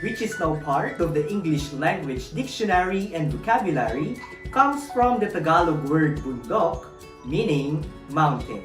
which is now part of the English Language Dictionary and Vocabulary, comes from the Tagalog word bundok, meaning mountain.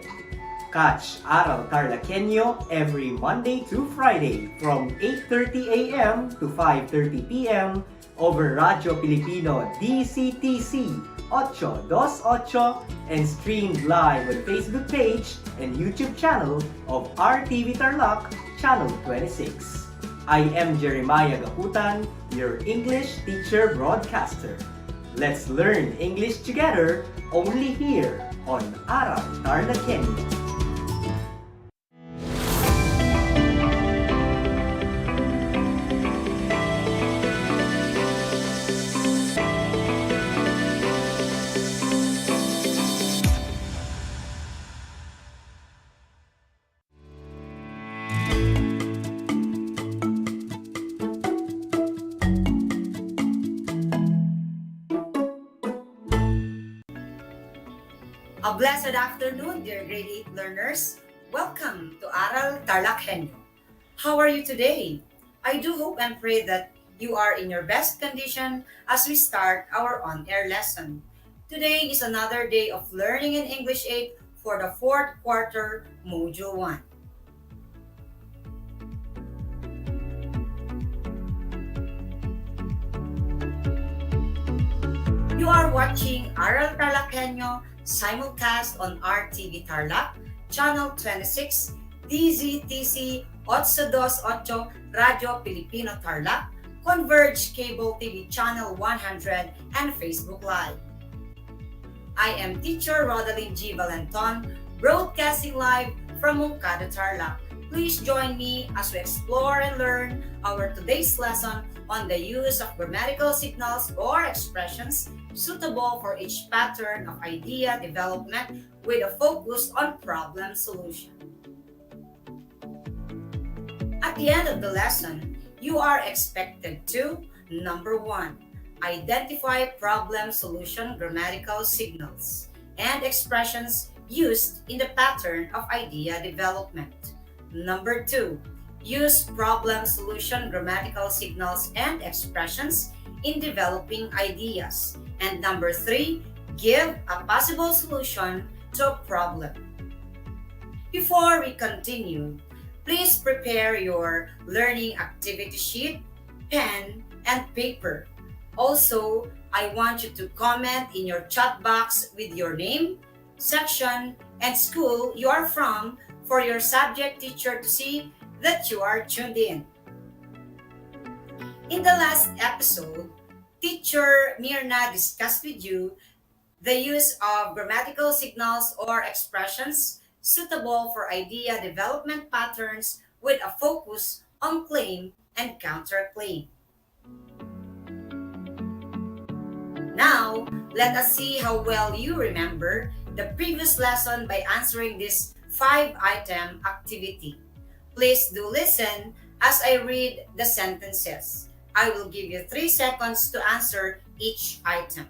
Catch Aral TarlakHenyo every Monday through Friday from 8:30 a.m. to 5:30 p.m. over Radyo Pilipino DCTC 828 and streamed live on Facebook page and YouTube channel of RTV Tarlac, Channel 26. I am Jeremiah Gaputan, your English teacher broadcaster. Let's learn English together only here on Aral TarlakHenyo. A blessed afternoon, dear grade 8 learners. Welcome to Aral TarlakHenyo. How are you today? I do hope and pray that you are in your best condition as we start our on-air lesson. Today is another day of learning in English 8 for the 4th quarter, Module 1. You are watching Aral TarlakHenyo simulcast on RTV Tarlac, Channel 26, DZTC 828 Radio Filipino Tarlac, Converge Cable TV Channel 100, and Facebook Live. I am teacher Rodaline G. Valenton, broadcasting live from Moncada, Tarlac. Please join me as we explore and learn our today's lesson on the use of grammatical signals or expressions suitable for each pattern of idea development with a focus on problem solution. At the end of the lesson, you are expected to, number 1, identify problem solution grammatical signals and expressions used in the pattern of idea development. Number 2, use problem solution grammatical signals and expressions in developing ideas. And number 3, give a possible solution to a problem. Before we continue, please prepare your learning activity sheet, pen, and paper. Also, I want you to comment in your chat box with your name, section, and school you are from for your subject teacher to see that you are tuned in. In the last episode, Teacher Mirna discussed with you the use of grammatical signals or expressions suitable for idea development patterns with a focus on claim and counterclaim. Now, let us see how well you remember the previous lesson by answering this 5-item activity. Please do listen as I read the sentences. I will give you 3 seconds to answer each item.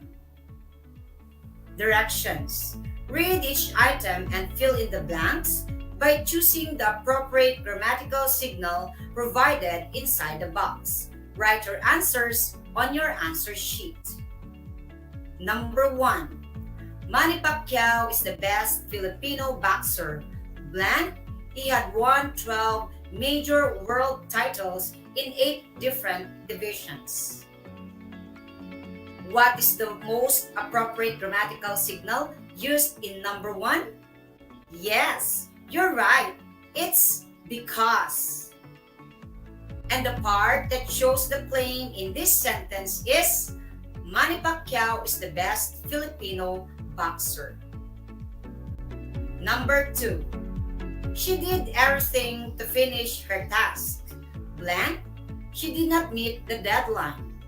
Directions. Read each item and fill in the blanks by choosing the appropriate grammatical signal provided inside the box. Write your answers on your answer sheet. Number 1. Manny Pacquiao is the best Filipino boxer. Blank, he had won 12 major world titles in 8 different divisions. What is the most appropriate grammatical signal used in number 1? Yes, you're right. It's because. And the part that shows the claim in this sentence is Manny Pacquiao is the best Filipino boxer. Number 2. She did everything to finish her task. Blank, she did not meet the deadline.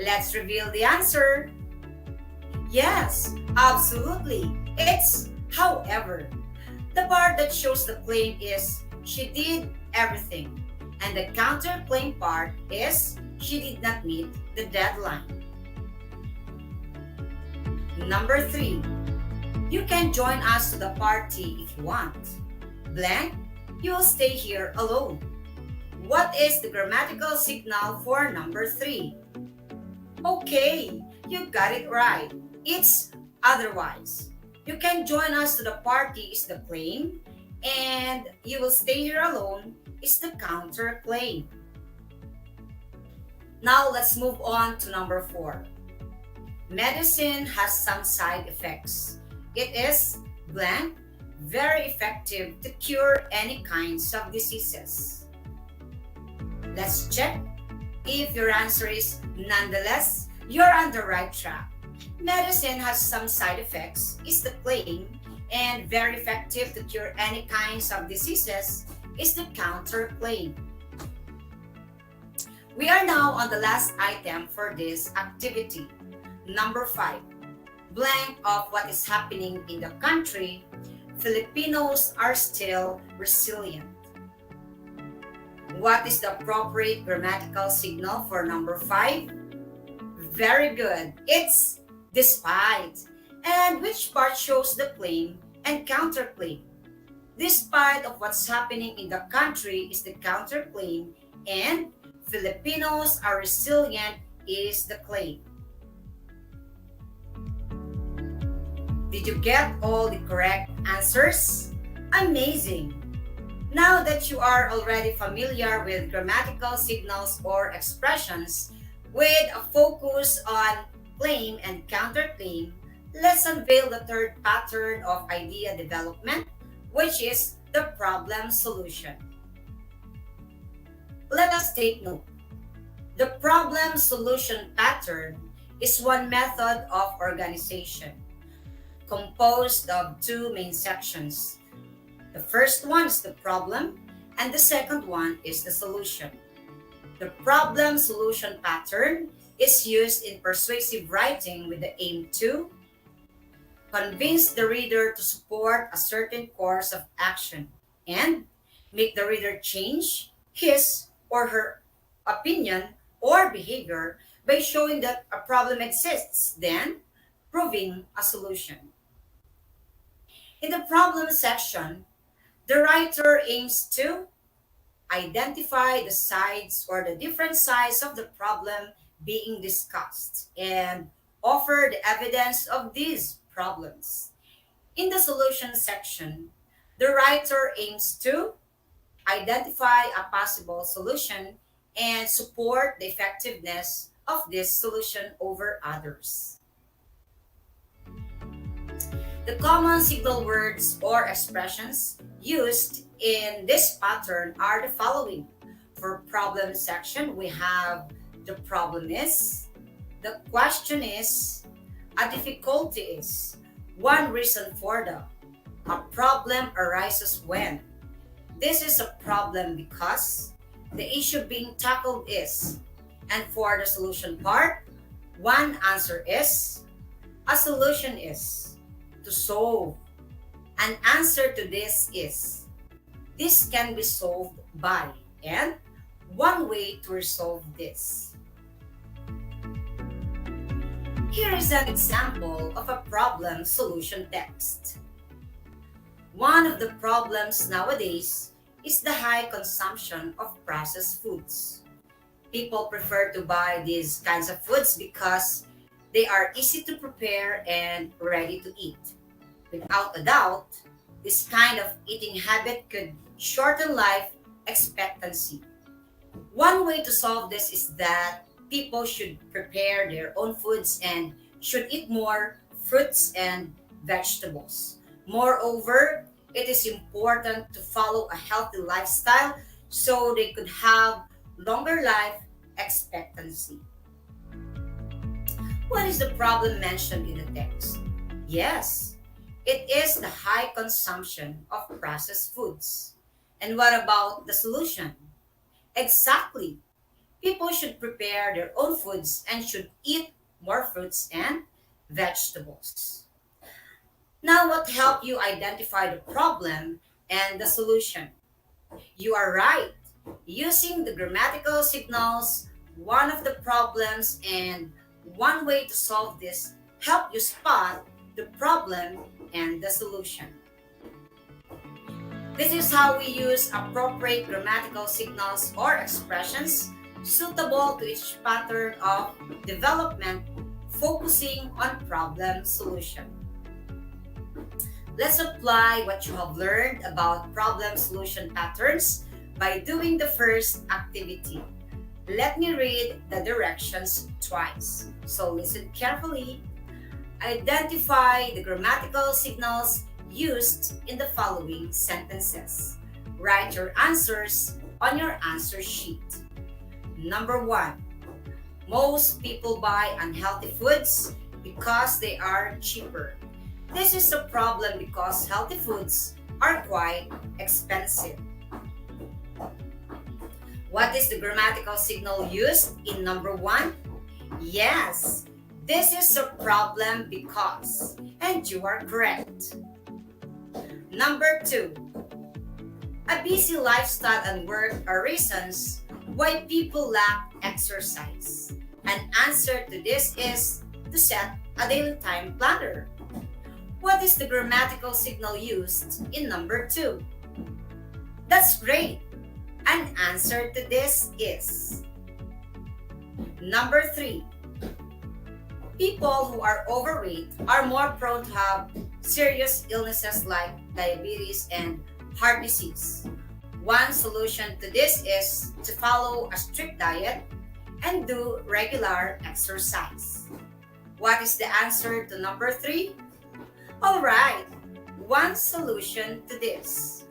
Let's reveal the answer. Yes, absolutely. It's however. The part that shows the claim is she did everything, and the counterclaim part is she did not meet the deadline. Number 3. You can join us to the party if you want. Blank, you will stay here alone. What is the grammatical signal for number 3? Okay, you got it right. It's otherwise. You can join us to the party is the claim, and you will stay here alone is the counterclaim. Now let's move on to number 4. Medicine has some side effects. It is blank, very effective to cure any kinds of diseases. Let's check. If your answer is nonetheless, you're on the right track. Medicine has some side effects is the claim, and very effective to cure any kinds of diseases is the counterclaim. We are now on the last item for this activity. Number 5. Blank of what is happening in the country, Filipinos are still resilient. What is the appropriate grammatical signal for number 5? Very good. It's despite. And which part shows the claim and counterclaim? Despite of what's happening in the country is the counterclaim, and Filipinos are resilient is the claim. Did you get all the correct answers? Amazing! Now that you are already familiar with grammatical signals or expressions with a focus on claim and counterclaim, let's unveil the third pattern of idea development, which is the problem solution. Let us take note. The problem solution pattern is one method of organization composed of 2 main sections. The first one is the problem, and the second one is the solution. The problem solution pattern is used in persuasive writing with the aim to convince the reader to support a certain course of action and make the reader change his or her opinion or behavior by showing that a problem exists, then proving a solution. In the problem section, the writer aims to identify the sides or the different sides of the problem being discussed and offer the evidence of these problems. In the solution section, the writer aims to identify a possible solution and support the effectiveness of this solution over others. The common signal words or expressions used in this pattern are the following. For problem section, we have the problem is, the question is, a difficulty is, one reason for the, a problem arises when. This is a problem because the issue being tackled is. And for the solution part, one answer is, a solution is. To solve. An answer to this is. This can be solved by, and one way to resolve this. Here is an example of a problem solution text. One of the problems nowadays is the high consumption of processed foods. People prefer to buy these kinds of foods because they are easy to prepare and ready to eat. Without a doubt, this kind of eating habit could shorten life expectancy. One way to solve this is that people should prepare their own foods and should eat more fruits and vegetables. Moreover, it is important to follow a healthy lifestyle so they could have longer life expectancy. What is the problem mentioned in the text? Yes, it is the high consumption of processed foods. And what about the solution? Exactly. People should prepare their own foods and should eat more fruits and vegetables. Now, what helped you identify the problem and the solution? You are right. Using the grammatical signals, one of the problems and one way to solve this help you spot the problem and the solution. This is how we use appropriate grammatical signals or expressions suitable to each pattern of development, focusing on problem solution. Let's apply what you have learned about problem solution patterns by doing the first activity. Let me read the directions twice. So listen carefully. Identify the grammatical signals used in the following sentences. Write your answers on your answer sheet. Number 1. Most people buy unhealthy foods because they are cheaper. This is a problem because healthy foods are quite expensive. What is the grammatical signal used in number 1? Yes, this is a problem because, and you are correct. Number 2. A busy lifestyle and work are reasons why people lack exercise. An answer to this is to set a daily time planner. What is the grammatical signal used in number 2? That's great. An answer to this is number 3. People who are overweight are more prone to have serious illnesses like diabetes and heart disease. One solution to this is to follow a strict diet and do regular exercise. What is the answer to number 3? Alright, one solution to this.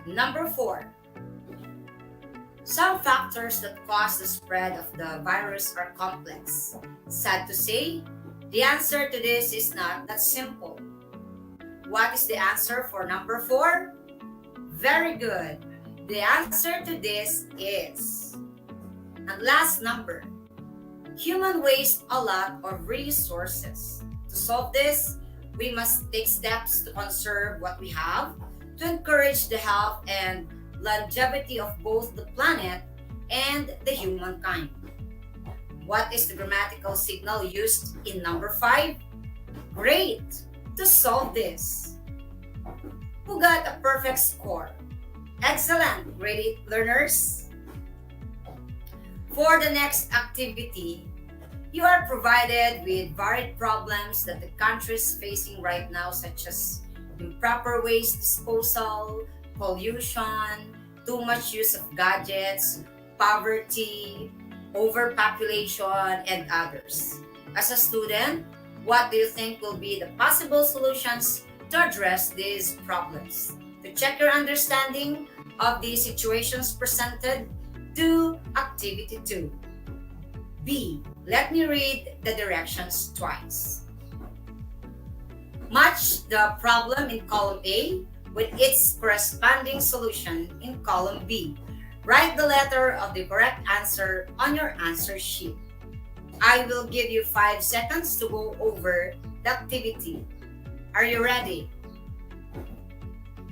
Number 4. Some factors that cause the spread of the virus are complex. Sad to say, the answer to this is not that simple. What is the answer for number 4? Very good. The answer to this is, and last number, human waste a lot of resources. To solve this, we must take steps to conserve what we have, to encourage the health and longevity of both the planet and the humankind. What is the grammatical signal used in number 5? Great! To solve this, who got a perfect score? Excellent, grade 8 learners. For the next activity, you are provided with varied problems that the country is facing right now, such as improper waste disposal, pollution, too much use of gadgets, poverty, overpopulation, and others. As a student, what do you think will be the possible solutions to address these problems? To check your understanding of the situations presented, do activity 2. B. Let me read the directions twice. Match the problem in column A with its corresponding solution in column B. Write the letter of the correct answer on your answer sheet. I will give you 5 seconds to go over the activity. Are you ready?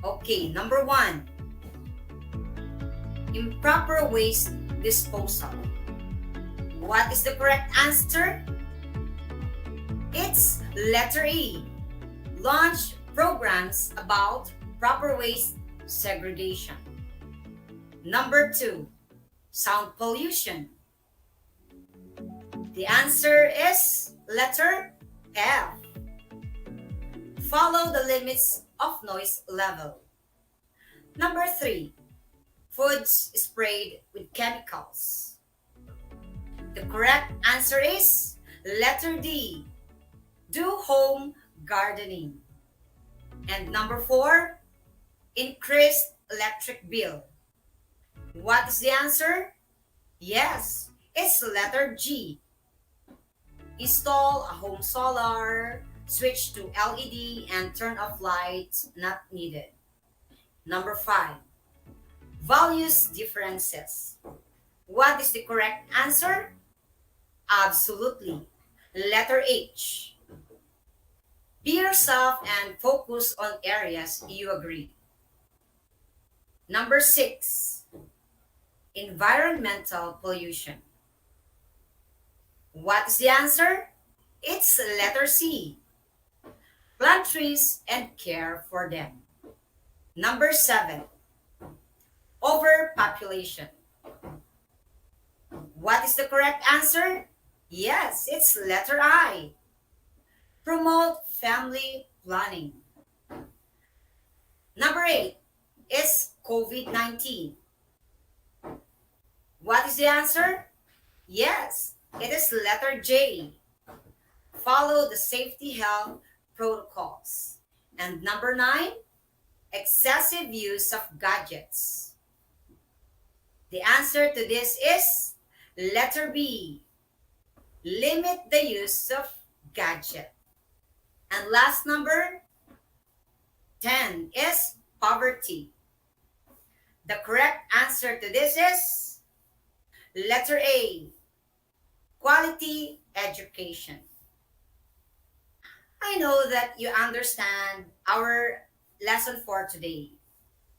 Okay, number 1. Improper waste disposal. What is the correct answer? It's letter E. Launch programs about proper waste segregation. Number 2. Sound pollution. The answer is letter F. Follow the limits of noise level. Number 3. Foods sprayed with chemicals. The correct answer is letter D. Do home gardening. And number 4. Increased electric bill. What is the answer? Yes, it's letter G. Install a home solar, switch to LED, and turn off lights not needed. Number 5. Values differences. What is the correct answer? Absolutely. Letter H. Be yourself and focus on areas you agree. Number 6. Environmental pollution. What is the answer? It's letter C. Plant trees and care for them. Number 7, overpopulation. What is the correct answer? Yes, it's letter I. Promote family planning. Number 8 is COVID-19. What is the answer? Yes, it is letter J. Follow the safety health protocols. And number 9, excessive use of gadgets. The answer to this is letter B. Limit the use of gadget. And last number 10 is poverty. The correct answer to this is letter A. Quality education. I know that you understand our lesson for today.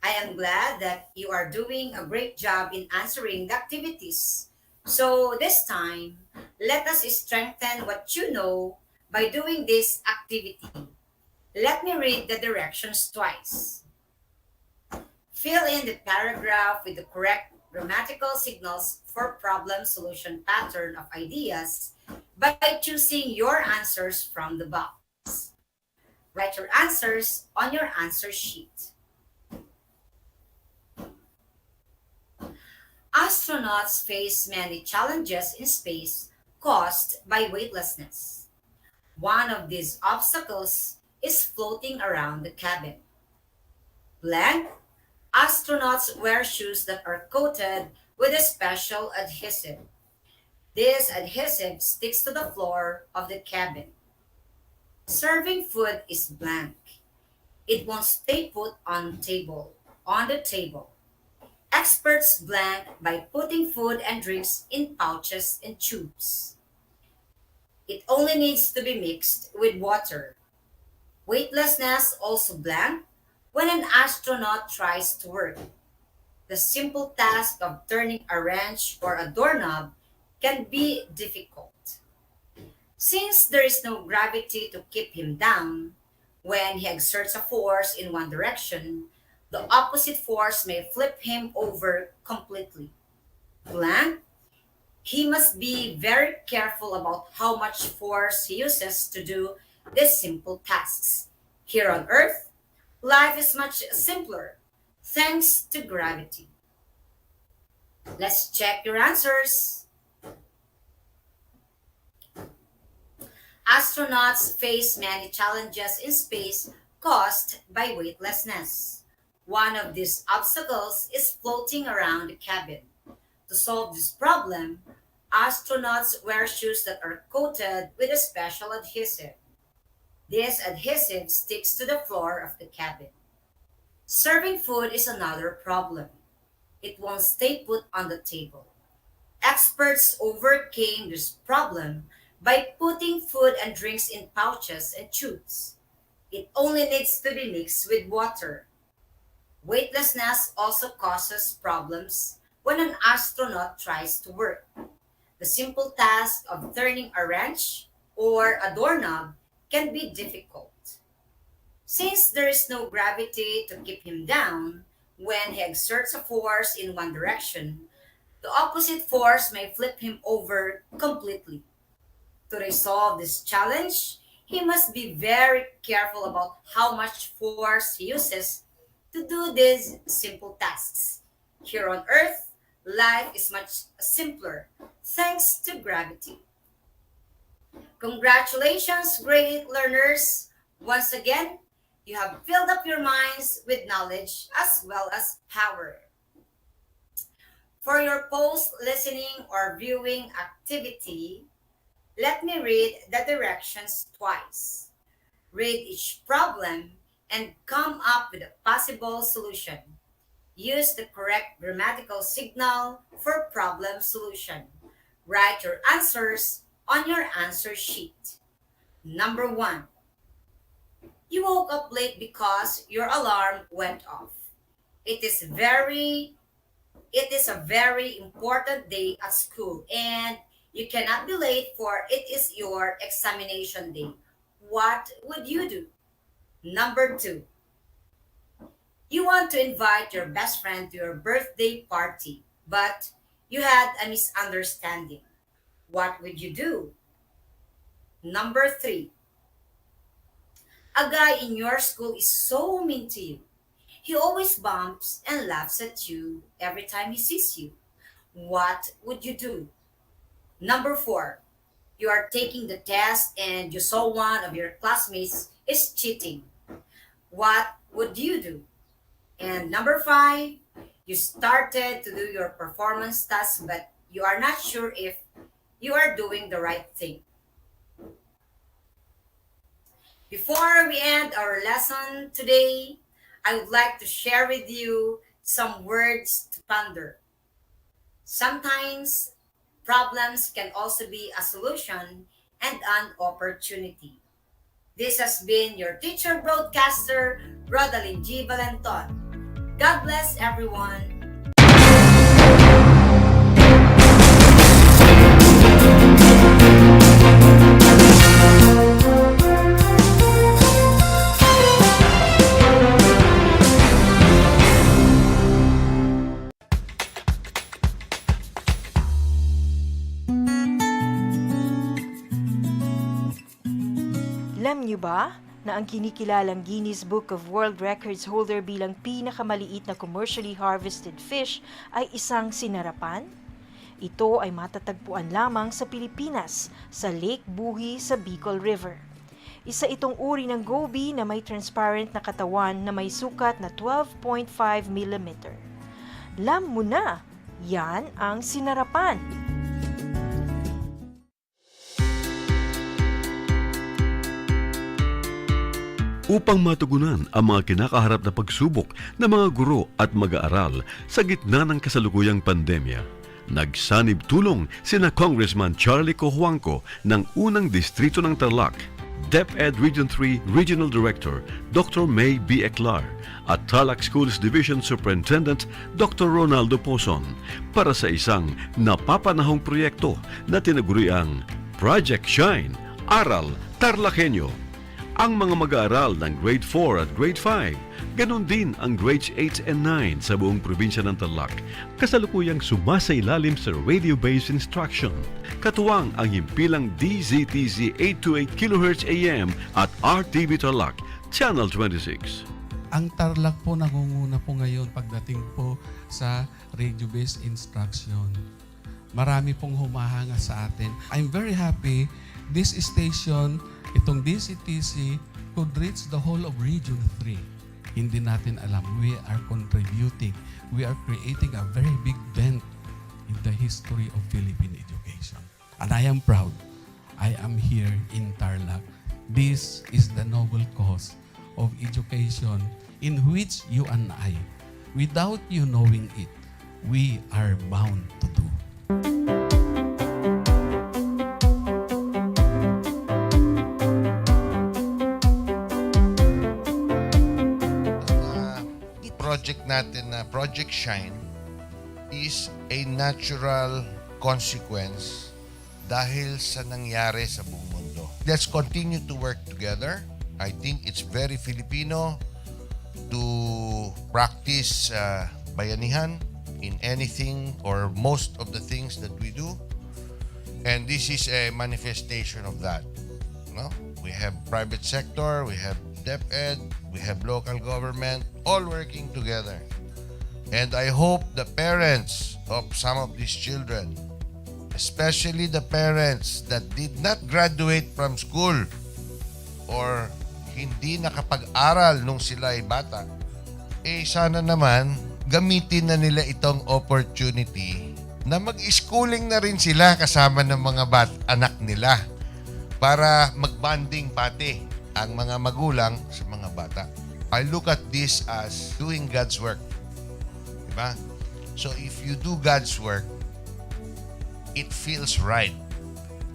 I am glad that you are doing a great job in answering the activities. So this time, let us strengthen what you know by doing this activity. Let me read the directions twice. Fill in the paragraph with the correct grammatical signals for problem solution pattern of ideas by choosing your answers from the box. Write your answers on your answer sheet. Astronauts face many challenges in space caused by weightlessness. One of these obstacles is floating around the cabin. Blank. Astronauts wear shoes that are coated with a special adhesive. This adhesive sticks to the floor of the cabin. Serving food is blank. It won't stay put on the table. Experts blank by putting food and drinks in pouches and tubes. It only needs to be mixed with water. Weightlessness also blank when an astronaut tries to work. The simple task of turning a wrench or a doorknob can be difficult. Since there is no gravity to keep him down, when he exerts a force in one direction, the opposite force may flip him over completely. Blank. He must be very careful about how much force he uses to do these simple tasks. Here on Earth, life is much simpler thanks to gravity. Let's check your answers. Astronauts face many challenges in space caused by weightlessness. One of these obstacles is floating around the cabin. To solve this problem, astronauts wear shoes that are coated with a special adhesive. This adhesive sticks to the floor of the cabin. Serving food is another problem. It won't stay put on the table. Experts overcame this problem by putting food and drinks in pouches and tubes. It only needs to be mixed with water. Weightlessness also causes problems when an astronaut tries to work. The simple task of turning a wrench or a doorknob can be difficult. Since there is no gravity to keep him down, when he exerts a force in one direction, the opposite force may flip him over completely. To resolve this challenge, he must be very careful about how much force he uses to do these simple tasks. Here on Earth, life is much simpler thanks to gravity. Congratulations, great learners! Once again, you have filled up your minds with knowledge as well as power. For your post-listening or viewing activity, let me read the directions twice. Read each problem and come up with a possible solution. Use the correct grammatical signal for problem solution. Write your answers on your answer sheet. Number 1. You woke up late because your alarm went off. It is a very important day at school and you cannot be late for it is your examination day. What would you do? Number 2. You want to invite your best friend to your birthday party, but you had a misunderstanding. What would you do? Number three, a guy in your school is so mean to you. He always bumps and laughs at you every time he sees you. What would you do? Number four, you are taking the test and you saw one of your classmates is cheating. What would you do? And number five, you started to do your performance task, but you are not sure if you are doing the right thing. Before we end our lesson today, I would like to share with you some words to ponder. Sometimes problems can also be a solution and an opportunity. This has been your teacher broadcaster, Rodalyn G. Valenton. God bless everyone. Alam niyo ba na ang kinikilalang Guinness Book of World Records holder bilang pinakamaliit na commercially harvested fish ay isang sinarapan? Ito ay matatagpuan lamang sa Pilipinas, sa Lake Buhi sa Bicol River. Isa itong uri ng goby na may transparent na katawan na may sukat na 12.5 mm. Alam mo na, yan ang sinarapan. Upang matugunan ang mga kinakaharap na pagsubok ng mga guro at mag-aaral sa gitna ng kasalukuyang pandemya, nagsanib tulong sina Congressman Charlie Cojuangco ng unang distrito ng Tarlac, DEPED Region 3 Regional Director Dr. May B. Eclar at Tarlac Schools Division Superintendent Dr. Ronaldo Pozon para sa isang napapanahong proyekto na tinaguriang Project Shine, Aral TarlakHenyo. Ang mga mag-aaral ng Grade 4 at Grade 5, ganun din ang Grades 8 and 9 sa buong probinsya ng Tarlac, kasalukuyang sumasailalim sa radio-based instruction. Katuwang ang himpilang DZTZ 828 kHz AM at RTV Tarlac, Channel 26. Ang Tarlac po nangunguna po ngayon pagdating po sa radio-based instruction. Marami pong humahanga sa atin. I'm very happy this station, itong DCTC, could reach the whole of Region 3. Hindi natin alam, we are contributing. We are creating a very big dent in the history of Philippine education. And I am proud. I am here in Tarlac. This is the noble cause of education in which you and I, without you knowing it, we are bound to do. Project natin na Project Shine is a natural consequence dahil sa nangyari sa buong mundo. Let's continue to work together. I think it's very Filipino to practice bayanihan in anything or most of the things that we do. And this is a manifestation of that. No? We have private sector, we have DEPED, we have local government, all working together. And I hope the parents of some of these children, especially the parents that did not graduate from school or hindi nakapag-aral nung sila ay bata, sana naman gamitin na nila itong opportunity na mag-schooling na rin sila kasama ng mga anak nila para mag-bonding pati ang mga magulang sa mga bata. I look at this as doing God's work. Diba? So if you do God's work, it feels right.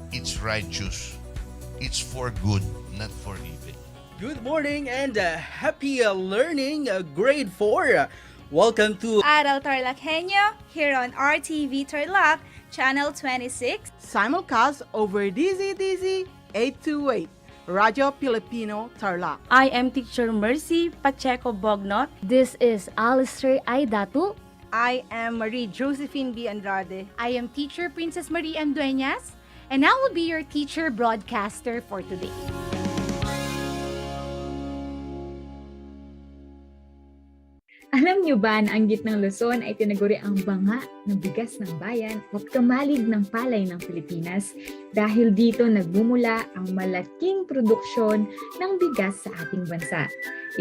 It's righteous. It's for good, not for evil. Good morning and happy learning, grade 4. Welcome to Aral TarlakHenyo here on RTV Tarlac, Channel 26. Simulcast over DZDZ 828. Radyo Pilipino Tarlac. I am Teacher Mercy Pacheco Bognot. This is Alistair Aidatu. I am Marie Josephine B. Andrade. I am Teacher Princess Marie M. Dueñas, and I will be your teacher broadcaster for today. Alam niyo ba na ang gitnang Luzon ay tinaguri ang banga ng bigas ng bayan o kamalig ng palay ng Pilipinas dahil dito nagmumula ang malaking produksyon ng bigas sa ating bansa.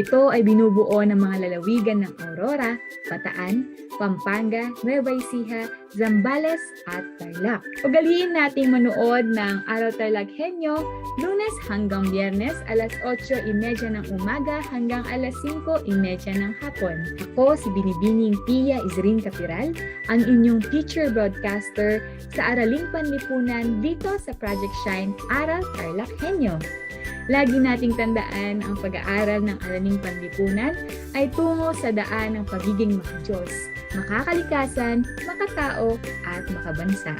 Ito ay binubuo ng mga lalawigan ng Aurora, Bataan, Pampanga, Nueva Ecija, Zambales at Tarlac. Ugaliin nating manood ng Aral TarlakHenyo Lunes hanggang Biyernes alas 8:30 ng umaga hanggang alas 5:30 ng hapon. Ako si Binibining Pia Isrin Capiral, ang inyong teacher broadcaster sa Araling Panlipunan dito sa Project Shine Aral TarlakHenyo. Lagi nating tandaan ang pag-aaral ng Araling Panlipunan ay tungo sa daan ng pagiging makadiyos, makakalikasan, makatao at makabansa.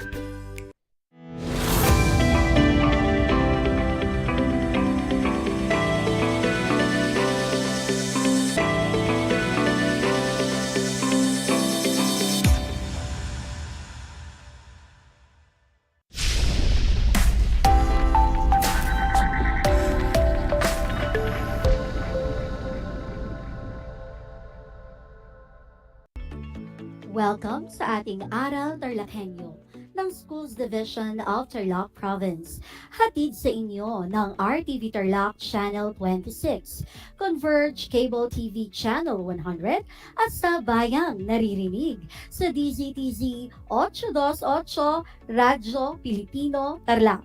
Welcome sa ating Aral TarlakHenyo ng Schools Division of Tarlac Province. Hatid sa inyo ng RTV Tarlac Channel 26, Converge Cable TV Channel 100 at sa Bayang Naririnig sa DZTZ 828 Radyo Pilipino Tarlac.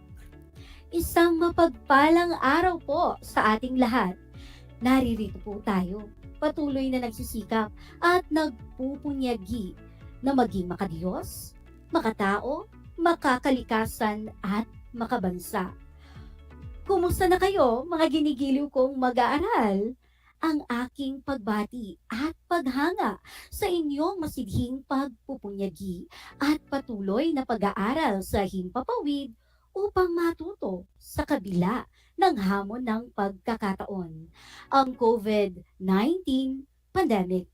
Isang mapagpalang araw po sa ating lahat. Naririto po tayo, patuloy na nagsisikap at nagpupunyagi na maging makadiyos, makatao, makakalikasan at makabansa. Kumusta na kayo, mga ginigiliw kong mag-aaral? Ang aking pagbati at paghanga sa inyong masidhing pagpupunyagi at patuloy na pag-aaral sa himpapawid upang matuto sa kabila ng hamon ng pagkakataon, ang COVID-19 pandemic.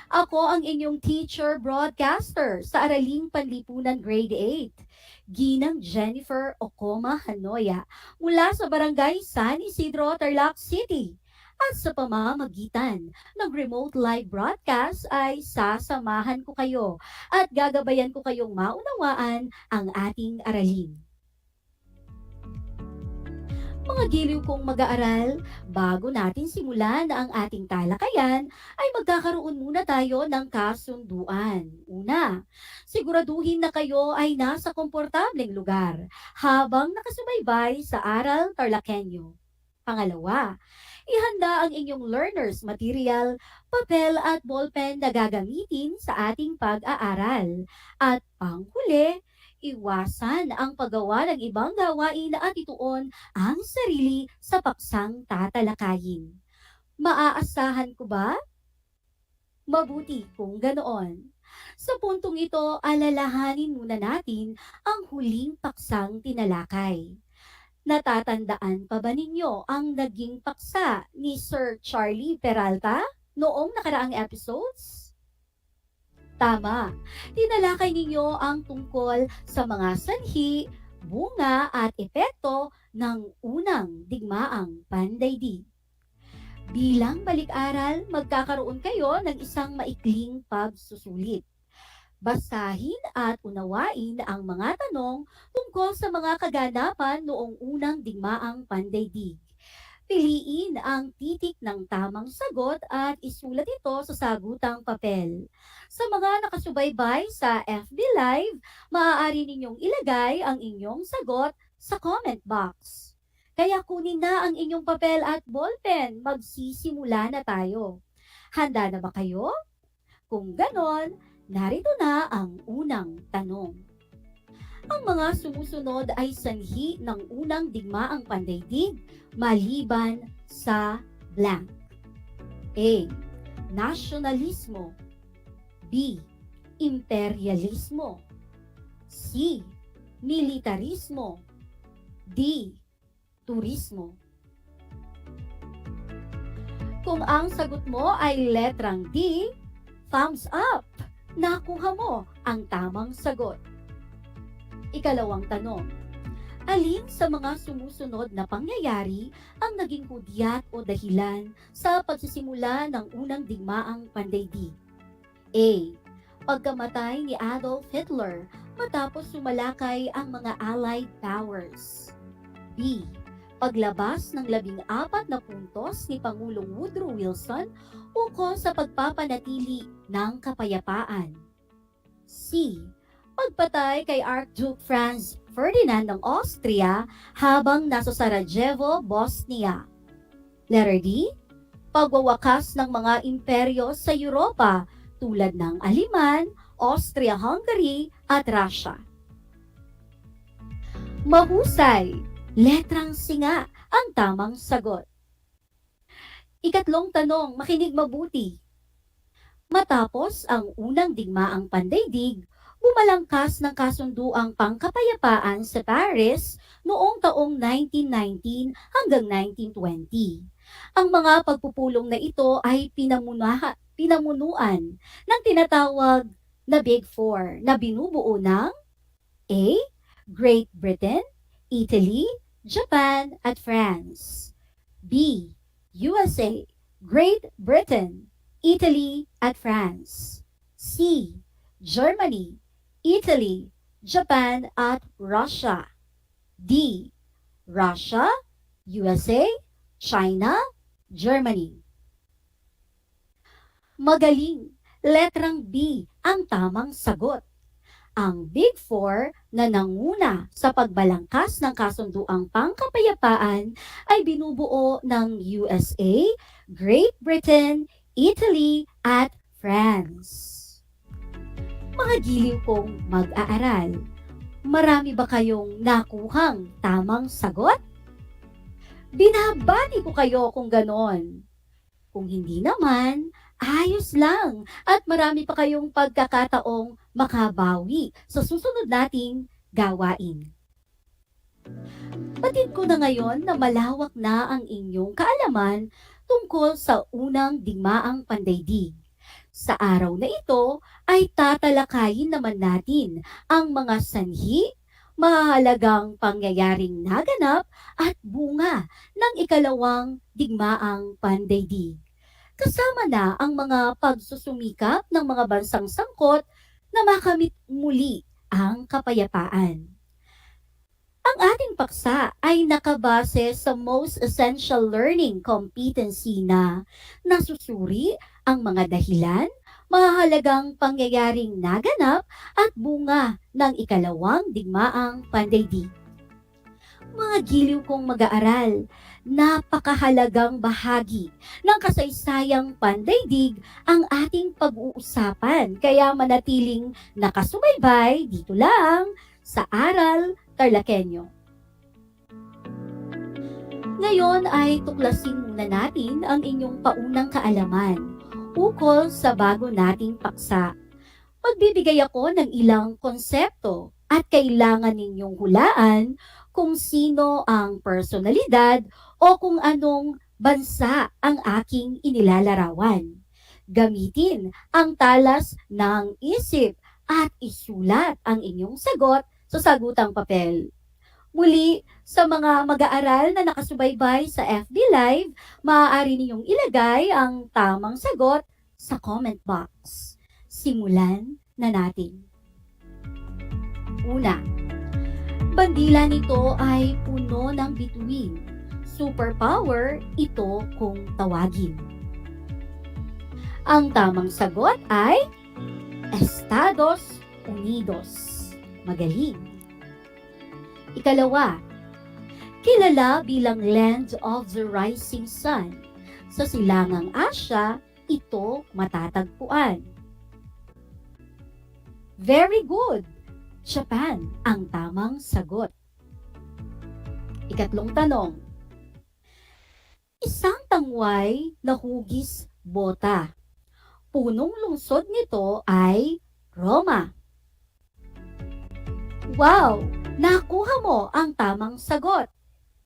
Ako ang inyong teacher broadcaster sa Araling Panlipunan Grade 8, Ginang Jennifer Ocoma Hanoya mula sa Barangay San Isidro, Tarlac City. At sa pamamagitan ng remote live broadcast ay sasamahan ko kayo at gagabayan ko kayong maunawaan ang ating aralin. Mga giliw kong mag-aaral, bago natin simulan ang ating talakayan, ay magkakaroon muna tayo ng kasunduan. Una, siguraduhin na kayo ay nasa komportableng lugar habang nakasubaybay sa Aral TarlakHenyo. Pangalawa, ihanda ang inyong learner's material, papel at ballpen na gagamitin sa ating pag-aaral. At panghuli, iwasan ang paggawa ng ibang gawain at ituon ang sarili sa paksang tatalakayin. Maaasahan ko ba? Mabuti kung ganoon. Sa puntong ito, alalahanin muna natin ang huling paksang tinalakay. Natatandaan pa ba ninyo ang naging paksa ni Sir Charlie Peralta noong nakaraang episodes? Tama, tinalakay ninyo ang tungkol sa mga sanhi, bunga at epekto ng unang digmaang pandaigdig. Bilang balik-aral, magkakaroon kayo ng isang maikling pagsusulit. Basahin at unawain ang mga tanong tungkol sa mga kaganapan noong unang digmaang pandaigdig. Piliin ang titik ng tamang sagot at isulat ito sa sagutang papel. Sa mga nakasubaybay sa FB Live, maaari ninyong ilagay ang inyong sagot sa comment box. Kaya kunin na ang inyong papel at ballpen, magsisimula na tayo. Handa na ba kayo? Kung ganon, narito na ang unang tanong. Ang mga sumusunod ay sanhi ng unang digmaang pandaigdig maliban sa blank. A. Nasyonalismo. B. Imperialismo. C. Militarismo. D. Turismo. Kung ang sagot mo ay letrang D, thumbs up! Nakuha mo ang tamang sagot. Ikalawang tanong. Alin sa mga sumusunod na pangyayari ang naging hudyat o dahilan sa pagsisimula ng unang digmaang pandaigdig? A. Pagkamatay ni Adolf Hitler matapos sumalakay ang mga Allied powers. B. Paglabas ng 14 na puntos ni Pangulong Woodrow Wilson ukol sa pagpapanatili ng kapayapaan. C. Pagpatay kay Archduke Franz Ferdinand ng Austria habang nasa Sarajevo, Bosnia. Letter D. Pagwawakas ng mga imperyo sa Europa tulad ng Aliman, Austria-Hungary at Russia. Mahusay! Letrang C nga ang tamang sagot. Ikatlong tanong, makinig mabuti. Matapos ang unang digmaang pandaigdig, bumalangkas ng kasunduang pangkapayapaan sa Paris noong taong 1919 hanggang 1920. Ang mga pagpupulong na ito ay pinamunuan ng tinatawag na Big Four na binubuo ng A. Great Britain, Italy, Japan, at France. B. USA, Great Britain, Italy, at France. C. Germany, Italy, Japan, at Russia. D. Russia, USA, China, Germany. Magaling! Letrang B ang tamang sagot. Ang Big Four na nanguna sa pagbalangkas ng kasunduang pangkapayapaan ay binubuo ng USA, Great Britain, Italy, at France. Mga giliw kong mag-aaral, marami ba kayong nakuhang tamang sagot? Binabati ko kayo kung ganon. Kung hindi naman, ayos lang at marami pa kayong pagkakataong makabawi sa susunod nating gawain. Batid ko na ngayon na malawak na ang inyong kaalaman tungkol sa unang digmaang pandaigdig. Sa araw na ito ay tatalakayin naman natin ang mga sanhi, mahalagang pangyayaring naganap at bunga ng ikalawang digmaang pandaigdig. Kasama na ang mga pagsusumikap ng mga bansang sangkot na makamit muli ang kapayapaan. Ang ating paksa ay nakabase sa Most Essential Learning Competency na nasusuri ang mga dahilan, mahalagang pangyayaring naganap at bunga ng ikalawang digmaang pandaigdig. Mga giliw kong mag-aaral, napakahalagang bahagi ng kasaysayang pandaigdig ang ating pag-uusapan. Kaya manatiling nakasubaybay dito lang sa Aral TarlakHenyo. Ngayon ay tuklasin muna natin ang inyong paunang kaalaman ukol sa bago nating paksa. Magbibigay ako ng ilang konsepto at kailangan ninyong hulaan kung sino ang personalidad o kung anong bansa ang aking inilalarawan. Gamitin ang talas ng isip at isulat ang inyong sagot sa sagutang papel. Muli, sa mga mag-aaral na nakasubaybay sa FB Live, maaari ninyong ilagay ang tamang sagot sa comment box. Simulan na natin. Una, bandila nito ay puno ng bituin. Superpower ito kung tawagin. Ang tamang sagot ay Estados Unidos. Magaling. Ikalawa, kilala bilang Land of the Rising Sun. Sa silangang Asya, ito matatagpuan. Very good! Japan ang tamang sagot. Ikatlong tanong. Isang tangway na hugis bota. Punong lungsod nito ay Roma. Wow! Nakuha mo ang tamang sagot.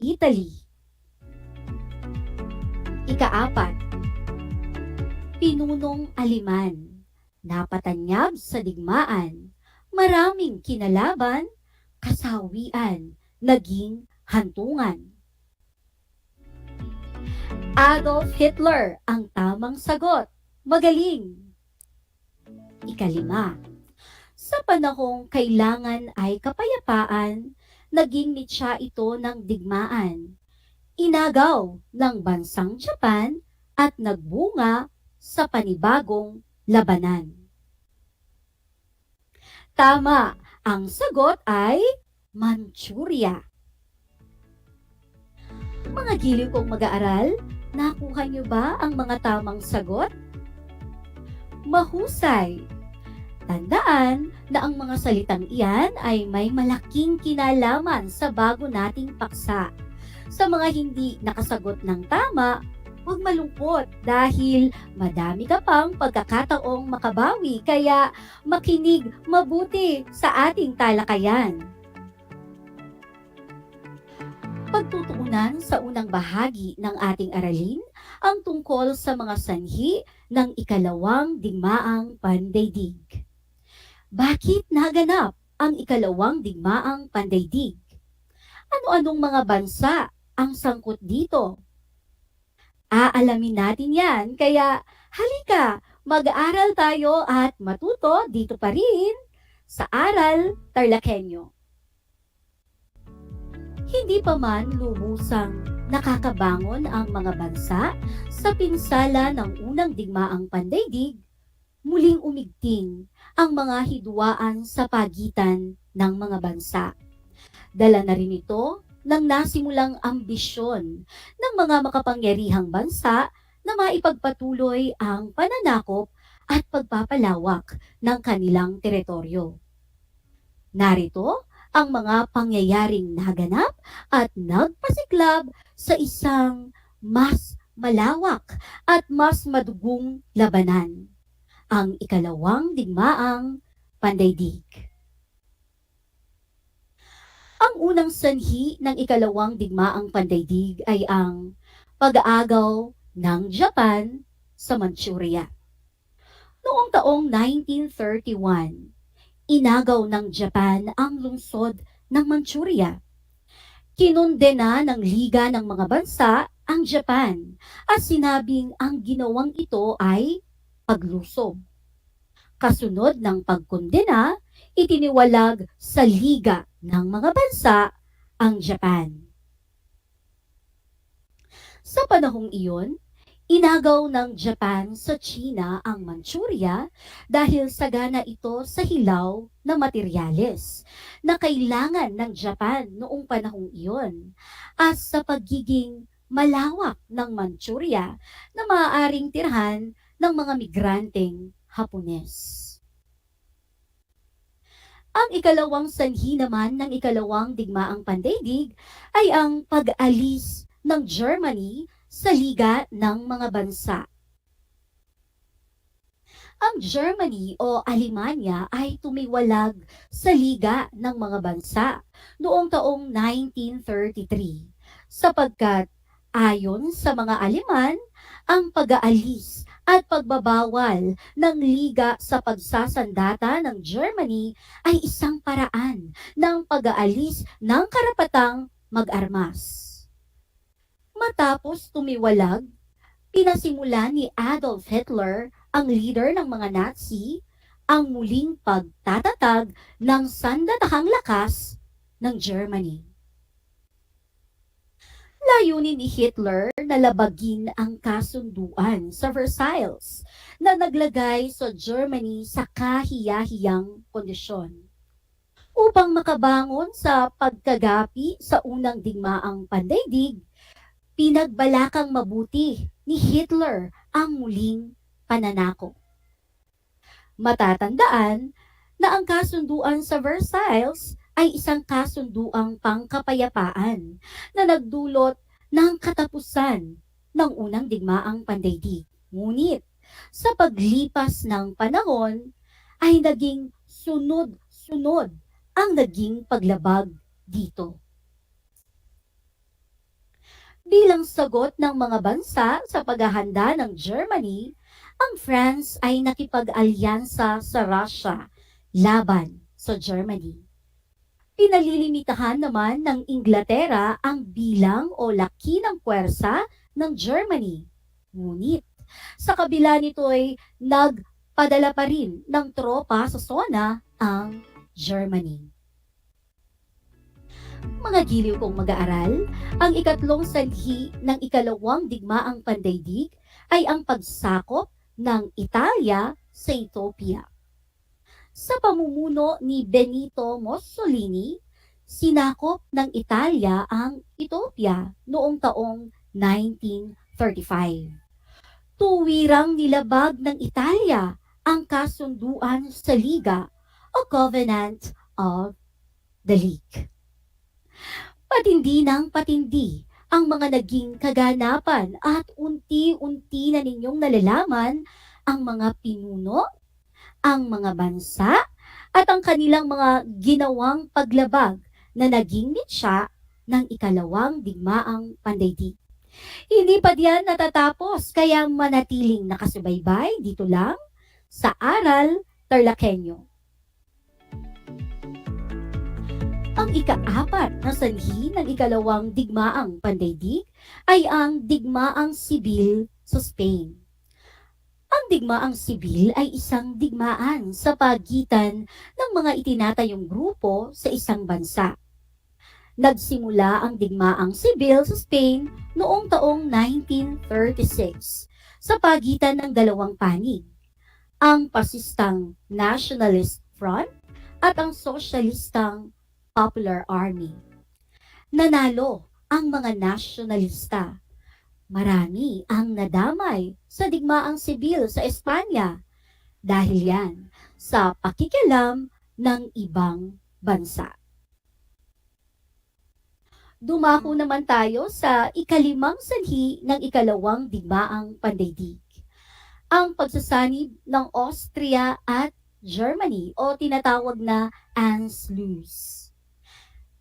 Italy. Ikaapat. pinunong aliman, napatanyag sa digmaan, maraming kinalaban, kasawian, naging hantungan. Adolf Hitler ang tamang sagot. Magaling. Ikalima, sa panahong kailangan ay kapayapaan, naging mitya ito ng digmaan. Inagaw ng bansang Japan at nagbunga sa panibagong labanan. Tama, ang sagot ay Manchuria. Mga giliw kong mag-aaral, nakuha niyo ba ang mga tamang sagot? Mahusay! Tandaan na ang mga salitang iyan ay may malaking kinalaman sa bago nating paksa. Sa mga hindi nakasagot ng tama, huwag malungkot dahil madami ka pang pagkakataong makabawi, kaya makinig mabuti sa ating talakayan. Pagtutuunan sa unang bahagi ng ating aralin ang tungkol sa mga sanhi ng ikalawang digmaang pandaigdig. Bakit naganap ang ikalawang digmaang pandaigdig? Ano-anong mga bansa ang sangkot dito? Aalamin natin yan, kaya halika, mag-aaral tayo at matuto dito pa rin sa Aral TarlakHenyo. Hindi pa man lubusang nakakabangon ang mga bansa sa pinsala ng unang digmaang pandaigdig, muling umigting ang mga hidwaan sa pagitan ng mga bansa. Dala na rin ito ng nasimulang ambisyon ng mga makapangyarihang bansa na maipagpatuloy ang pananakop at pagpapalawak ng kanilang teritoryo. Narito ang mga pangyayaring naganap at nagpasiklab sa isang mas malawak at mas madugong labanan, ang ikalawang digmaang pandaigdig. Ang unang sanhi ng ikalawang digmaang pandaigdig ay ang pag-aagaw ng Japan sa Manchuria. Noong taong 1931, inagaw ng Japan ang lungsod ng Manchuria. Kinondena ng Liga ng mga Bansa ang Japan at sinabing ang ginawang ito ay paglusob. Kasunod ng pagkondena, itiniwalag sa Liga ng mga Bansa ang Japan. Sa panahong iyon, inagaw ng Japan sa China ang Manchuria dahil sagana ito sa hilaw na materyales na kailangan ng Japan noong panahong iyon at sa pagiging malawak ng Manchuria na maaaring tirhan ng mga migranteng Hapones. Ang ikalawang sanhi naman ng ikalawang digmaang pandaigdig ay ang pag-alis ng Germany sa Liga ng mga Bansa. Ang Germany o Alemanya ay tumiwalag sa Liga ng mga Bansa noong taong 1933 sapagkat ayon sa mga Aleman, ang pag-aalis at pagbabawal ng Liga sa pagsasandata ng Germany ay isang paraan ng pag-aalis ng karapatang mag-armas. Matapos tumiwalag, pinasimulan ni Adolf Hitler, ang leader ng mga Nazi, ang muling pagtatatag ng sandatahang lakas ng Germany. Layunin ni Hitler na labagin ang kasunduan sa Versailles na naglagay sa Germany sa kahiya-hiyang kondisyon. Upang makabangon sa pagkagapi sa unang digmaang pandaigdig, pinagbalakang mabuti ni Hitler ang muling pananakop. Matatandaan na ang kasunduan sa Versailles ay isang kasunduang pangkapayapaan na nagdulot ng katapusan ng unang digmaang pandaigdig. Ngunit sa paglipas ng panahon ay naging sunod-sunod ang naging paglabag dito. Bilang sagot ng mga bansa sa paghahanda ng Germany, ang France ay nakipag-alyansa sa Russia laban sa Germany. Pinalilimitahan naman ng Inglaterra ang bilang o laki ng puwersa ng Germany. Ngunit, sa kabila nito ay nagpadala pa rin ng tropa sa zona ang Germany. Mga giliw kong mag-aaral, ang ikatlong sanhi ng ikalawang digmaang pandaigdig ay ang pagsakop ng Italia sa Ethiopia. Sa pamumuno ni Benito Mussolini, sinakop ng Italia ang Ethiopia noong taong 1935. Tuwirang nilabag ng Italia ang kasunduan sa Liga o Covenant of the League. Patindi ng patindi ang mga naging kaganapan at unti-unti na ninyong nalalaman ang mga pinuno, ang mga bansa, at ang kanilang mga ginawang paglabag na naging mitya ng ikalawang digmaang pandaigdig. Hindi pa diyan natatapos, kaya manatiling nakasubaybay dito lang sa Aral TarlakHenyo. Ang ika-4 na sanhi ng ikalawang digmaang pandaigdig ay ang digmaang sibil sa Spain. Ang digmaang sibil ay isang digmaan sa pagitan ng mga itinatayong grupo sa isang bansa. Nagsimula ang digmaang sibil sa Spain noong taong 1936 sa pagitan ng dalawang panig, ang pasistang Nationalist Front at ang sosyalistang Popular Army. Nanalo ang mga nasyonalista. Marami ang nadamay sa digmaang sibil sa Espanya dahil yan sa pakikialam ng ibang bansa. Dumako naman tayo sa ikalimang sanhi ng ikalawang digmaang pandaigdig, ang pagsasanib ng Austria at Germany o tinatawag na Anschluss.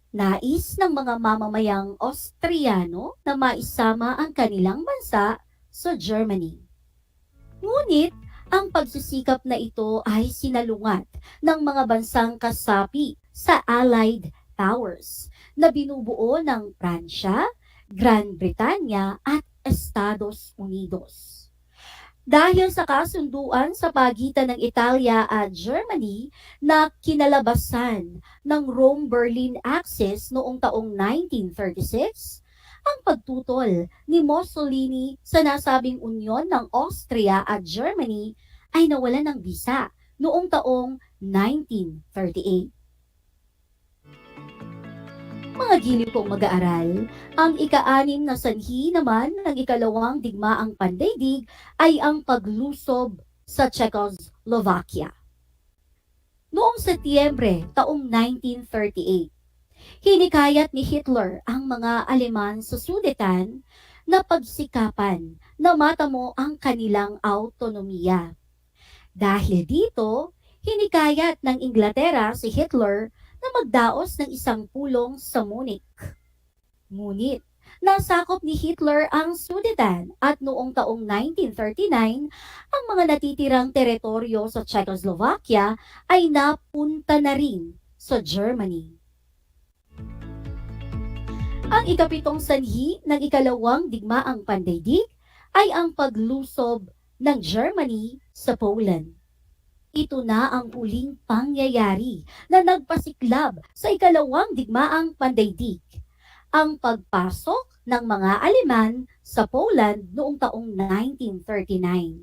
Nais ng mga mamamayang Austriano na maisama ang kanilang bansa sa Germany. Ngunit, ang pagsisikap na ito ay sinalungat ng mga bansang kasapi sa Allied Powers na binubuo ng Pransya, Gran Britanya at Estados Unidos. Dahil sa kasunduan sa pagitan ng Italia at Germany na kinalabasan ng Rome-Berlin Axis noong taong 1936, ang pagtutol ni Mussolini sa nasabing unyon ng Austria at Germany ay nawalan ng bisa noong taong 1938. Mga giliw kong mag-aaral, ang ika-6 na sanhi naman ng ikalawang digmaang pandaigdig ay ang paglusob sa Czechoslovakia. Noong Setyembre taong 1938, hinikayat ni Hitler ang mga Aleman sa Sudetan na pagsikapan na matamo ang kanilang autonomiya. Dahil dito, hinikayat ng Inglaterra si Hitler na magdaos ng isang pulong sa Munich. Ngunit, nasakop ni Hitler ang Sudetan at noong taong 1939, ang mga natitirang teritoryo sa Czechoslovakia ay napunta na rin sa Germany. Ang ikapitong sanhi ng ikalawang digmaang pandaigdig ay ang paglusob ng Germany sa Poland. Ito na ang huling pangyayari na nagpasiklab sa ikalawang digmaang pandaigdig, ang pagpasok ng mga Aleman sa Poland noong taong 1939.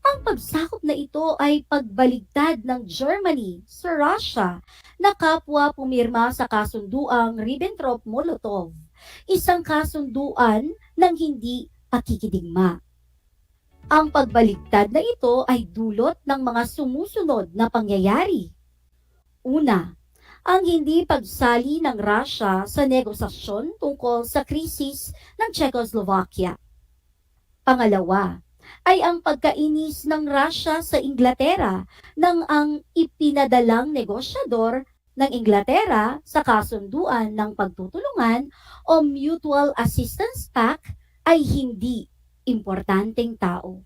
Ang pagsakop na ito ay pagbaligtad ng Germany sa Russia na kapwa pumirma sa kasunduang Ribbentrop-Molotov, isang kasunduan ng hindi pakikidigma. Ang pagbaligtad na ito ay dulot ng mga sumusunod na pangyayari. Una, ang hindi pagsali ng Russia sa negosasyon tungkol sa krisis ng Czechoslovakia. Pangalawa, ay ang pagkainis ng Russia sa Inglaterra nang ang ipinadalang negosyador ng Inglaterra sa kasunduan ng pagtutulungan o Mutual Assistance Pact ay hindi importanteng tao.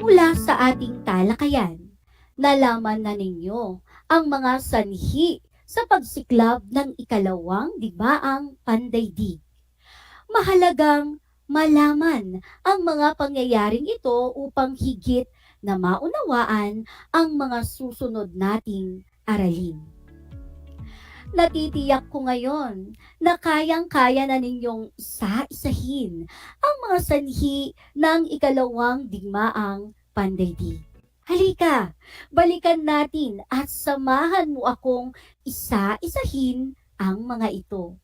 Mula sa ating talakayan, nalaman na ninyo ang mga sanhi sa pagsiklab ng ikalawang digmaang pandaigdig. Mahalagang malaman ang mga pangyayaring ito upang higit na maunawaan ang mga susunod nating aralin. Natitiyak ko ngayon na kayang-kaya na ninyong isa-isahin ang mga sanhi ng ikalawang digmaang pandaigdig. Halika, balikan natin at samahan mo akong isa-isahin ang mga ito.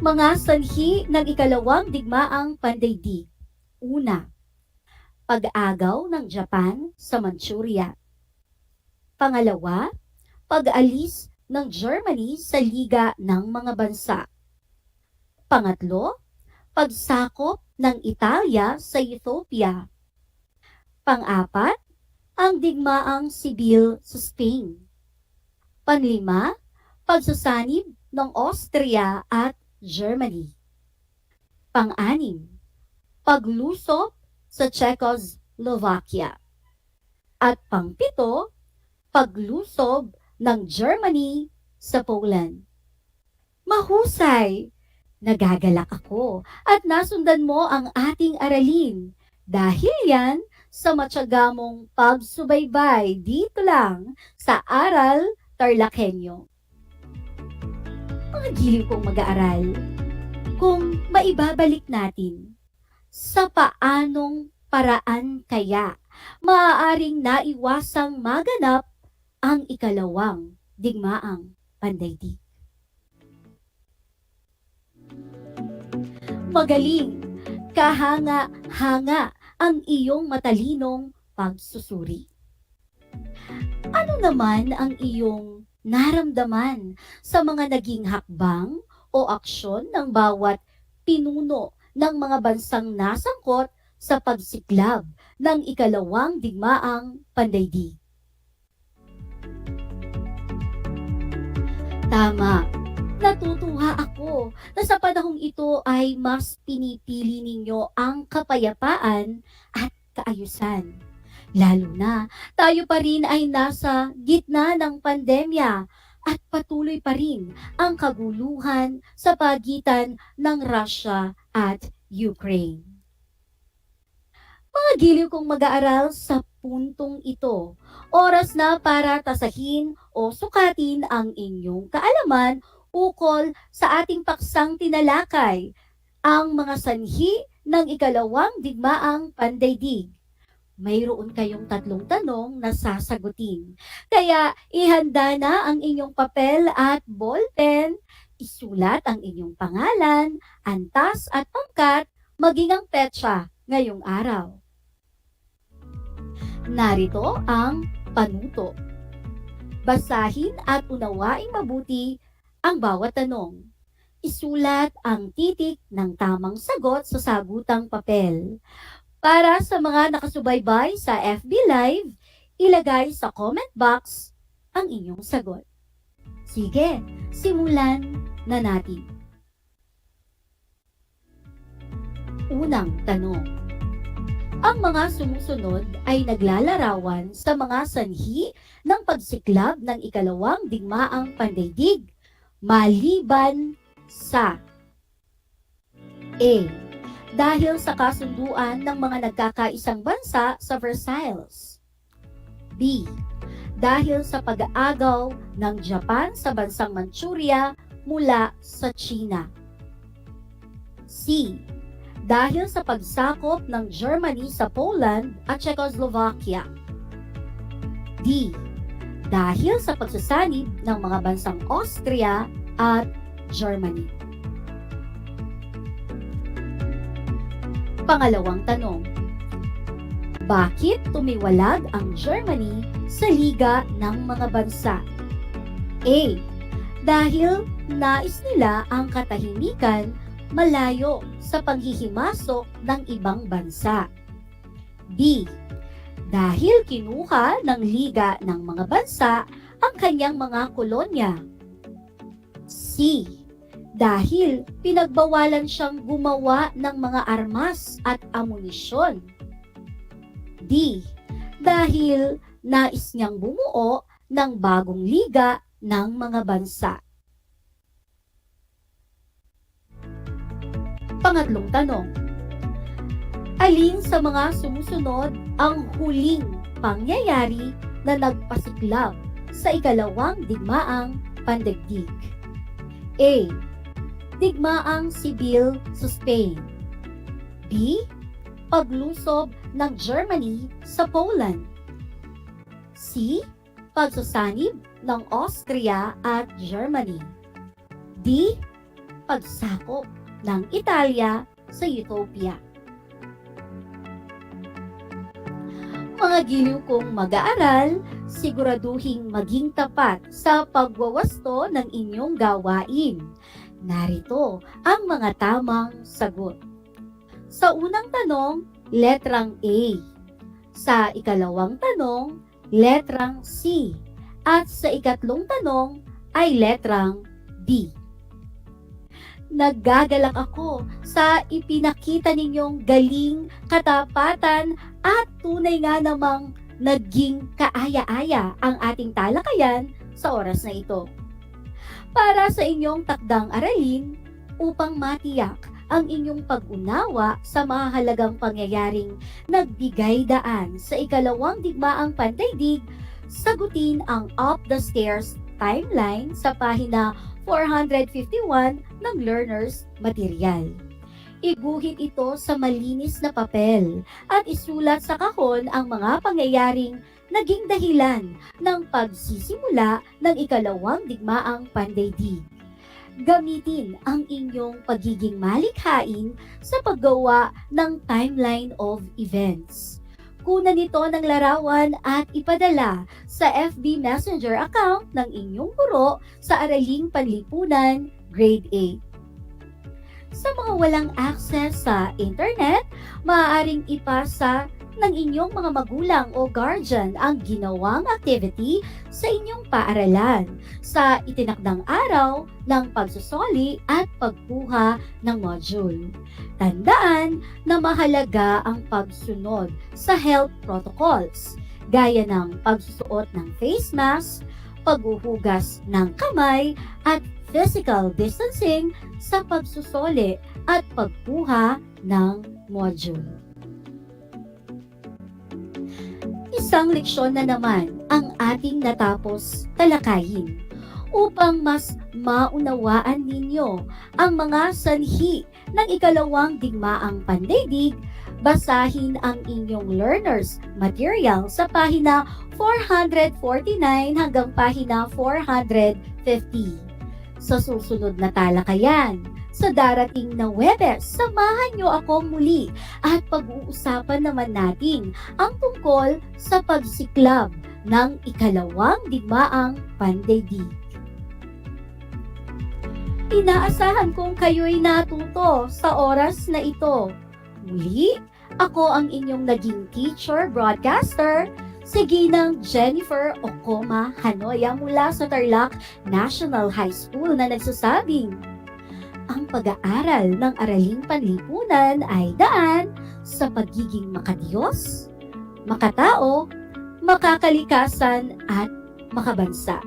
Mga sanhi ng ikalawang digmaang pandaigdig. Una, pag-agaw ng Japan sa Manchuria. Pangalawa, pag-alis ng Germany sa Liga ng mga Bansa. Pangatlo, pagsakop ng Italia sa Ethiopia. Pang-apat, ang digmaang sibil sa Spain. Panlima, pagsasanib ng Austria at Germany. Pang-anim, paglusob sa Czechoslovakia. At pang-pito, paglusob ng Germany sa Poland. Mahusay! Nagagalak ako at nasundan mo ang ating aralin. Dahil yan sa matyagamong pagsubaybay dito lang sa Aral TarlakHenyo. Mga giliw kong mag-aaral, kung maibabalik natin, sa paanong paraan kaya maaaring naiwasang maganap ang ikalawang digmaang pandaigdig? Magaling, kahanga-hanga ang iyong matalinong pagsusuri. Ano naman ang iyong naramdaman sa mga naging hakbang o aksyon ng bawat pinuno ng mga bansang nasangkot sa pagsiklab ng ikalawang digmaang pandaigdig? Tama. Natutuwa ako na sa panahong ito ay mas pinipili ninyo ang kapayapaan at kaayusan. Lalo na, tayo pa rin ay nasa gitna ng pandemya at patuloy pa rin ang kaguluhan sa pagitan ng Russia at Ukraine. Mga giliw kong mag-aaral sa puntong ito, oras na para tasahin o sukatin ang inyong kaalaman ukol sa ating paksang tinalakay, ang mga sanhi ng ikalawang digmaang pandaigdig. Mayroon kayong 3 tanong na sasagutin. Kaya ihanda na ang inyong papel at ballpen, isulat ang inyong pangalan, antas at pangkat, maging ang petsa ngayong araw. Narito ang panuto. Basahin at unawaing mabuti ang bawat tanong. Isulat ang titik ng tamang sagot sa sagutang papel. Para sa mga nakasubaybay sa FB Live, ilagay sa comment box ang inyong sagot. Sige, simulan na natin. Unang tanong. Ang mga sumusunod ay naglalarawan sa mga sanhi ng pagsiklab ng ikalawang digmaang pandaigdig maliban sa A. Dahil sa kasunduan ng mga nagkakaisang bansa sa Versailles. B. Dahil sa pag-aagaw ng Japan sa bansang Manchuria mula sa China. C. Dahil sa pagsakop ng Germany sa Poland at Czechoslovakia. D. Dahil sa pagsasanib ng mga bansang Austria at Germany. Pangalawang tanong. Bakit tumiwalag ang Germany sa Liga ng mga Bansa? A. Dahil nais nila ang katahimikan malayo sa panghihimasok ng ibang bansa. B. Dahil kinuha ng Liga ng mga Bansa ang kanyang mga kolonya. C. dahil pinagbawalan siyang gumawa ng mga armas at amunisyon. D. Dahil nais niyang bumuo ng bagong liga ng mga bansa. Pangatlong tanong. Alin sa mga sumusunod ang huling pangyayari na nagpasiklab sa ikalawang digmaang pandaigdig? A. Digmaang sibil sa Spain. B. Paglusob ng Germany sa Poland. C. Pagsasanib ng Austria at Germany. D. Pagsakop ng Italia sa Utopia. Mga giliw kong mag-aaral, siguraduhing maging tapat sa pagwawasto ng inyong gawain. Narito ang mga tamang sagot. Sa unang tanong, letrang A. Sa ikalawang tanong, letrang C. At sa ikatlong tanong ay letrang D. Naggagalak ako sa ipinakita ninyong galing, katapatan at tunay nga namang naging kaaya-aya ang ating talakayan sa oras na ito. Para sa inyong takdang aralin, upang matiyak ang inyong pag-unawa sa mahalagang pangyayaring nagbigay daan sa ikalawang digmaang pandaigdig, sagutin ang Up the Stairs timeline sa pahina 451 ng Learner's Material. Iguhit ito sa malinis na papel at isulat sa kahon ang mga pangyayaring naging dahilan ng pagsisimula ng ikalawang digmaang pandaigdig. Gamitin ang inyong pagiging malikhain sa paggawa ng timeline of events. Kunan ito ng larawan at ipadala sa FB Messenger account ng inyong guro sa Araling Panlipunan, Grade 8. Sa mga walang access sa internet, maaaring ipasa ng inyong mga magulang o guardian ang ginawang activity sa inyong paaralan sa itinakdang araw ng pagsusoli at pagkuha ng module. Tandaan na mahalaga ang pagsunod sa health protocols gaya ng pagsusuot ng face mask, paghuhugas ng kamay at physical distancing sa pagsusoli at pagkuha ng module. Isang leksyon na naman ang ating natapos talakayin. Upang mas maunawaan ninyo ang mga sanhi ng ikalawang digmaang pandaigdig, basahin ang inyong learner's material sa pahina 449 hanggang pahina 450. Sa susunod na talakayan, sa darating na Webes, samahan niyo ako muli at pag-uusapan naman natin ang tungkol sa pagsiklab ng ikalawang digmaang pandaigdig. Inaasahan kong kayo'y natuto sa oras na ito. Muli, ako ang inyong naging teacher broadcaster, si Ginang Jennifer Okoma Hanoya mula sa Tarlac National High School na nagsasabing, ang pag-aaral ng Araling Panlipunan ay daan sa pagiging makadiyos, makatao, makakalikasan at makabansa.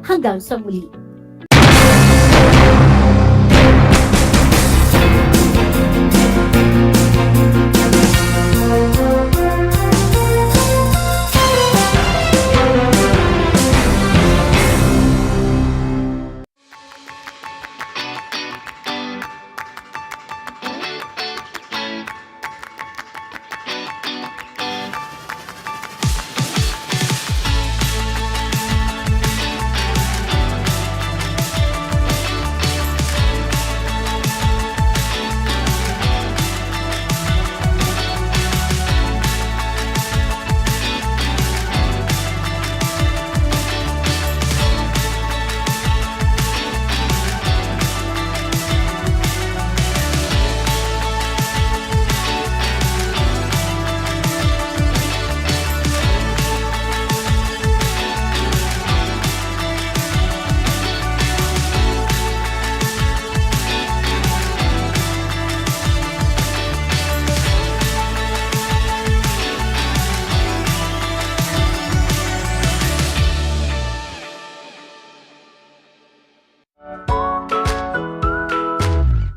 Hanggang sa muli.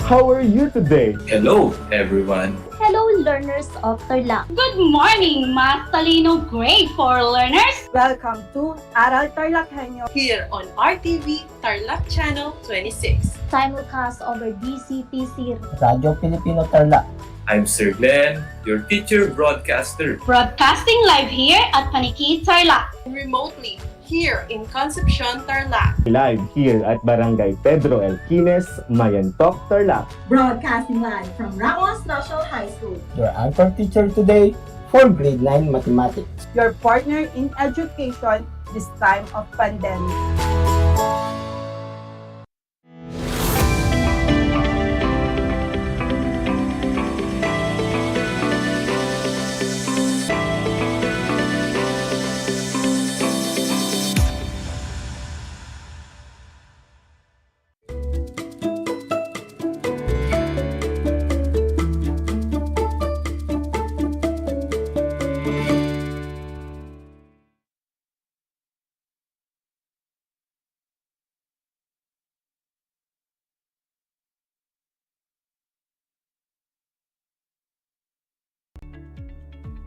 How are you today? Hello, everyone. Hello, learners of Tarlac. Good morning, Math Talino Grade 4 learners. Welcome to Aral TarlakHenyo Here on RTV Tarlac Channel 26. Simulcast over DCTC. Radyo Pilipino Tarlac. I'm Sir Glenn, your teacher broadcaster. Broadcasting live here at Paniki Tarlac. Remotely here in Concepcion, Tarlac. Live here at Barangay Pedro Elquines, Mayantok, Tarlac. Broadcasting live from Ramos National High School. Your anchor teacher today for grade 9 mathematics. Your partner in education this time of pandemic.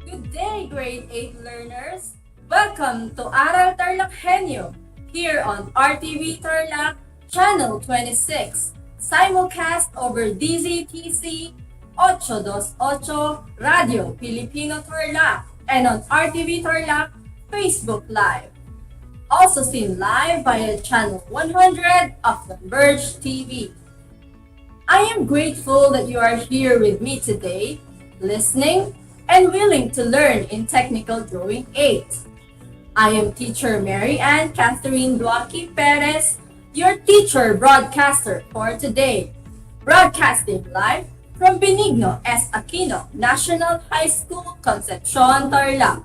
Good day, grade 8 learners! Welcome to Aral TarlakHenyo here on RTV Tarlac, Channel 26, simulcast over DZTC 828 Radio Filipino Tarlac and on RTV Tarlac Facebook Live. Also seen live via Channel 100 of the Verge TV. I am grateful that you are here with me today, listening and willing to learn in Technical Drawing 8. I am teacher Mary Ann Catherine Duaki Perez, your teacher broadcaster for today, broadcasting live from Benigno S. Aquino National High School, Concepcion, Tarlac.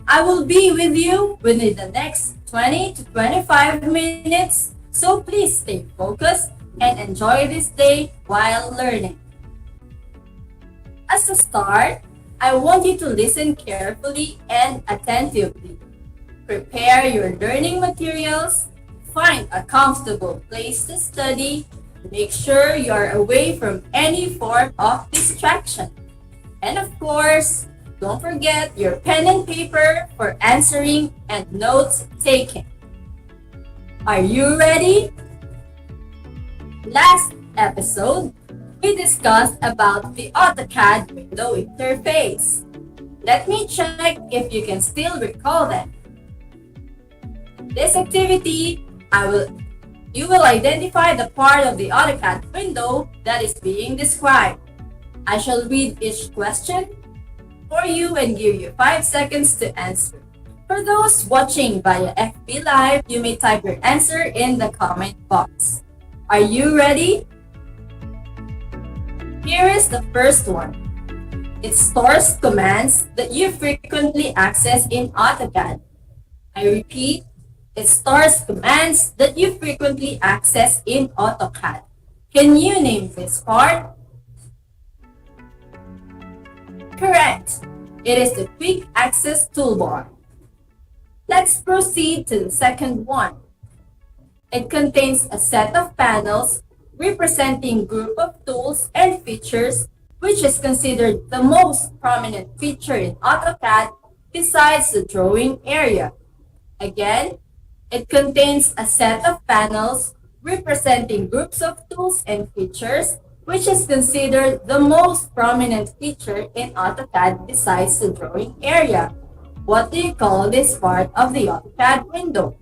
I will be with you within the next 20 to 25 minutes, so please stay focused and enjoy this day while learning. As a start, I want you to listen carefully and attentively. Prepare your learning materials, find a comfortable place to study, make sure you are away from any form of distraction. And of course, don't forget your pen and paper for answering and notes taking. Are you ready? Last episode, we discussed about the AutoCAD window interface. Let me check if you can still recall them. This activity, you will identify the part of the AutoCAD window that is being described. I shall read each question for you and give you 5 seconds to answer. For those watching via FB Live, you may type your answer in the comment box. Are you ready? Here is the first one. It stores commands that you frequently access in AutoCAD. I repeat, it stores commands that you frequently access in AutoCAD. Can you name this part? Correct. It is the Quick Access Toolbar. Let's proceed to the second one. It contains a set of panels representing group of tools and features which is considered the most prominent feature in AutoCAD besides the drawing area. Again, it contains a set of panels representing groups of tools and features which is considered the most prominent feature in AutoCAD besides the drawing area. What do you call this part of the AutoCAD window?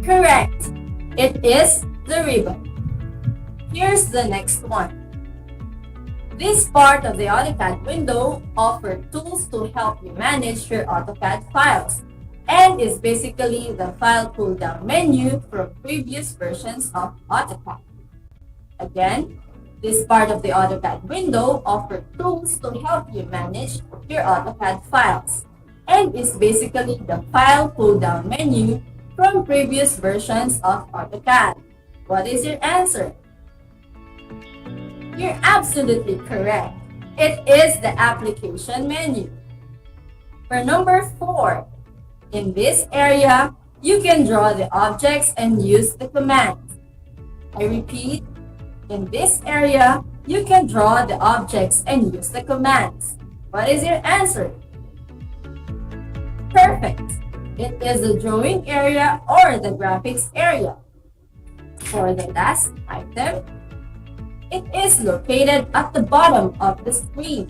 Correct. It is the ribbon. Here's the next one. This part of the AutoCAD window offers tools to help you manage your AutoCAD files and is basically the file pull-down menu from previous versions of AutoCAD. Again, this part of the AutoCAD window offers tools to help you manage your AutoCAD files and is basically the file pull-down menu from previous versions of AutoCAD. What is your answer? You're absolutely correct. It is the application menu. For number 4, in this area, you can draw the objects and use the commands. I repeat, in this area, you can draw the objects and use the commands. What is your answer? Perfect! It is the drawing area or the graphics area. For the last item, it is located at the bottom of the screen,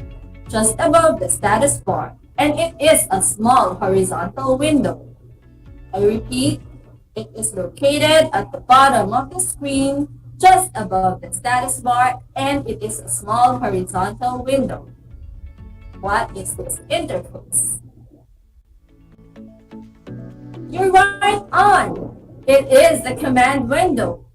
just above the status bar, and it is a small horizontal window. I repeat, it is located at the bottom of the screen, just above the status bar, and it is a small horizontal window. What is this interface? You're right on! It is the command window.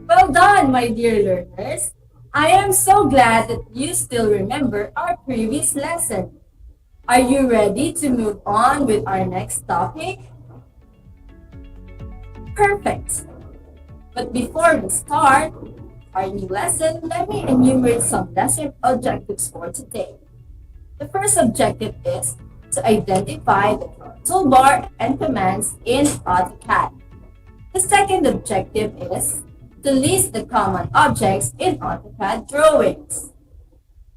Well done, my dear learners. I am so glad that you still remember our previous lesson. Are you ready to move on with our next topic? Perfect. But before we start our new lesson, let me enumerate some lesson objectives for today. The first objective is to identify the toolbar and commands in AutoCAD. The second objective is to list the common objects in AutoCAD drawings.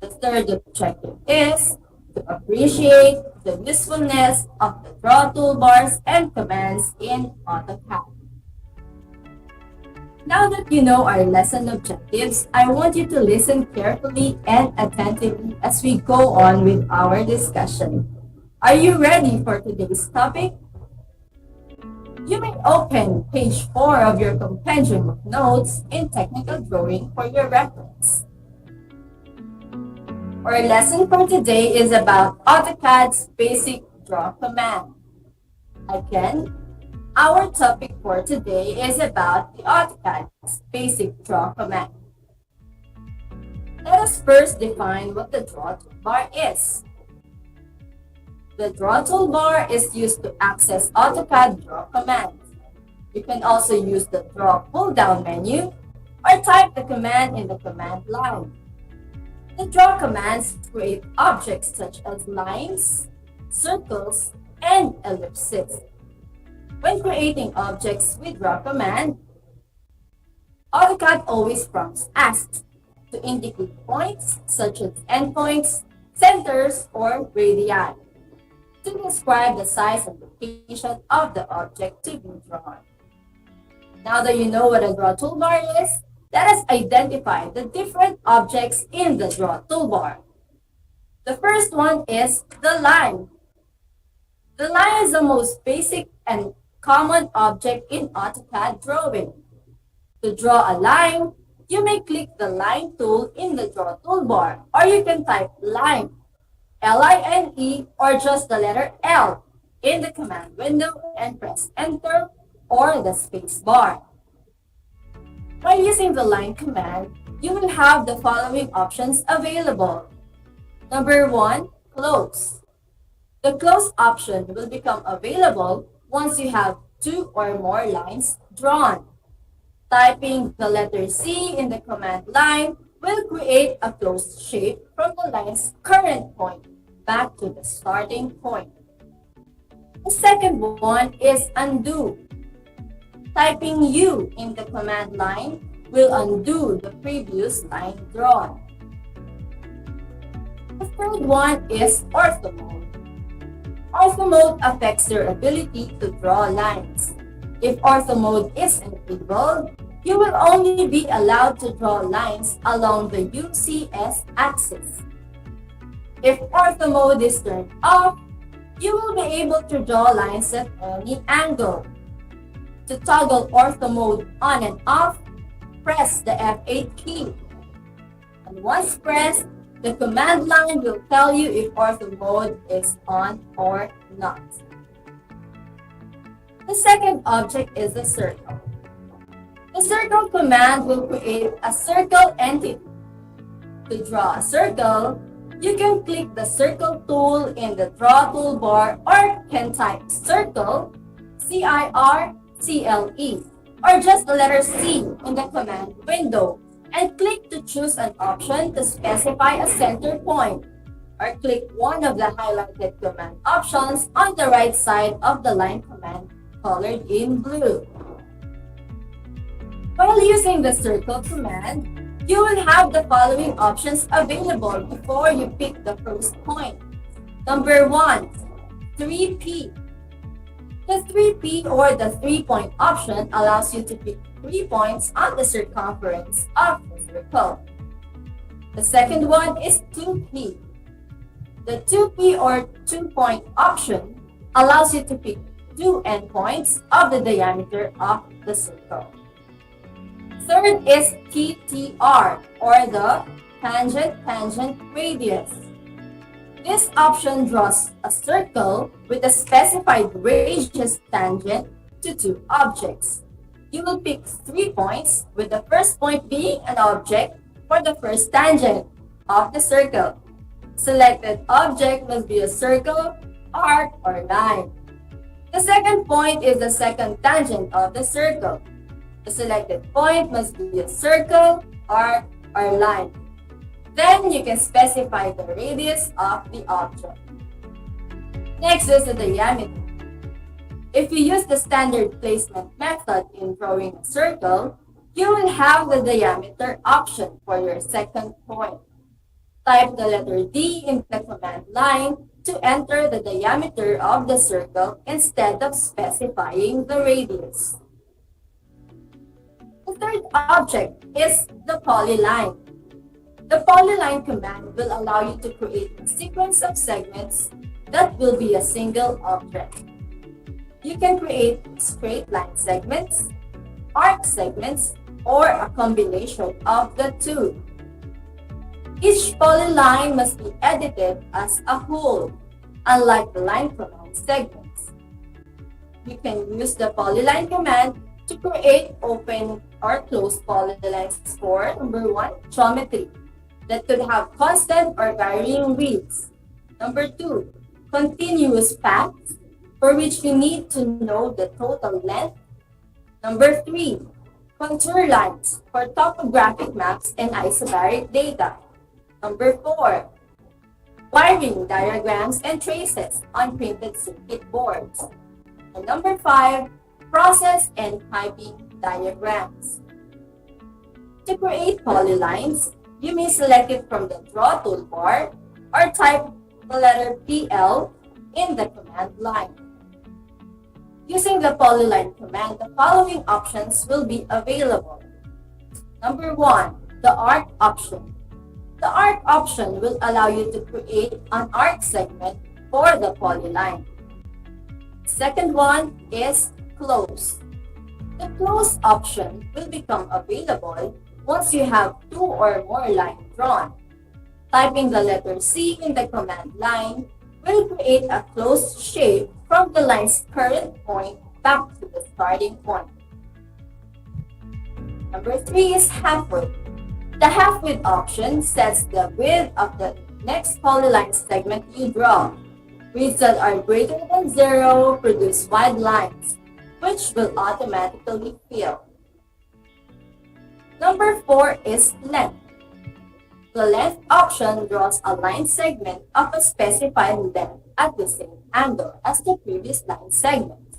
The third objective is to appreciate the usefulness of the draw toolbars and commands in AutoCAD. Now that you know our lesson objectives, I want you to listen carefully and attentively as we go on with our discussion. Are you ready for today's topic? You may open page 4 of your compendium of notes in technical drawing for your reference. Our lesson for today is about AutoCAD's basic draw command. Again, our topic for today is about the AutoCAD's basic draw command. Let us first define what the draw toolbar is. The draw toolbar is used to access AutoCAD draw commands. You can also use the draw pull-down menu or type the command in the command line. The draw commands create objects such as lines, circles, and ellipses. When creating objects with draw command, AutoCAD always prompts us to indicate points such as endpoints, centers, or radii to describe the size and location of the object to be drawn. Now that you know what a draw toolbar is, let us identify the different objects in the draw toolbar. The first one is the line. The line is the most basic and common object in AutoCAD drawing. To draw a line, you may click the line tool in the draw toolbar, or you can type line, L-I-N-E, or just the letter L in the command window and press enter or the space bar. By using the line command, you will have the following options available. Number 1, close. The close option will become available once you have 2 or more lines drawn. Typing the letter C in the command line will create a closed shape from the line's current point back to the starting point. The second one is undo. Typing U in the command line will undo the previous line drawn. The third one is ortho mode. Ortho mode affects your ability to draw lines. If ortho mode is enabled, you will only be allowed to draw lines along the UCS axis. If ortho mode is turned off, you will be able to draw lines at any angle. To toggle ortho mode on and off, press the F8 key. And once pressed, the command line will tell you if ortho mode is on or not. The second object is the circle. The circle command will create a circle entity. To draw a circle, you can click the circle tool in the draw toolbar or can type circle, C-I-R-C-L-E, or just the letter C in the command window and click to choose an option to specify a center point, or click one of the highlighted command options on the right side of the line command colored in blue. While using the circle command, you will have the following options available before you pick the first point. Number 1, 3P. The 3P or the 3-point option allows you to pick 3 points on the circumference of the circle. The second one is 2P. The 2P or 2-point option allows you to pick 2 endpoints of the diameter of the circle. Third is TTR or the tangent radius. This option draws a circle with a specified radius tangent to 2 objects. You will pick 3 points, with the first point being an object for the first tangent of the circle. Selected object must be a circle, arc, or line. The second point is the second tangent of the circle. The selected point must be a circle, arc, or line. Then you can specify the radius of the object. Next is the diameter. If you use the standard placement method in drawing a circle, you will have the diameter option for your second point. Type the letter D in the command line to enter the diameter of the circle instead of specifying the radius. The third object is the polyline. The polyline command will allow you to create a sequence of segments that will be a single object. You can create straight line segments, arc segments, or a combination of the two. Each polyline must be edited as a whole, unlike the line command segments. You can use the polyline command to create open or closed polylines for number 1, geometry, that could have constant or varying widths. Number 2, continuous paths, for which you need to know the total length. Number 3, contour lines for topographic maps and isobaric data. Number 4, wiring diagrams and traces on printed circuit boards. And number 5, process and piping diagrams. To create polylines, you may select it from the Draw toolbar or type the letter PL in the command line. Using the polyline command, the following options will be available. Number 1, the arc option. The arc option will allow you to create an arc segment for the polyline. Second one is close. The close option will become available once you have 2 or more lines drawn. Typing the letter C in the command line will create a closed shape from the line's current point back to the starting point. Number 3 is half width. The half width option sets the width of the next polyline segment you draw. Widths that are greater than 0 produce wide lines, which will automatically fill. Number 4 is length. The length option draws a line segment of a specified length at the same angle as the previous line segment,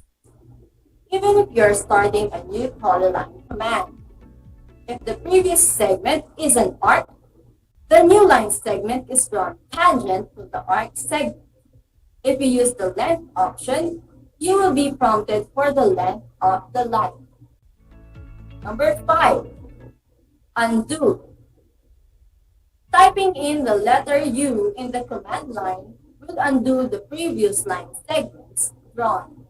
even if you're starting a new polyline command. If the previous segment is an arc, the new line segment is drawn tangent to the arc segment. If you use the length option, you will be prompted for the length of the line. Number 5, undo. Typing in the letter U in the command line will undo the previous line segments drawn.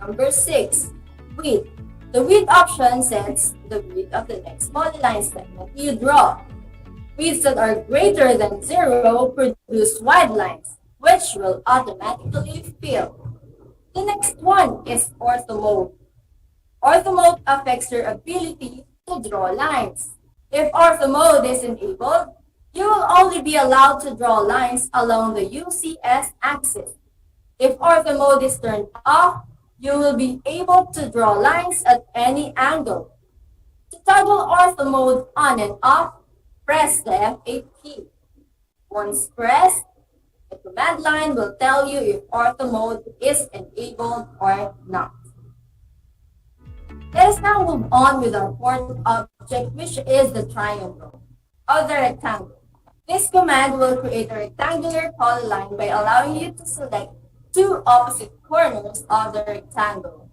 Number 6, width. The width option sets the width of the next polyline segment you draw. Widths that are greater than 0 produce wide lines, which will automatically fill. The next one is ortho mode. Ortho mode affects your ability to draw lines. If ortho mode is enabled, you will only be allowed to draw lines along the UCS axis. If ortho mode is turned off, you will be able to draw lines at any angle. To toggle ortho mode on and off, press the F8 key. Once pressed, the command line will tell you if ortho mode is enabled or not. Let us now move on with our fourth object, which is the triangle of the rectangle. This command will create a rectangular polyline by allowing you to select two opposite corners of the rectangle.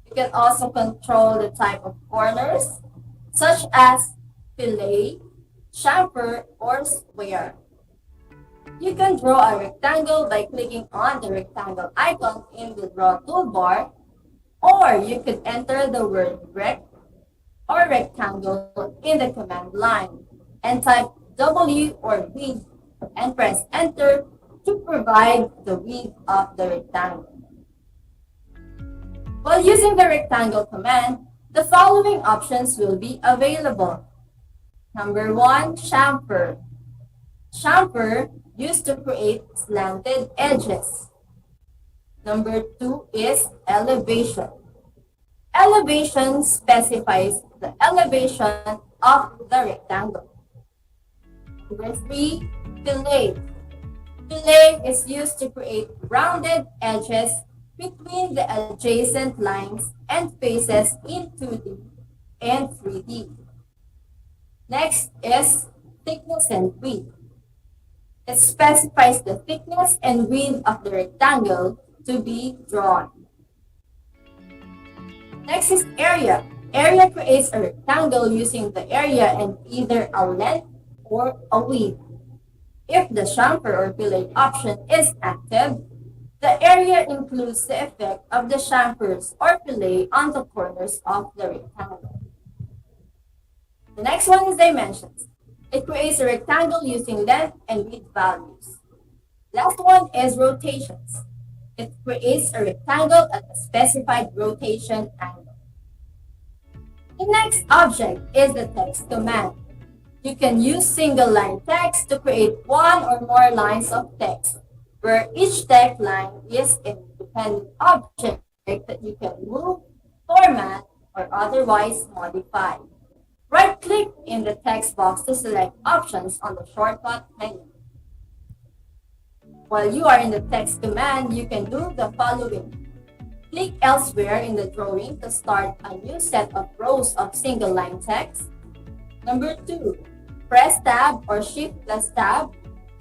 You can also control the type of corners, such as fillet, chamfer, or square. You can draw a rectangle by clicking on the rectangle icon in the Draw toolbar, or you could enter the word rect or rectangle in the command line and type W or width and press enter to provide the width of the rectangle. While using the rectangle command, the following options will be available. Number 1, chamfer. Chamfer used to create slanted edges. Number 2 is elevation. Elevation specifies the elevation of the rectangle. Number 3, fillet. Fillet is used to create rounded edges between the adjacent lines and faces in 2D and 3D. Next is thickness and width. It specifies the thickness and width of the rectangle to be drawn. Next is area. Area creates a rectangle using the area and either a length or a width. If the chamfer or fillet option is active, the area includes the effect of the chamfers or fillet on the corners of the rectangle. The next one is dimensions. It creates a rectangle using length and width values. Last one is rotations. It creates a rectangle at a specified rotation angle. The next object is the text command. You can use single line text to create one or more lines of text, where each text line is an independent object that you can move, format, or otherwise modify. Right-click in the text box to select options on the shortcut menu. While you are in the text command, you can do the following. Click elsewhere in the drawing to start a new set of rows of single line text. Number 2, press Tab or Shift plus Tab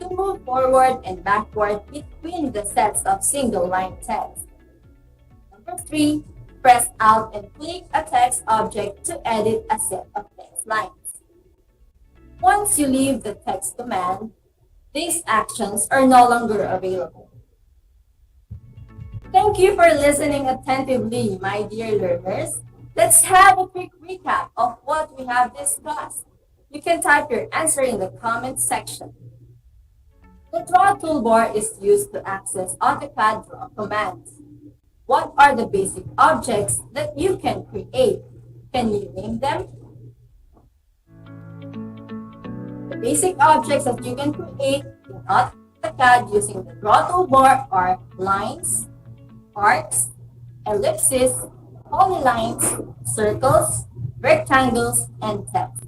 to move forward and backward between the sets of single line text. Number 3, press Alt and click a text object to edit a set of text lines. Once you leave the text command, these actions are no longer available. Thank you for listening attentively, my dear learners. Let's have a quick recap of what we have discussed. You can type your answer in the comment section. The Draw toolbar is used to access AutoCAD Draw commands. What are the basic objects that you can create? Can you name them? The basic objects that you can create in AutoCAD using the Draw toolbar are lines, arcs, ellipses, polylines, circles, rectangles, and text.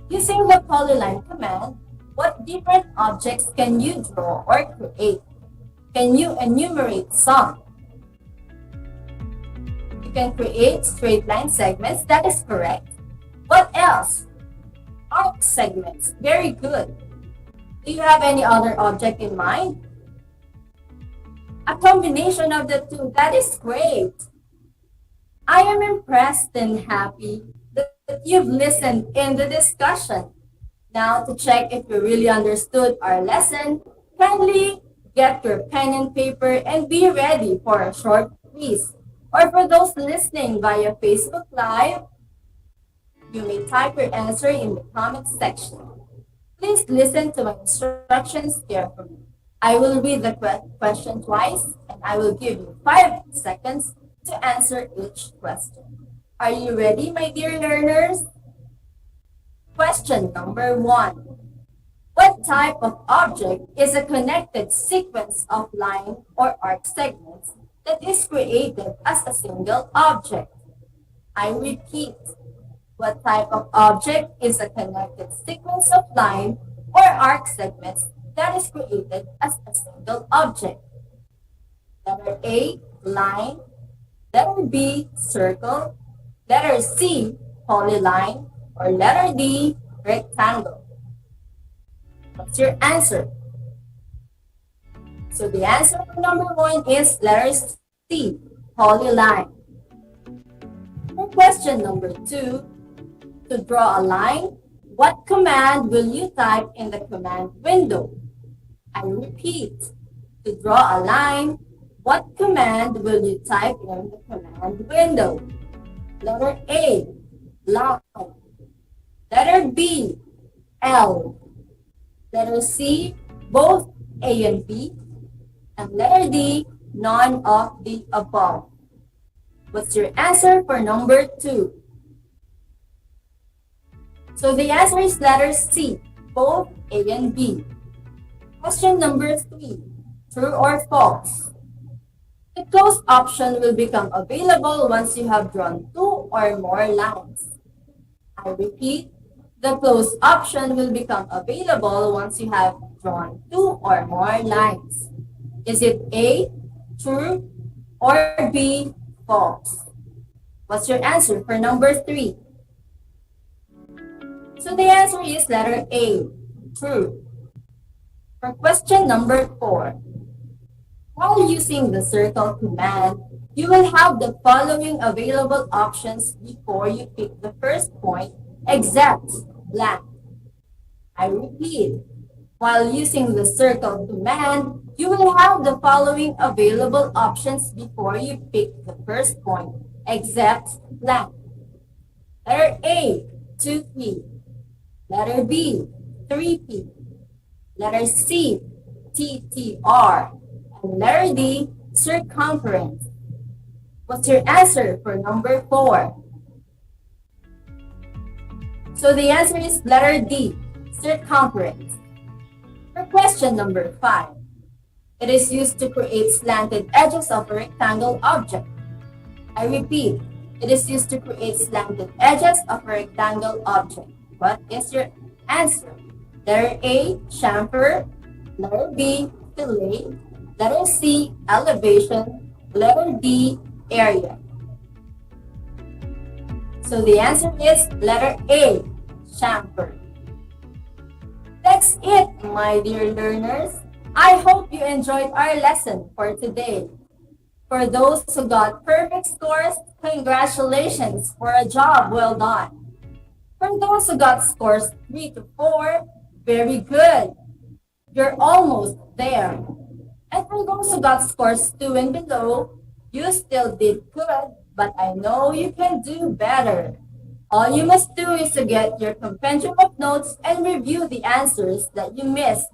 Using the polyline command, what different objects can you draw or create? Can you enumerate some? You can create straight line segments, that is correct. What else? Arc segments, very good. Do you have any other object in mind? A combination of the two, that is great. I am impressed and happy that you've listened in the discussion. Now, to check if you really understood our lesson, kindly get your pen and paper and be ready for a short quiz. Or for those listening via Facebook Live, you may type your answer in the comment section. Please listen to my instructions carefully. I will read the question twice and I will give you 5 seconds to answer each question. Are you ready, my dear learners? Question number 1. What type of object is a connected sequence of line or arc segments that is created as a single object? I repeat, what type of object is a connected sequence of line or arc segments that is created as a single object? Letter A, line. Letter B, circle. Letter C, polyline, or letter D, rectangle? What's your answer? So the answer for number 1 is letter C, polyline. For question number 2, to draw a line, what command will you type in the command window? I repeat, to draw a line, what command will you type in the command window? Letter A, line. Letter B, L. Letter C, both A and B. And letter D, none of the above. What's your answer for number 2? So the answer is letter C, both A and B. Question number 3, true or false? The closed option will become available once you have drawn 2 or more lines. I repeat, the closed option will become available once you have drawn 2 or more lines. Is it A, true, or B, false? What's your answer for number 3? So the answer is letter A, true. For question number 4, while using the circle command, you will have the following available options before you pick the first point, except blank. I repeat, while using the circle command, you will have the following available options before you pick the first point, except blank. Letter A, 2P. Letter B, 3P. Letter C, TTR. And letter D, circumference. What's your answer for number 4? So the answer is letter D, circumference. For question number 5, it is used to create slanted edges of a rectangle object. I repeat, it is used to create slanted edges of a rectangle object. What is your answer? Letter A, chamfer. Letter B, fillet. Letter C, elevation. Letter D, area. So the answer is letter A, chamfer. That's it, my dear learners. I hope you enjoyed our lesson for today. For those who got perfect scores, congratulations for a job well done. For those who got scores 3 to 4, very good. You're almost there. And for those who got scores 2 and below, you still did good, but I know you can do better. All you must do is to get your compendium of notes and review the answers that you missed.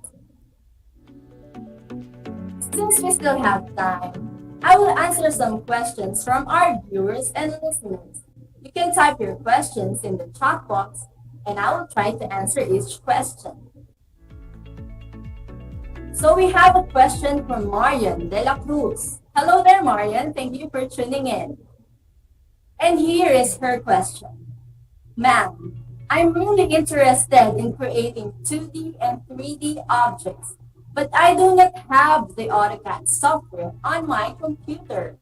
Since we still have time, I will answer some questions from our viewers and listeners. You can type your questions in the chat box and I will try to answer each question. So we have a question from Marian de la Cruz. Hello there, Marian. Thank you for tuning in. And here is her question. Ma'am, I'm really interested in creating 2D and 3D objects, but I do not have the AutoCAD software on my computer.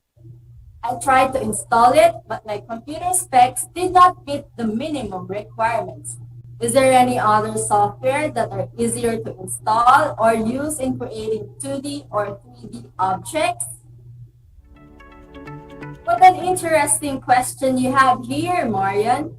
I tried to install it, but my computer specs did not meet the minimum requirements. Is there any other software that are easier to install or use in creating 2D or 3D objects? What an interesting question you have here, Marian.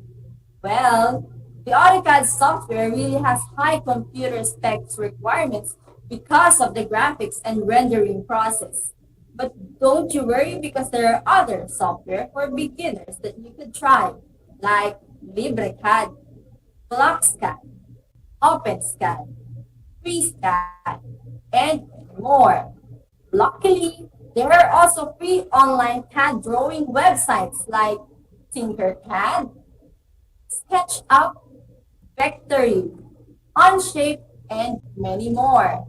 Well, the AutoCAD software really has high computer specs requirements because of the graphics and rendering process. But don't you worry because there are other software for beginners that you could try, like LibreCAD, BlockSCAD, OpenSCAD, FreeSCAD, and more. Luckily, there are also free online CAD drawing websites like Tinkercad, SketchUp, Vectory, Onshape, and many more.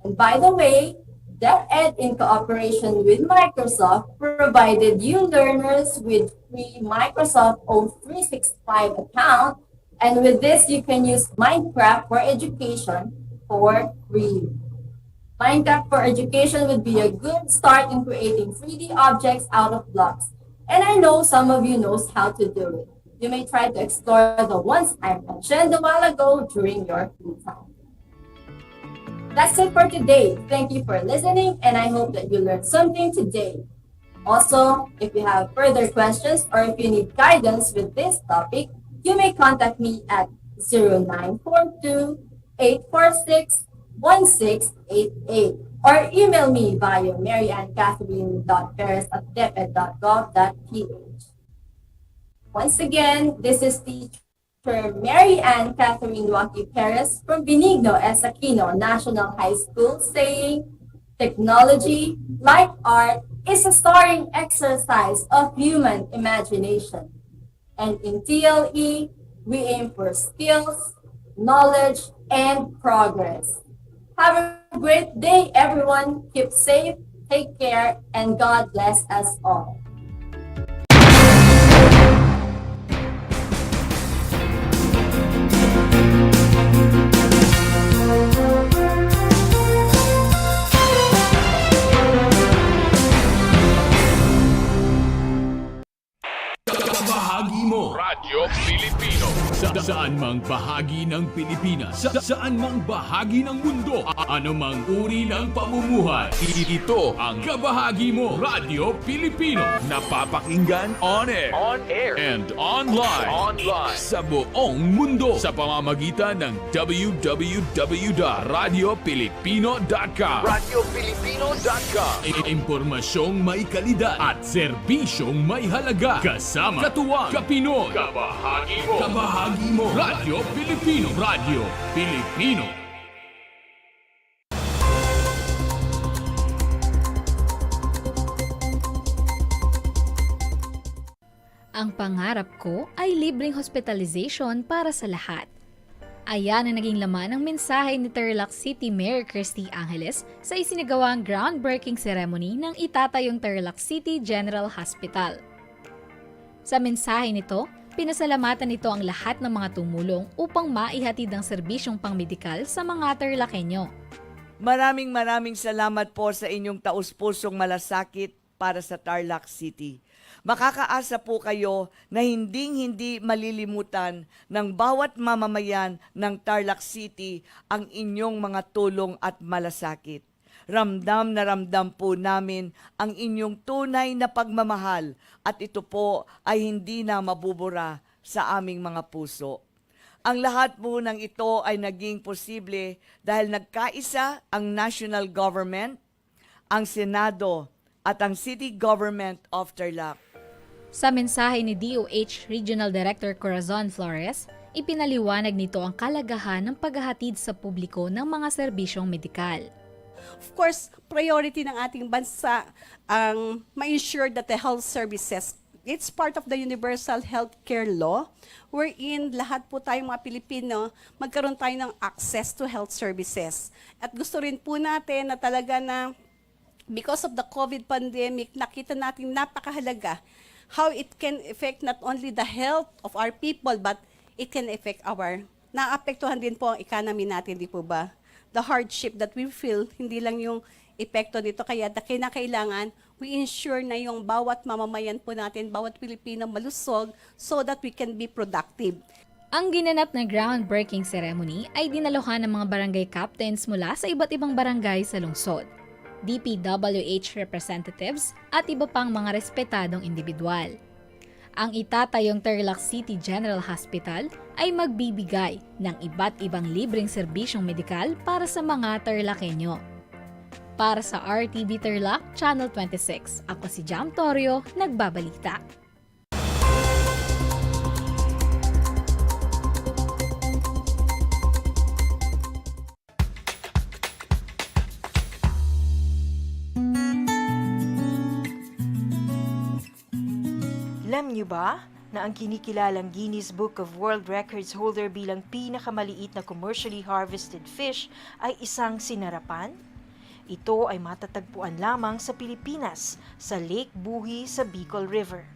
And by the way, DEPED in cooperation with Microsoft provided you learners with free Microsoft O365 account, and with this you can use Minecraft for education for free. Minecraft for education would be a good start in creating 3D objects out of blocks. And I know some of you knows how to do it. You may try to explore the ones I mentioned a while ago during your free time. That's it for today. Thank you for listening, and I hope that you learned something today. Also, if you have further questions or if you need guidance with this topic, you may contact me at 0942-846-1688 or email me via maryanncatherine.perez@deped.gov.ph. Once again, this is Teacher Mary Ann Catherine Joaquin Perez from Benigno S. Aquino National High School saying, technology, like art, is a starring exercise of human imagination. And in TLE, we aim for skills, knowledge, and progress. Have a great day, everyone. Keep safe, take care, and God bless us all. Bahagi mo Radyo Pilipino saan mang bahagi ng Pilipinas, saan mang bahagi ng mundo, anumang uri ng pamumuhay. Ito ang Kabahagi Mo Radyo Pilipino, napapakinggan on air and online sa buong mundo sa pamamagitan ng www.radiopilipino.com. Impormasyong may kalidad at serbisyong may halaga. Kasama katuwang Kapinoy. Kabahagi Mo Radyo Pilipino. Radyo Pilipino. Ang pangarap ko ay libreng hospitalization para sa lahat. Ayan ang naging laman ng mensahe ni Tarlac City Mayor Christy Angeles sa isinagawang groundbreaking ceremony ng itatayong Tarlac City General Hospital. Sa mensahe nito, pinasalamatan nito ang lahat ng mga tumulong upang maihatid ang serbisyong pangmedikal sa mga TARLAKHENYO. Maraming salamat po sa inyong taus-pusong malasakit para sa Tarlac City. Makakaasa po kayo na hinding-hindi malilimutan ng bawat mamamayan ng Tarlac City ang inyong mga tulong at malasakit. Ramdam na ramdam po namin ang inyong tunay na pagmamahal at ito po ay hindi na mabubura sa aming mga puso. Ang lahat po ng ito ay naging posible dahil nagkaisa ang national government, ang Senado at ang City Government of Tarlac. Sa mensahe ni DOH Regional Director Corazon Flores, ipinaliwanag nito ang kalagahan ng paghahatid sa publiko ng mga serbisyong medikal. Of course, priority ng ating bansa ang ma-ensure that the health services, it's part of the Universal Healthcare Law, wherein lahat po tayong mga Pilipino magkaroon tayo ng access to health services. At gusto rin po natin na talaga na because of the COVID pandemic, nakita natin napakahalaga how it can affect not only the health of our people, but it can affect naapektuhan din po ang economy natin, di po ba? The hardship that we feel, hindi lang yung epekto nito, kaya kinakailangan we ensure na yung bawat mamamayan po natin, bawat Pilipino malusog so that we can be productive. Ang ginanap na groundbreaking ceremony ay dinaluhan ng mga barangay captains mula sa iba't ibang barangay sa lungsod, DPWH representatives at iba pang mga respetadong individual. Ang itatayong Tarlac City General Hospital ay magbibigay ng iba't ibang libreng serbisyong medikal para sa mga TARLAKHENYO. Para sa RTV Tarlac, Channel 26, ako si Jam Torio, nagbabalita. Alam niyo ba na ang kinikilalang Guinness Book of World Records holder bilang pinakamaliit na commercially harvested fish ay isang sinarapan? Ito ay matatagpuan lamang sa Pilipinas, sa Lake Buhi sa Bicol River.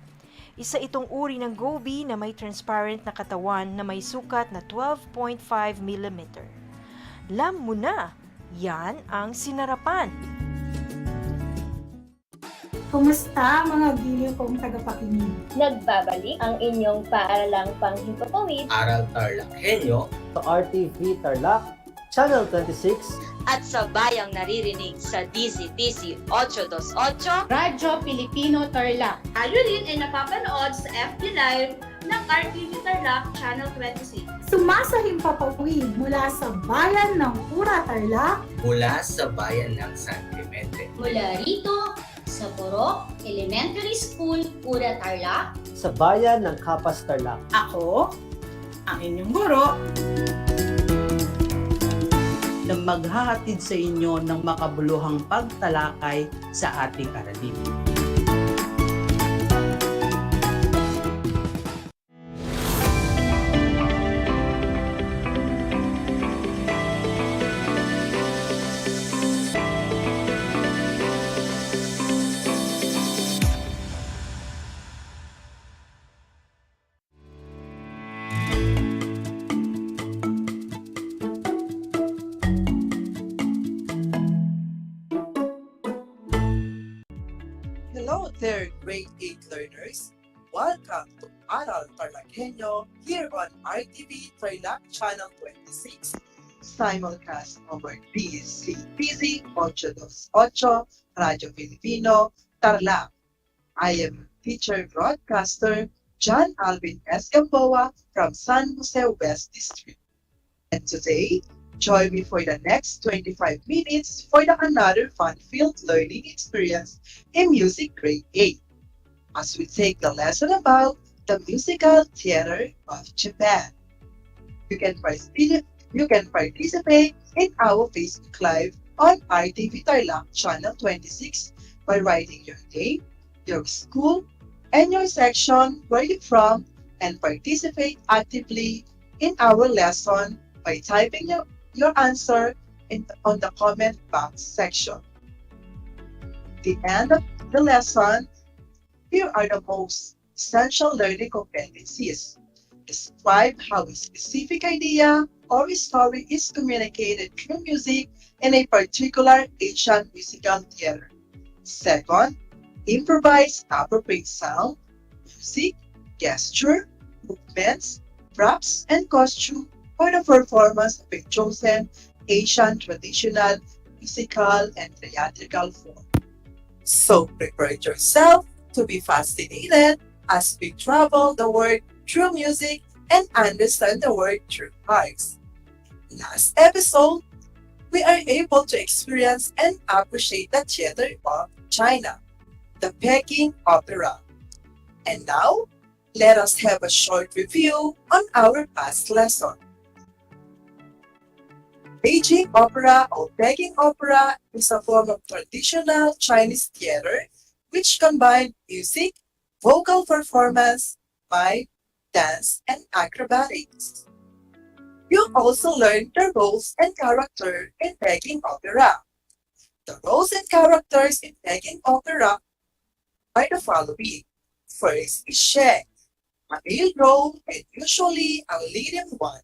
Isa itong uri ng goby na may transparent na katawan na may sukat na 12.5 mm. Alam mo na, yan ang sinarapan. Kumusta mga giliw kong tagapakinig? Nagbabalik ang inyong paaralang panghimpapawid Aral TarlakHenyo Sa RTV Tarlac, Channel 26, at sa bayang naririnig sa DZTC 828 Radyo Pilipino Tarlac. Tayo rin ay napapanood sa FB Live ng RTV Tarlac Channel 26. Sumasahimpapawid mula sa bayan ng Pura Tarlac, mula sa bayan ng San Clemente. Mula rito sa Borok Elementary School, Pura Tarlac. sa bayan ng Kapas Tarlac. Ako, ang inyong guro, na maghahatid sa inyo ng makabuluhang pagtalakay sa ating aralin. Hello there, grade 8 learners. Welcome to Aral TarlakHenyo here on RTV Tarlac Channel 26, simulcast over DEPED 828 Radio Filipino, Tarlac. I am teacher broadcaster John Alvin S. Gamboa from San Jose West District. And today, join me for the next 25 minutes for another fun-filled learning experience in Music Grade 8, as we take the lesson about the musical theater of Japan. You can participate in our Facebook Live on RTV Tarlac Channel 26 by writing your name, your school, and your section where you're from, and participate actively in our lesson by typing your answer on the comment box section. At the end of the lesson, here are the most essential learning competencies. Describe how a specific idea or a story is communicated through music in a particular Asian musical theater. Second, improvise appropriate sound, music, gesture, movements, props, and costume for the performance of a chosen Asian traditional musical and theatrical form. So prepare yourself to be fascinated as we travel the world through music and understand the world through arts. Last episode, we are able to experience and appreciate the theater of China, the Peking Opera. And now, let us have a short review on our past lesson. Beijing opera or Peking opera is a form of traditional Chinese theater which combines music, vocal performance, mime, dance, and acrobatics. You also learn the roles and characters in Peking opera. The roles and characters in Peking opera are the following. First is She, a male role and usually a leading one.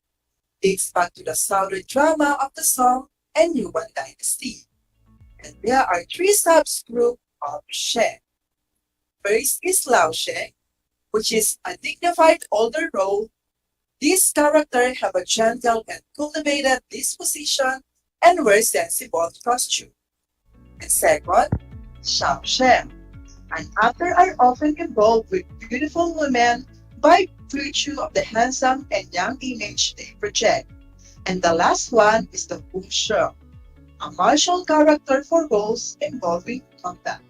Dates back to the southern drama of the Song and Yuan dynasty. And there are three subgroups of She. First is Lao She, which is a dignified older role. These characters have a gentle and cultivated disposition and wear sensible costume. And second, Xiao She. And actors are often involved with beautiful women by virtue of the handsome and young image they project. And the last one is the Wu Shi, a martial character for roles involving combat.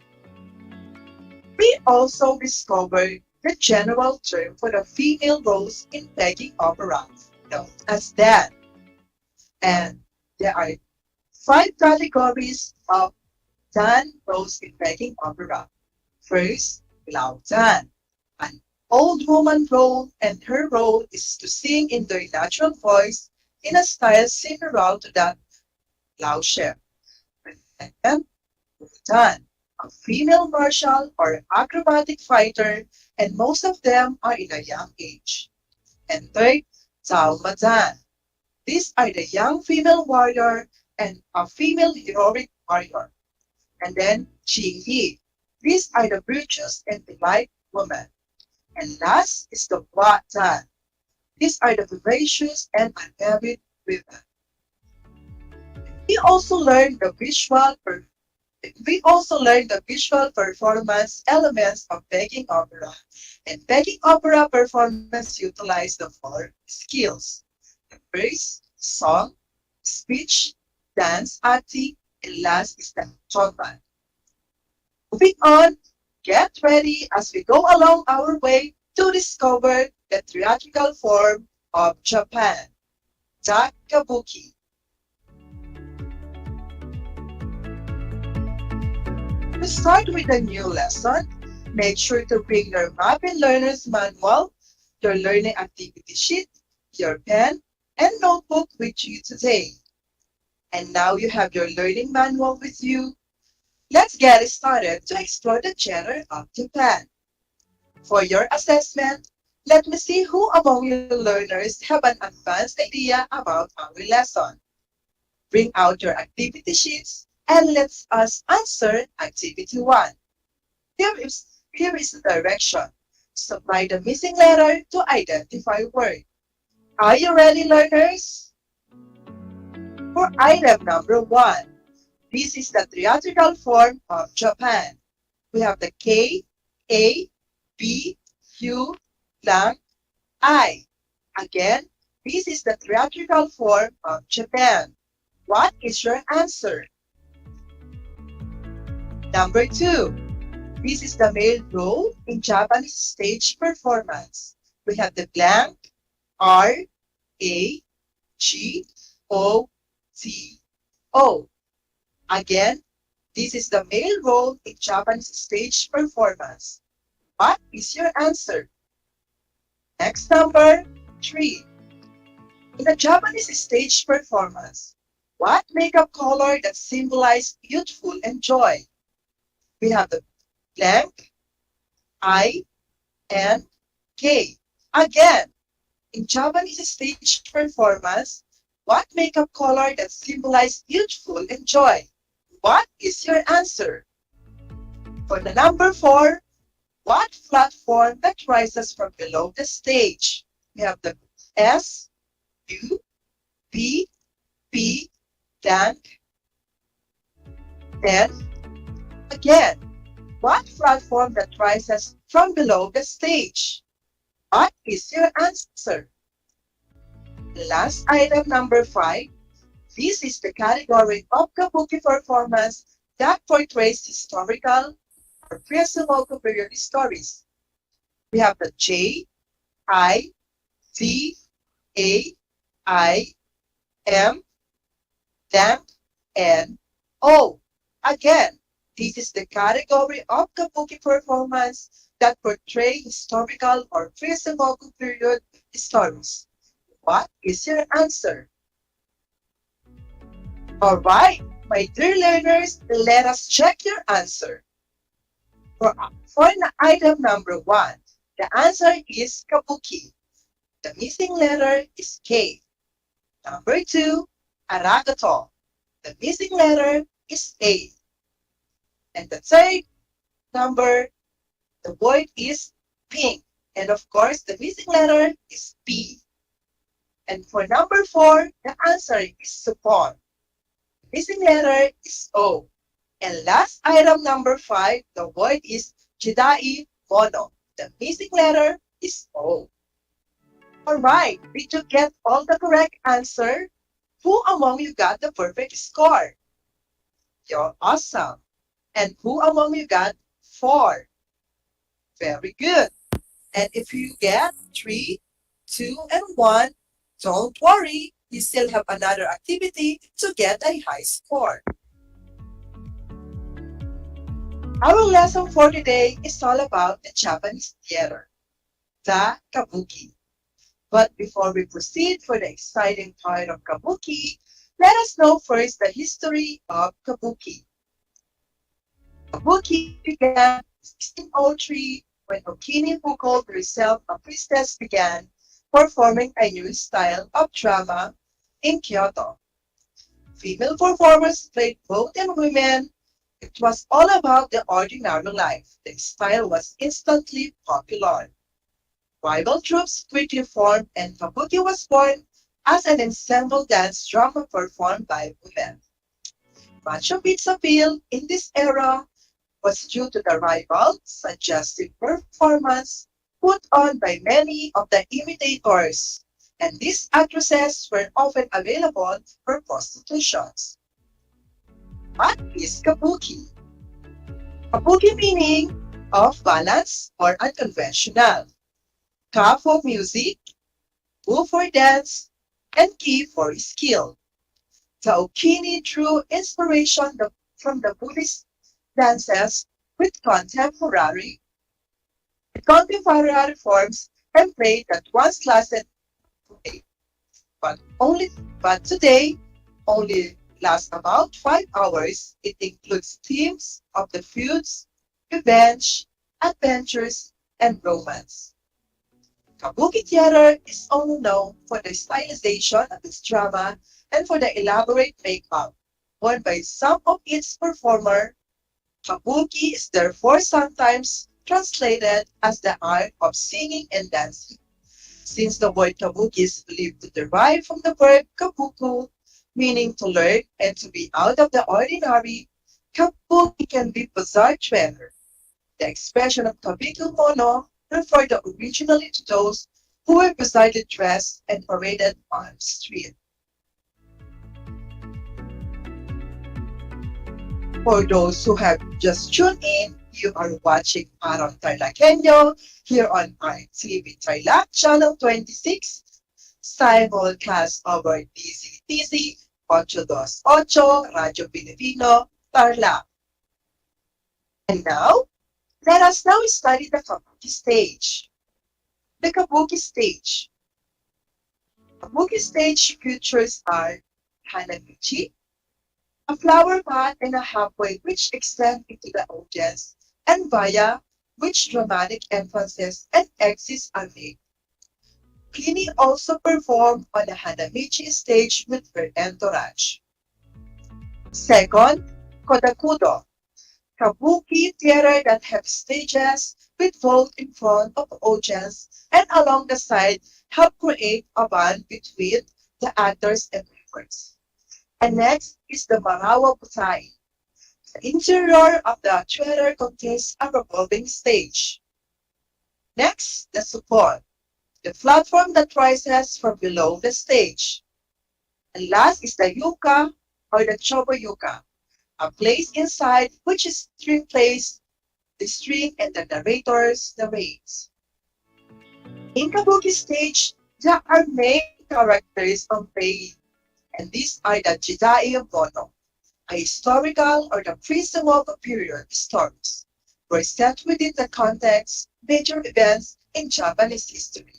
We also discovered the general term for the female roles in Peking opera, known as Dan. And there are 5 categories of Dan roles in Peking opera. First, Lao Dan, an old woman role, and her role is to sing in their natural voice in a style similar to that Lao She. Second, Wu Dan, a female martial or acrobatic fighter, and most of them are in a young age. And third, Zhao Madan. These are the young female warrior and a female heroic warrior. And then Qing Yi. These are the virtues and polite women. And last is the Watan. These are the vivacious and unmarried women. We also learn the visual performance elements of begging opera. And begging opera performance utilize the four skills: the verse, song, speech, dance, acting, and last is the chontan. Moving on, get ready as we go along our way to discover the theatrical form of Japan, the kabuki. To start with a new lesson, make sure to bring your map and learner's manual, your learning activity sheet, your pen, and notebook with you today. And now you have your learning manual with you. Let's get started to explore the genre of Japan. For your assessment, let me see who among you learners have an advanced idea about our lesson. Bring out your activity sheets and let us answer Activity 1. Here is the direction. Supply the missing letter to identify word. Are you ready, learners? For item number 1, this is the theatrical form of Japan. We have the K, A, B, U, blank, I. Again, this is the theatrical form of Japan. What is your answer? Number 2, this is the male role in Japanese stage performance. We have the blank, R, A, G, O, T, O. Again, this is the male role in Japanese stage performance. What is your answer? Next, number 3. In a Japanese stage performance, what makeup color that symbolize youthful and joy? We have the blank, I, and K. Again, in Japanese stage performance, what makeup color that symbolize youthful and joy? What is your answer? For the number 4, what platform that rises from below the stage? We have the S, U, P, P, blank, and again, what platform that rises from below the stage? What is your answer? Last item number 5. This is the category of kabuki performance that portrays historical or pre-Sumoku period stories. We have the J, I, T, A, I, M, M, N, O. Again, this is the category of kabuki performance that portray historical or pre-Sumoku period stories. What is your answer? All right, my dear learners, let us check your answer. For item number 1, the answer is kabuki. The missing letter is K. Number 2, aragato. The missing letter is A. And the third number, the word is pink. And of course, the missing letter is P. And for number 4, the answer is support. The missing letter is O. And last item number 5, the word is jidai mono. The missing letter is O. Alright, did you get all the correct answer? Who among you got the perfect score? You're awesome. And who among you got 4? Very good. And if you get 3, 2, and 1, don't worry, you still have another activity to get a high score. Our lesson for today is all about the Japanese theater, the kabuki. But before we proceed for the exciting part of kabuki, let us know first the history of kabuki. Kabuki began in 1603 when Okini, who called herself a priestess, began performing a new style of drama in Kyoto. Female performers played both in women It was all about the ordinary life. The style was instantly popular. Rival troops quickly formed and kabuki was born as an ensemble dance drama performed by women. Much of its appeal in this era was due to the rival, suggestive performance put on by many of the imitators, and these actresses were often available for prostitutions. What is kabuki? Kabuki meaning off balance or unconventional. Ka for music, bu for dance, and ki for skill. Taokini drew inspiration from the Buddhist dances with contemporary forms and play that once lasted today, but today only lasts about 5 hours. It includes themes of the feuds, revenge, adventures, and romance. Kabuki theater is only known for the stylization of its drama and for the elaborate makeup worn by some of its performers. Kabuki is therefore sometimes translated as the art of singing and dancing. Since the word kabuki is believed to derive from the verb kabuku, meaning to learn and to be out of the ordinary, kabuki can be bizarre trailer. The expression of kabiku mono referred originally to those who were bizarrely dressed and paraded on the street. For those who have just tuned in, you are watching Aral TarlakHenyo here on RTV Tarlac Channel 26, simulcast over DZTZ 828 Radio Pilipino, Tarlac. And now, let us now study the kabuki stage. The kabuki stage. Kabuki stage features are hanamichi, a flower pot and a halfway which extend into the audience, and via which dramatic entrances and exits are made. Pliny also performed on the Hanamichi stage with her entourage. Second, kodakudo, kabuki theater that have stages with vault in front of the audience and along the side help create a bond between the actors and viewers. And next is the Marawa Butai. The interior of the theater contains a revolving stage. Next, the support, the platform that rises from below the stage. And last is the yuka or the choboyuka, a place inside which is string plays the string and the narrators narrates. In kabuki stage, there are main characters on page, and these are the Jidai of Bono, a historical or the pre-Samoka period stories were set within the context major events in Japanese history.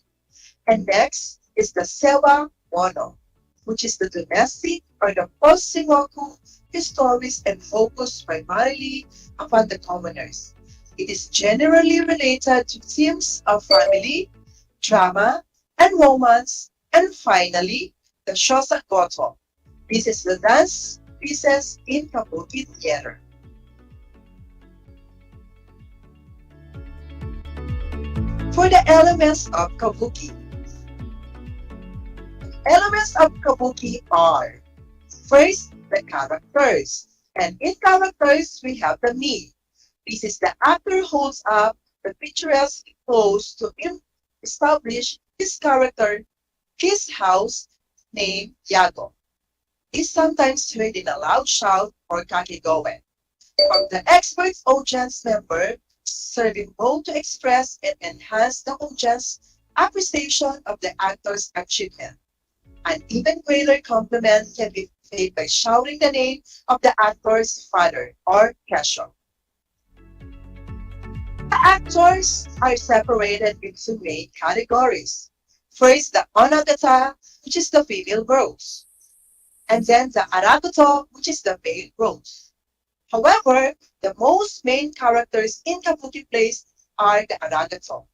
And next is the Sewa Bono, which is the domestic or the post-Sengoku stories and focus primarily upon the commoners. It is generally related to themes of family, drama, and romance, and finally, the Shosagoto. This is the dance pieces in kabuki theater. For the elements of kabuki. Elements of kabuki are, first, the characters. And in characters, we have the me. This is the actor holds up the picturesque pose to establish his character, his house, named Yago, is sometimes heard in a loud shout or kakigoen from the expert audience member, serving both to express and enhance the audience appreciation of the actor's achievement. An even greater compliment can be paid by shouting the name of the actor's father or kesho. The actors are separated into main categories. First, the onagata, which is the female roles, and then the aragoto, which is the male roles. However, the most main characters in kabuki plays are the aragato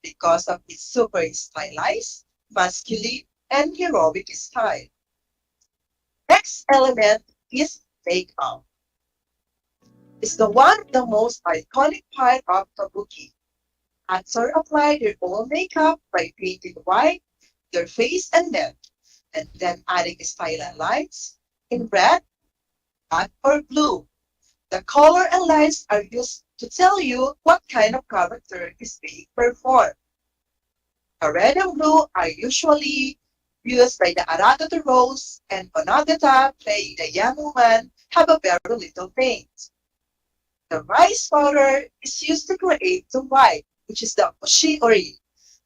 because of its super stylized, masculine, and heroic style. Next element is makeup. is the one of the most iconic part of kabuki. Actors apply their own makeup by painting white their face and neck, and then adding styling lines in red, black, or blue. The color and lines are used to tell you what kind of character is being performed. The red and blue are usually used by the Aragata roles, and Onagata, playing the young woman, have a very little paint. The rice powder is used to create the white, which is the oshiori,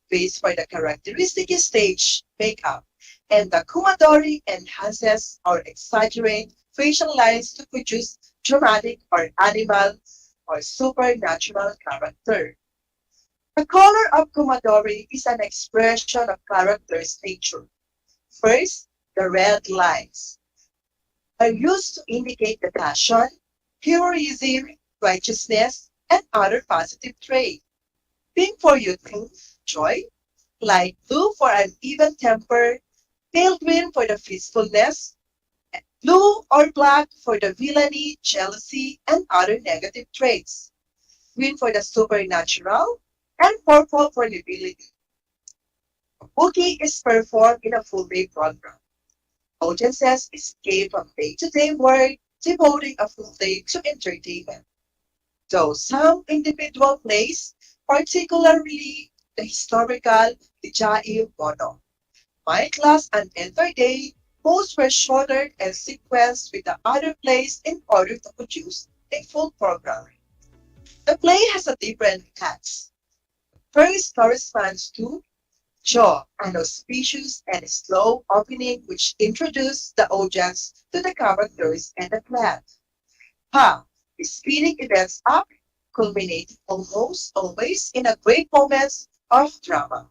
based for the characteristic stage makeup, and the kumadori enhances or exaggerate facial lines to produce dramatic or animal or supernatural character. The color of kumadori is an expression of character's nature. First, the red lines are used to indicate the passion, heroism, righteousness, and other positive traits. Pink for youth, joy, light blue for an even temper, pale green for the peacefulness, blue or black for the villainy, jealousy, and other negative traits, green for the supernatural, and purple for nobility. Kabuki is performed in a full-day program. Audiences escape from day-to-day work, devoting a full day to entertainment. Though some individual plays, particularly the historical Dijai Mono, might last an entire day, most were shortened and sequenced with the other plays in order to produce a full program. The play has a different cast. First corresponds to Jaw, an auspicious and slow opening which introduces the audience to the characters and the plot. Pa, speeding events up, culminating almost always in a great moments of drama.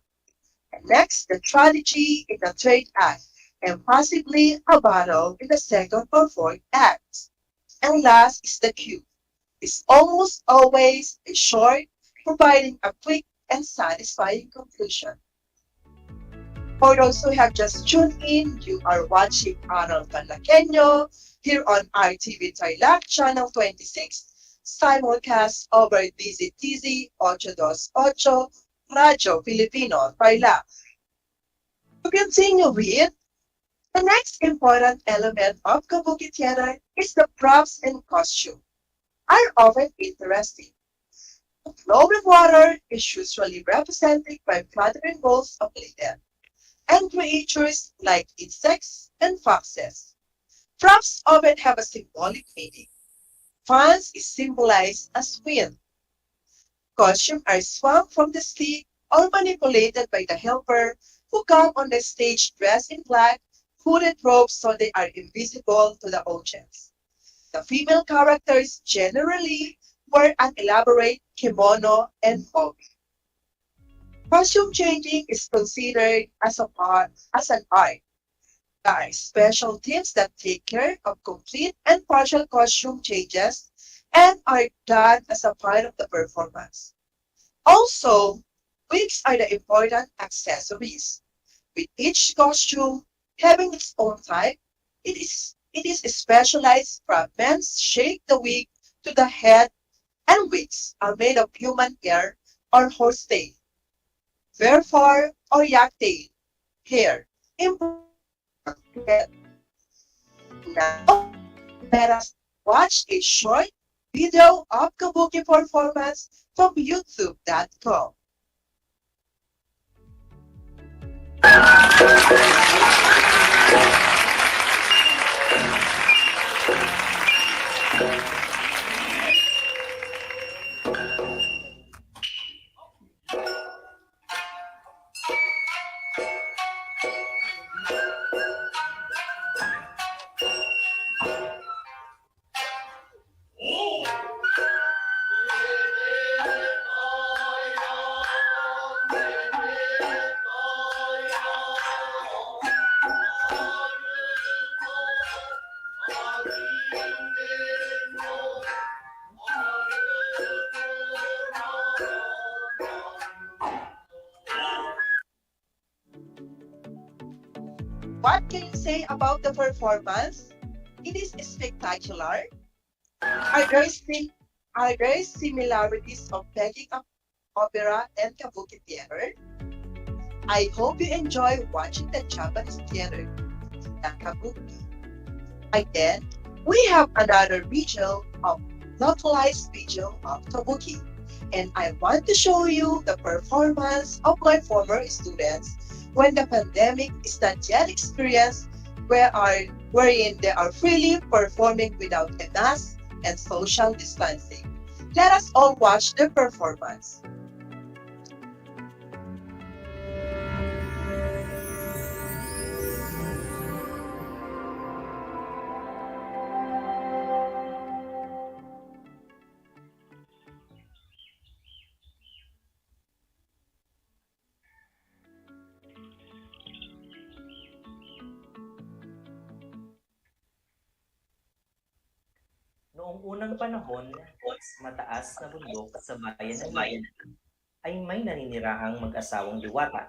And next, the tragedy in the third act, and possibly a battle in the second or fourth act. And last is the cue. It's almost always a short, providing a quick and satisfying conclusion. For those who have just tuned in, you are watching Aral TarlakHenyo here on RTV Tarlac Channel 26, simulcast over DZTZ 828, Radyo Filipino Tarlac. To continue with, the next important element of kabuki theater is the props and costume, are often interesting. Flowing water is usually represented by fluttering balls of liquid, and creatures like insects and foxes. Props often have a symbolic meaning. Fans is symbolized as wind. Costumes are swung from the stick or manipulated by the helper who come on the stage dressed in black, hooded robes so they are invisible to the audience. The female characters generally wear an elaborate kimono and obi. Costume changing is considered as an art. There are special teams that take care of complete and partial costume changes and are done as a part of the performance. Also, wigs are the important accessories. With each costume having its own type, it is specialized from men's shake the wig to the head, and wigs are made of human hair or horse tail, therefore, or yak tail, hair. Now, let us watch a short video of kabuki performance from youtube.com. What can you say about the performance? It is spectacular. Are there still Are there similarities of pegging up opera and kabuki theater? I hope you enjoy watching the Japanese theater, the kabuki. Again, we have another video of localized video of kabuki, and I want to show you the performance of my former students when the pandemic is not yet experienced, wherein they are freely performing without a mask and social distancing. Let us all watch the performance. Noong unang panahon, sa mataas na bundok sa bayan ng Leyte, ay may naninirahang mag-asawang diwata.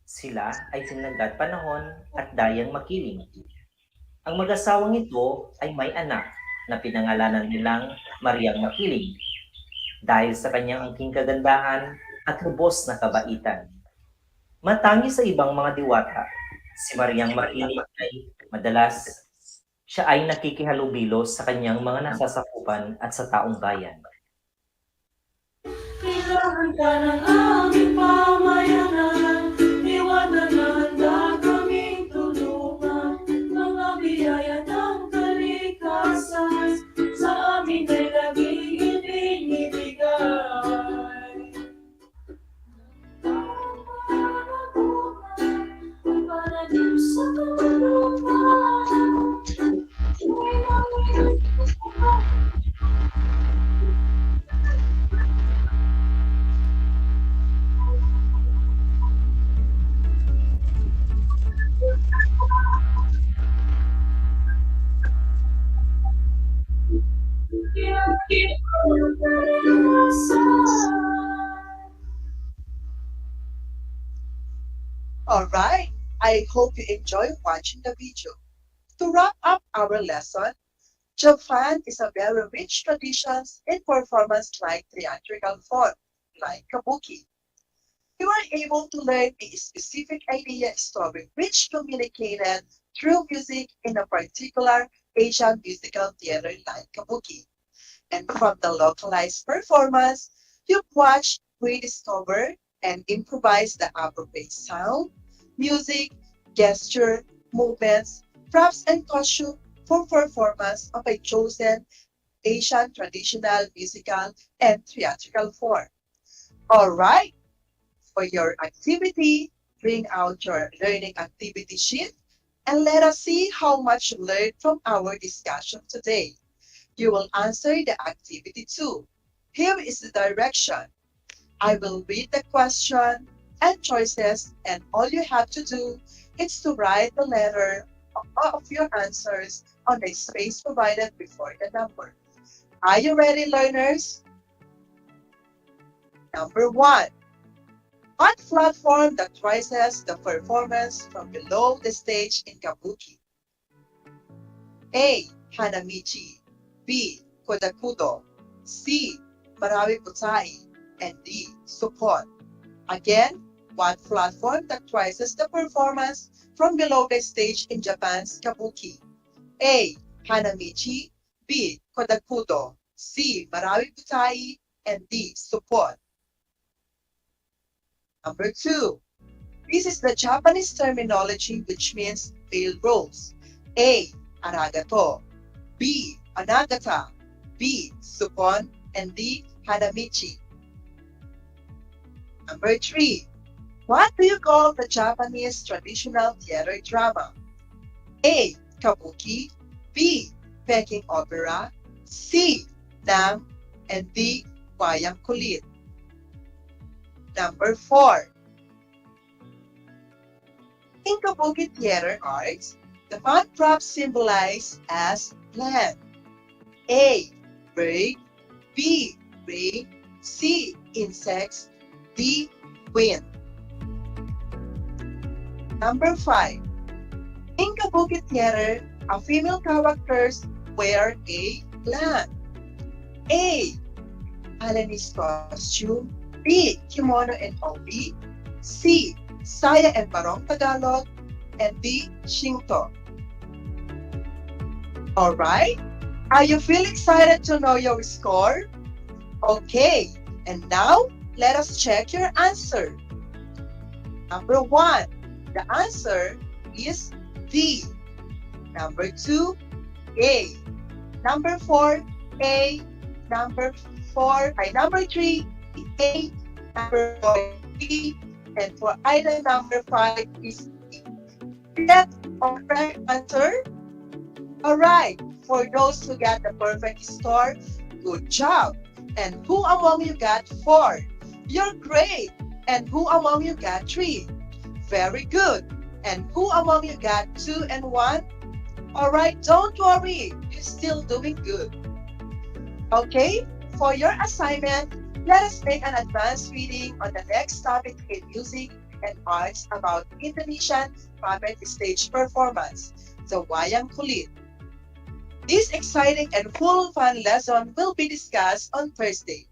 Sila ay sinagad panahon at dayang makiling. Ang mag-asawang ito ay may anak na pinangalanan nilang Mariang Makiling dahil sa kanyang angking kagandahan at lubos na kabaitan. Matangi sa ibang mga diwata, si Mariang Makiling ay madalas siya ay nakikihalubilo sa kanyang mga nasasakupan at sa taong bayan. Kailangan ka ng aming pamayanan, iwanan na handa kaming tulungan, mga biyaya ng kalikasan, sa amin ay laging ibinibigay. Pananim sa kalupan, Alright, I hope you enjoy watching the video. To wrap up our lesson, Japan is a very rich traditions in performance like theatrical form, like kabuki. You are able to learn a specific idea story which communicated through music in a particular Asian musical theater like kabuki. And from the localized performance, you watch, rediscover, and improvise the appropriate sound, music, gesture, movements, props, and costume for performance of a chosen Asian traditional musical and theatrical form. Alright, for your activity, bring out your learning activity sheet and let us see how much you learned from our discussion today. You will answer the activity 2. Here is the direction. I will read the question and choices, and all you have to do is to write the letter of your answers on the space provided before the number. Are you ready, learners? Number 1. What platform that rises the performance from below the stage in kabuki? A. Hanamichi, B. Kodakudo, C. Marawi Putai, and D. Support. Again, what platform that rises the performance from below the stage in Japan's kabuki? A. Hanamichi, B. Kodakudo, C. Marawi Putai, and D. Support. Number 2. This is the Japanese terminology which means veiled roles. A. Aragato, B. Anagata, B. Supon, and D. Hanamichi. Number 3. What do you call the Japanese traditional theater drama? A. Kabuki, B. Peking opera, C. Nam, and D. Wayang kulit. Number 4. In kabuki theater arts, the fun props symbolize as land. A. Bird, B. Rain, C. Insects, D. Wind. Number 5. In kabuki theater, a female characters wear a land. A. Alanese costume, B. Kimono and obi, C. Saya and Barong Tagalog, and D. Shinto. Alright, are you feeling excited to know your score? Okay, and now let us check your answer. Number 1, the answer is D. Number 2, A. Number 4, A. Number 3, A. Number 4, B. And for item number 5 is D. Get or correct answer? Alright, for those who got the perfect score, good job. And who among you got 4? You're great. And who among you got 3? Very good. And who among you got 2 and 1? Alright, don't worry. You're still doing good. Okay, for your assignment, let us make an advanced reading on the next topic in music and arts about Indonesian puppet stage performance, the Wayang Kulit. This exciting and full fun lesson will be discussed on Thursday.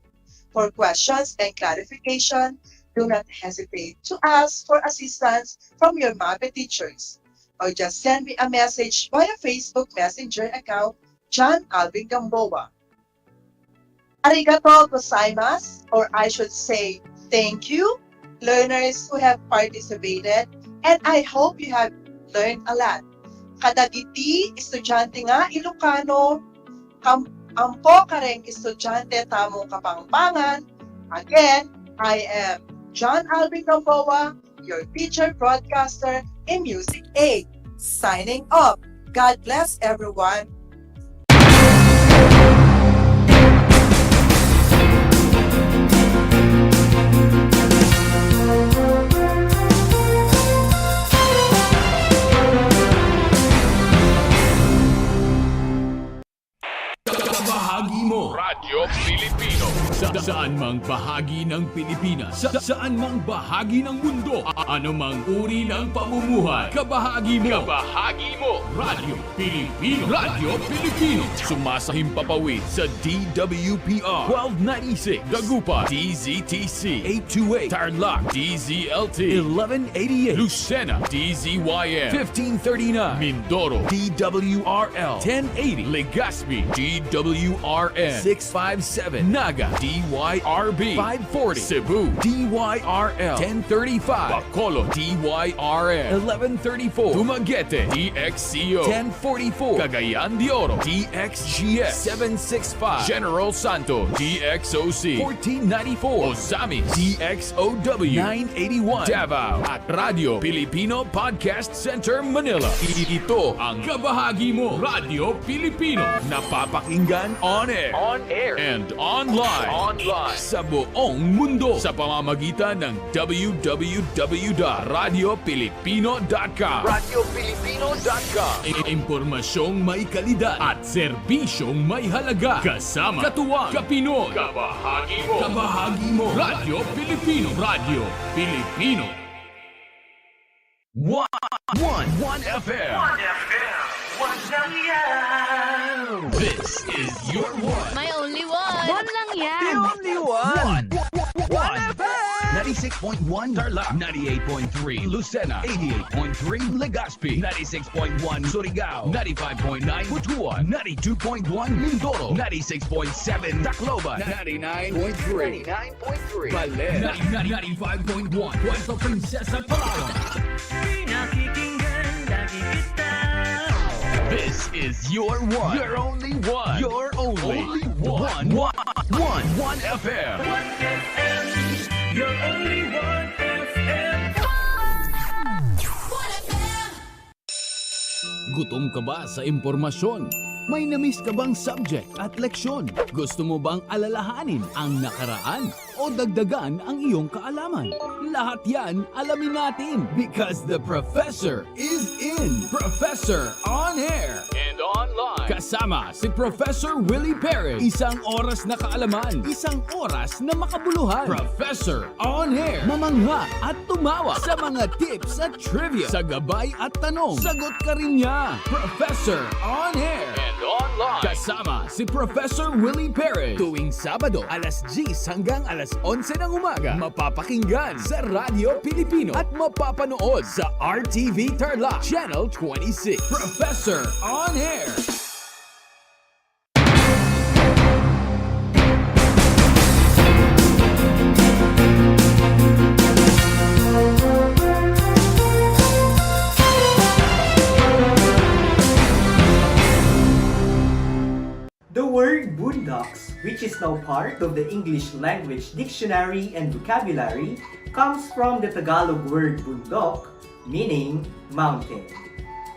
For questions and clarification, do not hesitate to ask for assistance from your MAPE teachers, or just send me a message via Facebook Messenger account, John Alvin Gamboa. Arigato gozaimasu, or I should say thank you, learners who have participated, and I hope you have learned a lot. Kadagiti, estudyante nga Ilocano, ampo kareng estudyante tamong Kapampangan. Again, I am John Alvin Gamboa, your teacher, broadcaster in Music 8, signing off. God bless everyone. Bahagi mo Radyo Pilipino saan mang bahagi ng Pilipinas, saan mang bahagi ng mundo, anumang uri ng pamumuhay, kabahagi mo Radyo Pilipino. Radyo Pilipino, sumasahimpapawid sa DWPR 1296 Dagupan, DZTC 828 Tarlac, DZLT 1188 Lucena, DZYM 1539 Mindoro, DWRL 1080 Legazpi, DWRN 657 Naga, DYRB 540 Cebu, DYRL 1035 Bacolod, DYRN 1134 Dumaguete, DXCO 1044 Cagayan de Oro, DXGS 765 General Santos, DXOC 1494 Osamis, DXOW 981 Davao at Radio Filipino Podcast Center Manila. Ito ang kabahagi mo Radyo Pilipino, napapakinggan on air and online sa buong mundo sa pamamagitan ng www.radiopilipino.com. Impormasyong may kalidad at serbisyong may halaga, kasama katuwang kapinoy. Kabahagi mo Radyo Pilipino. Radyo Pilipino 1 FM. This is your one. My only one. One lang yan. The only one. 1 FM. 96.1 Tarlac, 98.3 Lucena, 88.3 Legazpi, 96.1 Surigao, 95.9 Butuan, 92.1 Mindoro, 96.7 Tacloban, 99.3 Baler, 95.1 Puerto Princesa, Palawan. This is your one. Your only one. Your only one. 1 FM. 1 FM. Your only 1 FM. Gutom ka ba sa impormasyon? May na-miss ka bang subject at leksyon? Gusto mo bang alalahanin ang nakaraan? o dagdagan ang iyong kaalaman? Lahat yan alamin natin because the Professor is in. Professor on air and online. Kasama si Professor Willie Perez. Isang oras na kaalaman, isang oras na makabuluhan. Professor on air. Mamangha at tumawa sa mga tips at trivia. Sa gabay at tanong, sagot ka rin niya. Professor on air and online. Kasama si Professor Willie Perez. Tuwing Sabado, alas 10 hanggang alas 11 ng umaga. Mapapakinggan sa Radyo Pilipino at mapapanood sa RTV Tarlac Channel 26. Professor on air. The word boondocks, which is now part of the English Language Dictionary and Vocabulary, comes from the Tagalog word bundok, meaning mountain.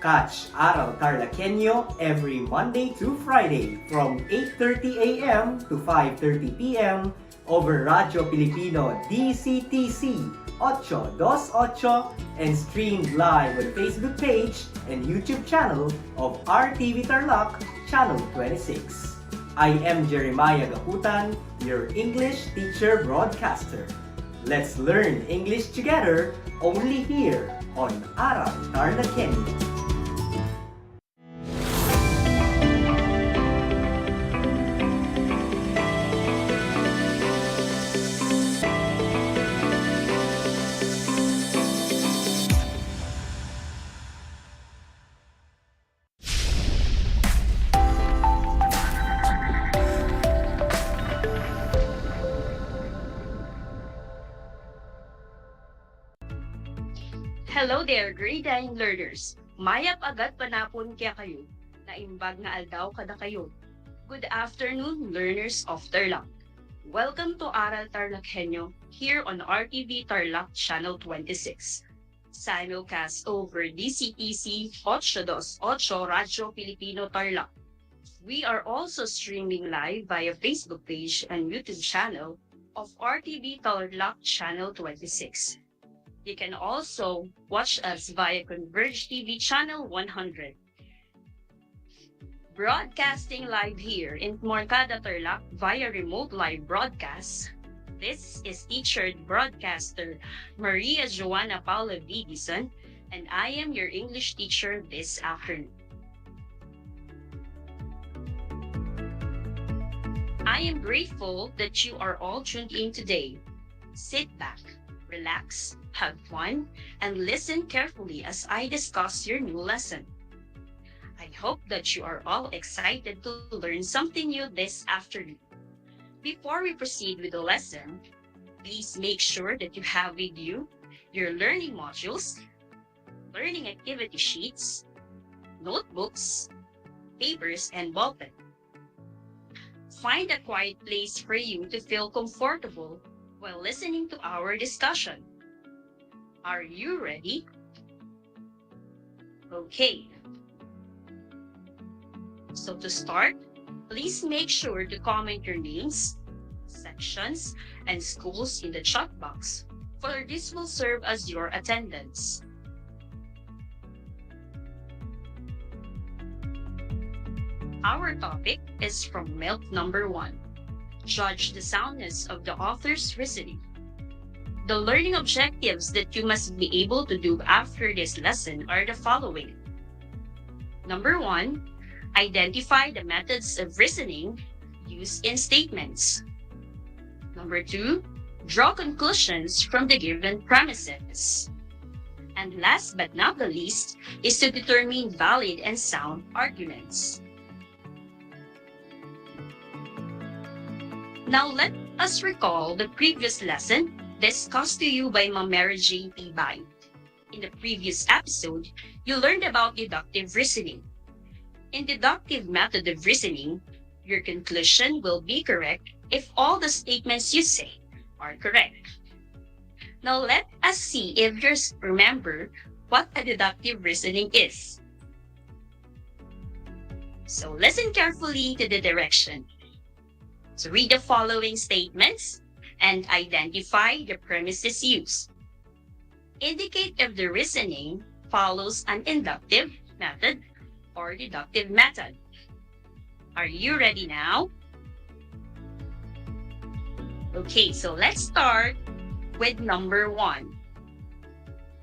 Catch Aral TarlakHenyo every Monday through Friday from 8:30 a.m. to 5:30 p.m. over Radio Filipino DCTC 828 and streamed live on the Facebook page and YouTube channel of RTV Tarlac Channel 26. I am Jeremiah Gahutan, your English teacher broadcaster. Let's learn English together only here on Aral TarlakHenyo. Hello there, grade 9 learners. Mayap agad panapon kaya kayo. Naimbag nga aldaw kada kayo. Good afternoon, learners of Tarlac. Welcome to Aral TarlakHenyo here on RTV Tarlac Channel 26. Simulcast over DCTC 828 Radio Filipino Tarlac. We are also streaming live via Facebook page and YouTube channel of RTV Tarlac Channel 26. You can also watch us via Converge TV Channel 100. Broadcasting live here in Morcada Tarlac via remote live broadcast. This is teacher broadcaster Maria Joanna Paula Vigison, and I am your English teacher this afternoon. I am grateful that you are all tuned in today. Sit back, relax, have fun, and listen carefully as I discuss your new lesson. I hope that you are all excited to learn something new this afternoon. Before we proceed with the lesson, please make sure that you have with you your learning modules, learning activity sheets, notebooks, papers, and ballpen. Find a quiet place for you to feel comfortable while listening to our discussion. Are you ready? Okay. So to start, please make sure to comment your names, sections, and schools in the chat box, for this will serve as your attendance. Our topic is from MELC number 1. Judge the soundness of the author's reasoning. The learning objectives that you must be able to do after this lesson are the following. Number 1, identify the methods of reasoning used in statements. Number 2, draw conclusions from the given premises. And last but not the least is to determine valid and sound arguments. Now let us recall the previous lesson discussed to you by Ma'am Mary Jane P. Bay. In the previous episode, you learned about deductive reasoning. In deductive method of reasoning, your conclusion will be correct if all the statements you say are correct. Now let us see if you remember what a deductive reasoning is. So listen carefully to the direction. So read the following statements and identify the premises used. Indicate if the reasoning follows an inductive method or deductive method. Are you ready now? Okay, so let's start with number 1.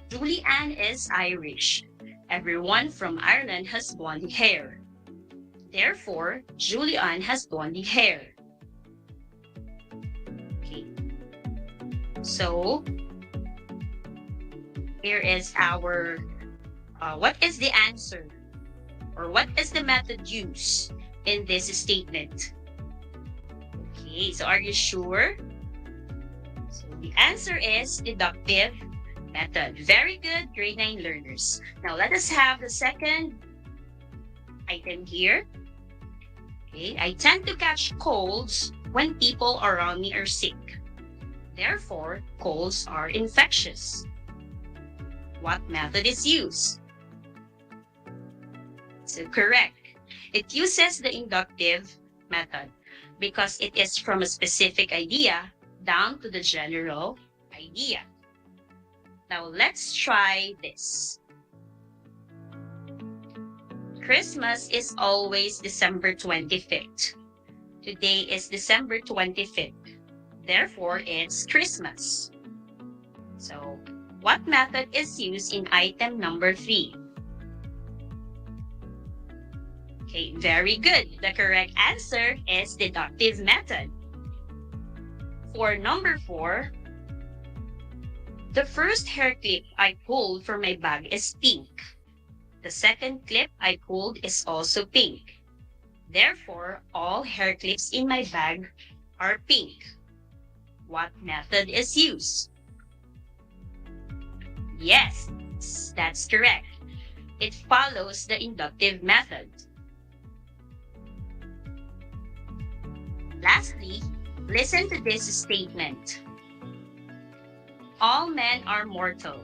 Julianne is Irish. Everyone from Ireland has blonde hair. Therefore, Julianne has blonde hair. Okay. So, here is our, what is the answer? Or what is the method used in this statement? Okay, so are you sure? So the answer is deductive method. Very good, grade 9 learners. Now let us have the second item here. Okay, I tend to catch colds when people around me are sick. Therefore, colds are infectious. What method is used? So correct. It uses the inductive method because it is from a specific idea down to the general idea. Now let's try this. Christmas is always December 25th. Today is December 25th. Therefore, it's Christmas. So, what method is used in item number 3? Okay, very good. The correct answer is deductive method. For number 4, the first hair clip I pulled from my bag is pink. The second clip I pulled is also pink. Therefore, all hair clips in my bag are pink. What method is used? Yes, that's correct. It follows the inductive method. Lastly, listen to this statement. All men are mortal.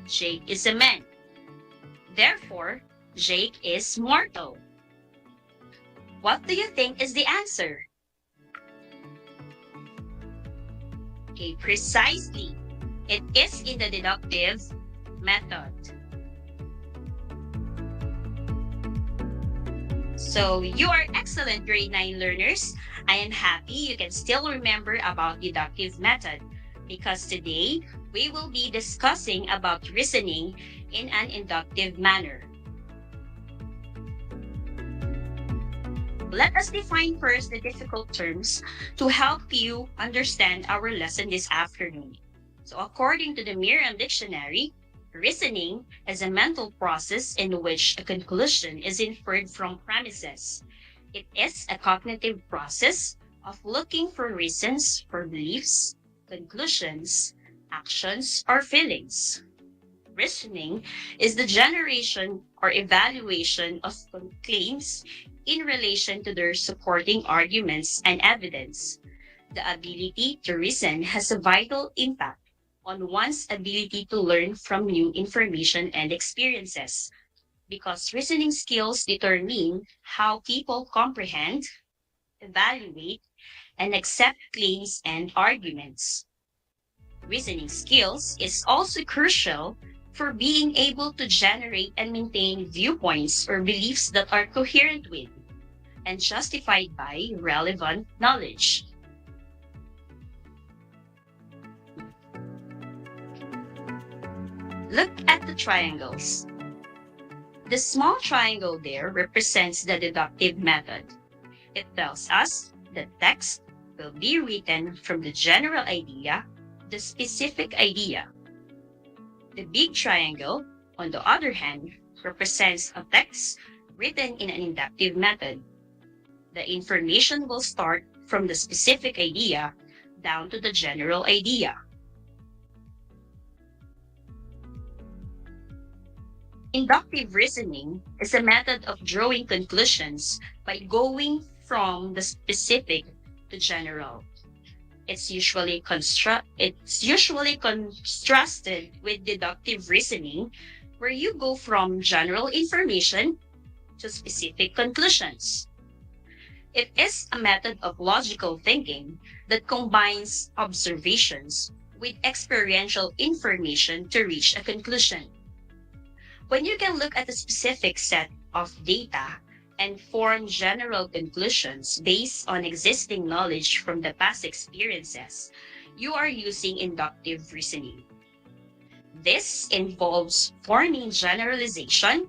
Jake is a man. Therefore, Jake is mortal. What do you think is the answer? Okay, precisely. It is in the deductive method. So, you are excellent grade 9 learners. I am happy you can still remember about deductive method because today we will be discussing about reasoning in an inductive manner. Let us define first the difficult terms to help you understand our lesson this afternoon. So according to the Merriam Dictionary, reasoning is a mental process in which a conclusion is inferred from premises. It is a cognitive process of looking for reasons for beliefs, conclusions, actions, or feelings. Reasoning is the generation or evaluation of claims in relation to their supporting arguments and evidence. The ability to reason has a vital impact on one's ability to learn from new information and experiences, because reasoning skills determine how people comprehend, evaluate, and accept claims and arguments. Reasoning skills is also crucial for being able to generate and maintain viewpoints or beliefs that are coherent with and justified by relevant knowledge. Look at the triangles. The small triangle there represents the deductive method. It tells us that text will be written from the general idea to the specific idea. The big triangle, on the other hand, represents a text written in an inductive method. The information will start from the specific idea down to the general idea. Inductive reasoning is a method of drawing conclusions by going from the specific to general. It's usually contrasted with deductive reasoning, where you go from general information to specific conclusions. It is a method of logical thinking that combines observations with experiential information to reach a conclusion. When you can look at a specific set of data and form general conclusions based on existing knowledge from the past experiences, you are using inductive reasoning. This involves forming generalization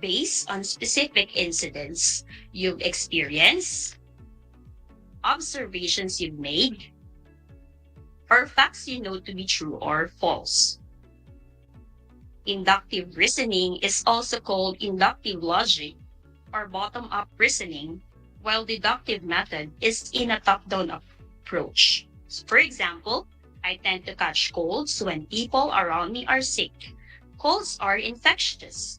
based on specific incidents you've experienced, observations you've made, or facts you know to be true or false. Inductive reasoning is also called inductive logic or bottom-up reasoning, while deductive method is in a top-down approach. So for example, I tend to catch colds when people around me are sick. Colds are infectious.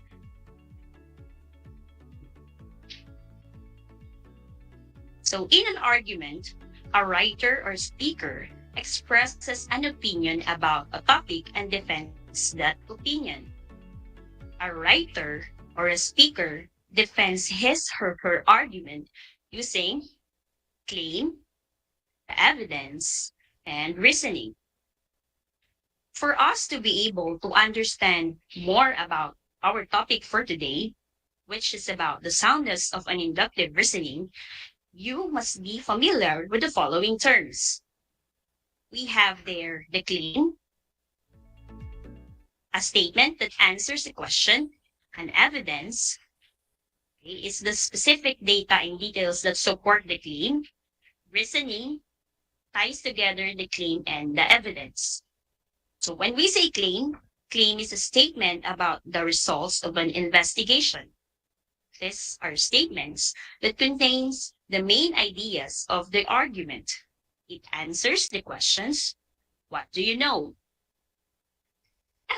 So in an argument, a writer or speaker expresses an opinion about a topic and defends that opinion. A writer or a speaker defends his or her argument using claim, evidence, and reasoning. For us to be able to understand more about our topic for today, which is about the soundness of an inductive reasoning, you must be familiar with the following terms. We have there the claim, a statement that answers a question, an evidence is the specific data and details that support the claim. Reasoning ties together the claim and the evidence. So when we say claim, claim is a statement about the results of an investigation. These are statements that contains the main ideas of the argument. It answers the questions, what do you know?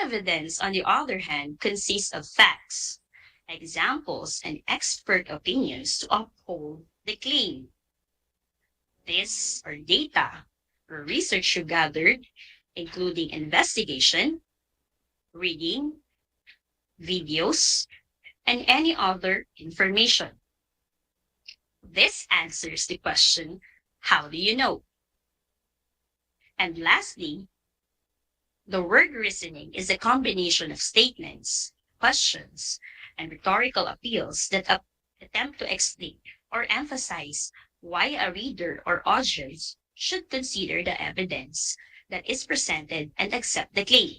Evidence, on the other hand, consists of facts, examples, and expert opinions to uphold the claim. These are data or research you gathered, including investigation, reading, videos, and any other information. This answers the question, how do you know? And lastly, the word reasoning is a combination of statements, questions, and rhetorical appeals that attempt to explain or emphasize why a reader or audience should consider the evidence that is presented and accept the claim.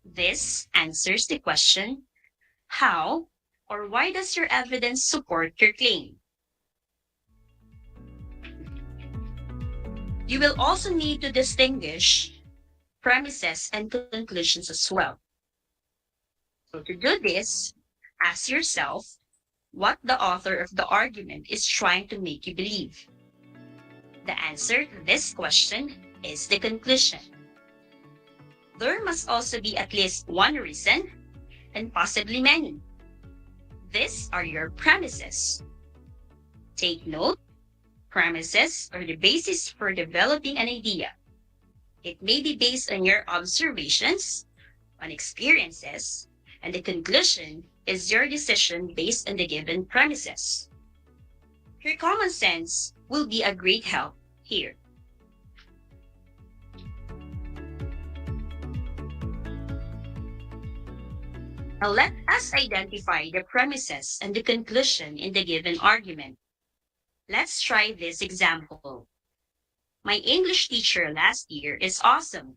This answers the question, how or why does your evidence support your claim? You will also need to distinguish premises and conclusions as well. So to do this, ask yourself what the author of the argument is trying to make you believe. The answer to this question is the conclusion. There must also be at least one reason, and possibly many. These are your premises. Take note, premises are the basis for developing an idea. It may be based on your observations, on experiences, and the conclusion is your decision based on the given premises. Your common sense will be a great help here. Now let us identify the premises and the conclusion in the given argument. Let's try this example. My English teacher last year is awesome.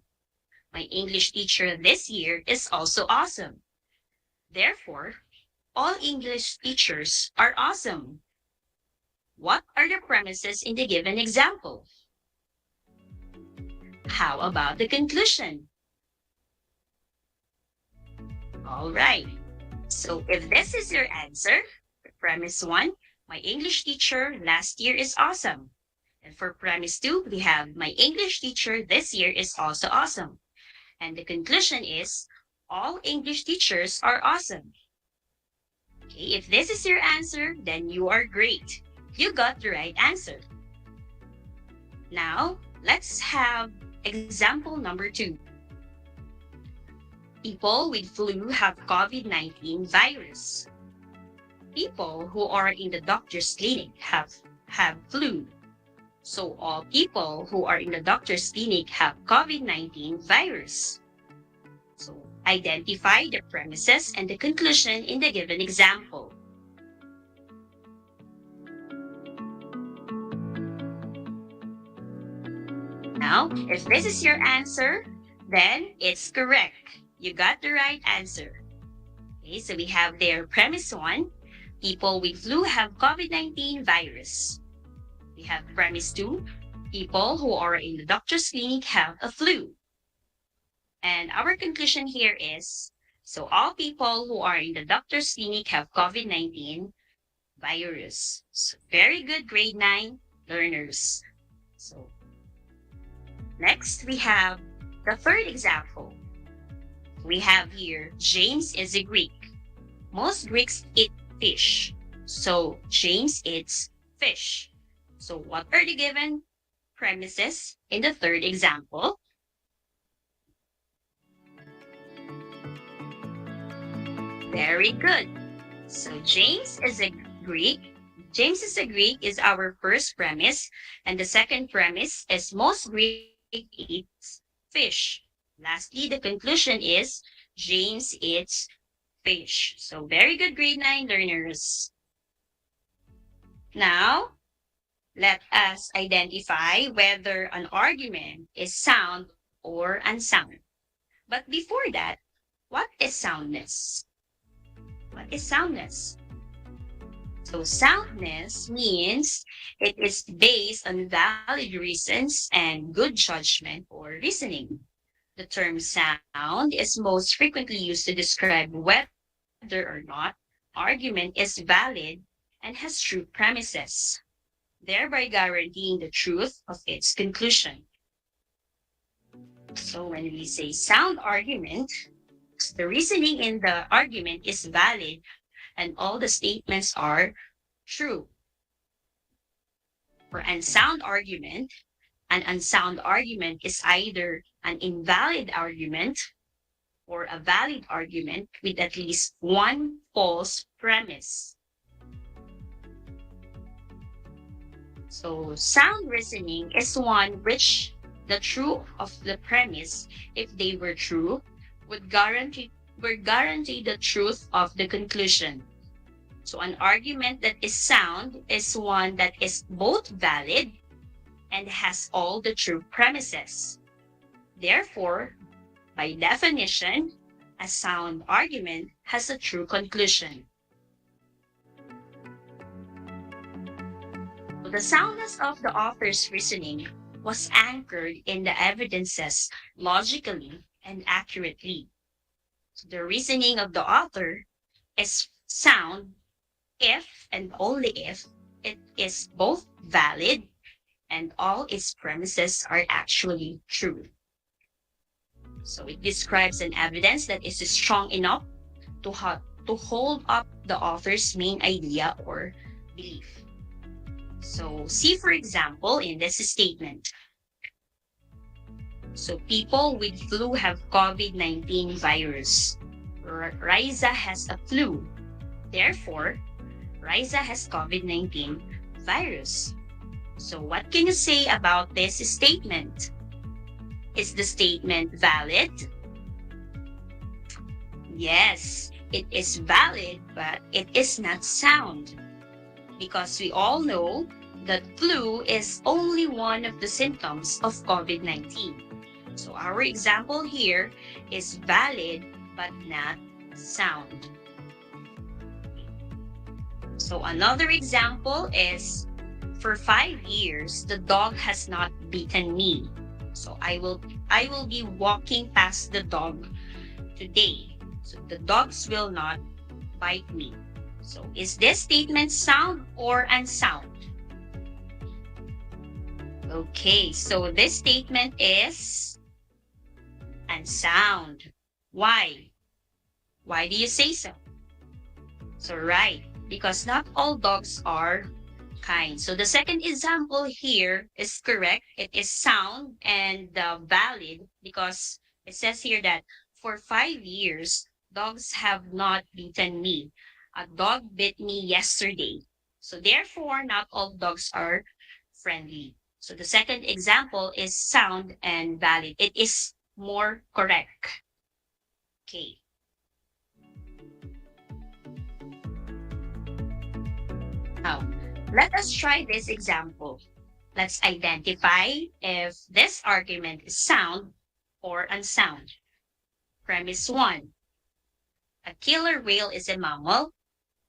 My English teacher this year is also awesome. Therefore, all English teachers are awesome. What are the premises in the given example? How about the conclusion? All right. So if this is your answer, premise 1, my English teacher last year is awesome. And for premise 2, we have my English teacher this year is also awesome. And the conclusion is all English teachers are awesome. Okay, if this is your answer, then you are great. You got the right answer. Now, let's have example number 2. People with flu have COVID-19 virus. people who are in the doctor's clinic have flu. So all people who are in the doctor's clinic have COVID-19 virus. So identify the premises and the conclusion in the given example. Now, if this is your answer, then it's correct. You got the right answer. Okay, so we have there premise 1, people with flu have COVID-19 virus. We have premise 2, people who are in the doctor's clinic have a flu. And our conclusion here is, so all people who are in the doctor's clinic have COVID-19 virus. So very good, grade 9 learners. So next, we have the third example. We have here, James is a Greek. Most Greeks eat fish. So James eats fish. So what are the given premises in the third example? Very good. So James is a Greek. James is a Greek is our first premise. And the second premise is most Greek eats fish. Lastly, the conclusion is James eats fish. So very good, grade 9 learners. Now, let us identify whether an argument is sound or unsound. But before that, what is soundness? What is soundness? So soundness means it is based on valid reasons and good judgment or reasoning. The term sound is most frequently used to describe whether or not argument is valid and has true premises, thereby guaranteeing the truth of its conclusion. So when we say sound argument, the reasoning in the argument is valid and all the statements are true. For unsound argument, an unsound argument is either an invalid argument or a valid argument with at least one false premise. So sound reasoning is one which the truth of the premise, if they were true, would guarantee the truth of the conclusion. So an argument that is sound is one that is both valid and has all the true premises. Therefore, by definition, a sound argument has a true conclusion. The soundness of the author's reasoning was anchored in the evidences logically and accurately. So the reasoning of the author is sound if and only if it is both valid and all its premises are actually true. So it describes an evidence that is strong enough to hold up the author's main idea or belief. So see, for example, in this statement. So people with flu have COVID-19 virus. Riza has a flu. Therefore, Riza has COVID-19 virus. So what can you say about this statement? Is the statement valid? Yes, it is valid, but it is not sound. Because we all know that flu is only one of the symptoms of COVID-19. So our example here is valid but not sound. So another example is, for 5 years, the dog has not bitten me. So I will be walking past the dog today. So the dogs will not bite me. So is this statement sound or unsound? Okay, so this statement is unsound. Why? Why do you say so? So right, because not all dogs are kind. So the second example here is correct. It is sound and valid because it says here that for 5 years, dogs have not bitten me. A dog bit me yesterday. So therefore, not all dogs are friendly. So the second example is sound and valid. It is more correct. Okay. Now, let us try this example. Let's identify if this argument is sound or unsound. Premise 1. A killer whale is a mammal.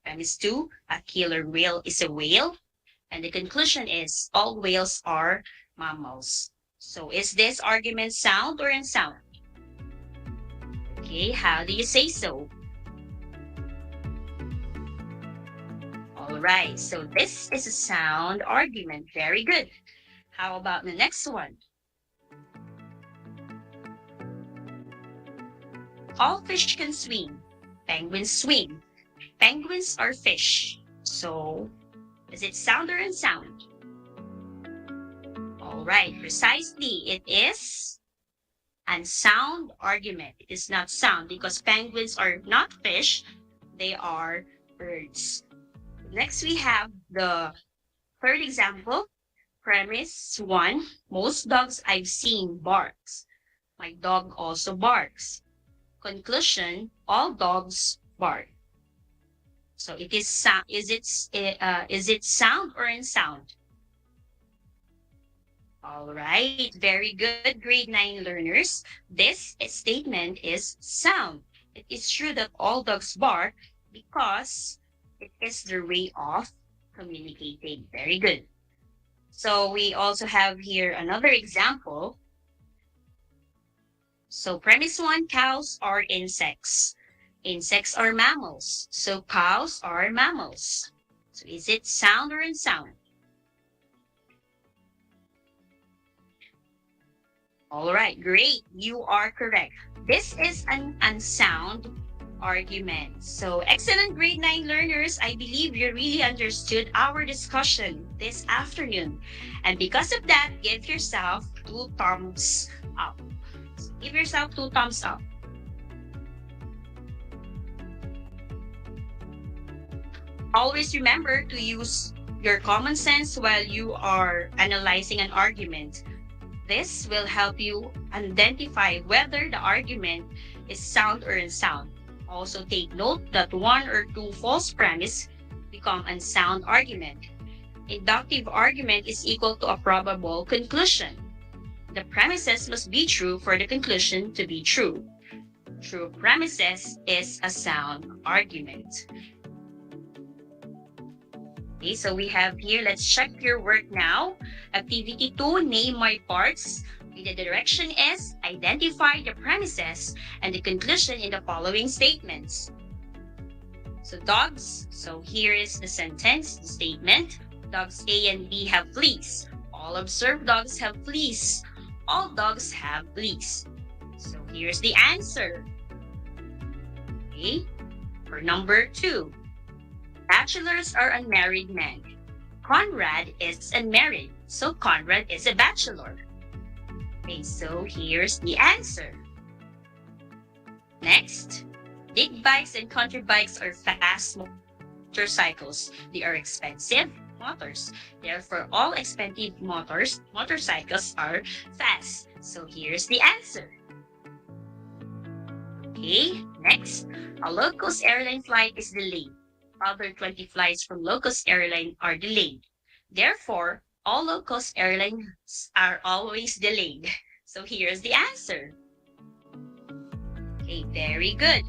Premise 2. A killer whale is a whale. And the conclusion is all whales are mammals. So is this argument sound or unsound? Okay, how do you say so? All right, so this is a sound argument. Very good. How about the next one? All fish can swim. Penguins swim. Penguins are fish. So, is it sound or unsound? All right, precisely. It is unsound argument. It is not sound because penguins are not fish. They are birds. Next, we have the third example. Premise 1. Most dogs I've seen barks. My dog also barks. Conclusion, all dogs bark. So it is is it sound or unsound? All right, very good, grade 9 learners. This statement is sound. It is true that all dogs bark because it is their way of communicating. Very good. So we also have here another example. So premise 1, cows are insects. Insects are mammals. So cows are mammals. So is it sound or unsound? All right, great. You are correct. This is an unsound argument. So excellent, grade 9 learners. I believe you really understood our discussion this afternoon. And because of that, give yourself 2 thumbs up. So give yourself 2 thumbs up. Always remember to use your common sense while you are analyzing an argument. This will help you identify whether the argument is sound or unsound. Also take note that 1 or 2 false premises become unsound argument. Inductive argument is equal to a probable conclusion. The premises must be true for the conclusion to be true. True premises is a sound argument. Okay, so we have here, let's check your work now. Activity 2, name my parts. The direction is identify the premises and the conclusion in the following statements. So dogs, so here is the sentence, the statement. Dogs A and B have fleas. All observed dogs have fleas. All dogs have fleas. So here's the answer. Okay, for number 2. Bachelors are unmarried men. Conrad is unmarried, so Conrad is a bachelor. Okay, so here's the answer. Next, big bikes and country bikes are fast motorcycles. They are expensive motors. Therefore, all expensive motorcycles are fast. So here's the answer. Okay, next, a low-cost airline flight is delayed. Other 20 flights from low-cost airline are delayed. Therefore, all low-cost airlines are always delayed. So here's the answer. Okay, very good.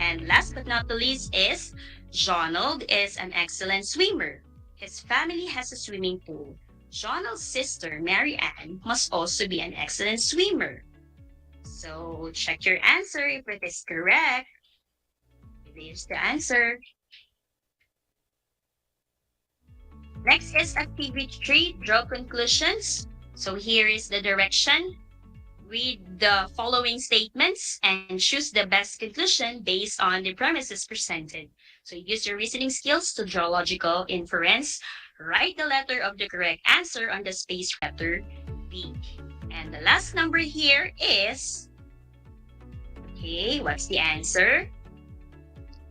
And last but not the least is, Jonald is an excellent swimmer. His family has a swimming pool. Jonald's sister, Mary Ann, must also be an excellent swimmer. So check your answer if it is correct. Here's the answer. Next is activity 3, draw conclusions. So here is the direction. Read the following statements and choose the best conclusion based on the premises presented. So use your reasoning skills to draw logical inference. Write the letter of the correct answer on the space letter B. And the last number here is, okay, what's the answer?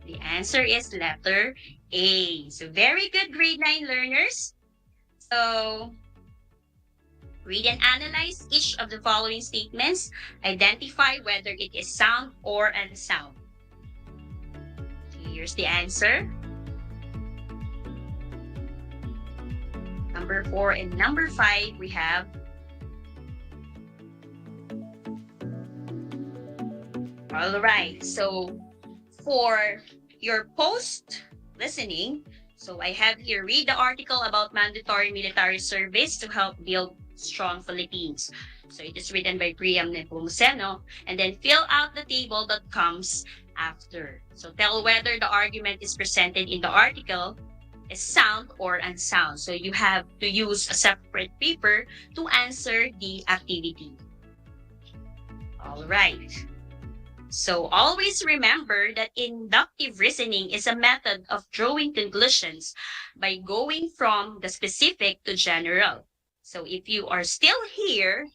The answer is letter A. So very good, grade 9 learners. So read and analyze each of the following statements. Identify whether it is sound or unsound. Here's the answer. Number 4 and number 5, we have all right. So for your post listening, so I have here, read the article about mandatory military service to help build strong Philippines. So it is written by Priam Nepomuceno, and then fill out the table that comes after. So tell whether the argument is presented in the article is sound or unsound. So you have to use a separate paper to answer the activity. All right. So always remember that inductive reasoning is a method of drawing conclusions by going from the specific to general. So if you are still here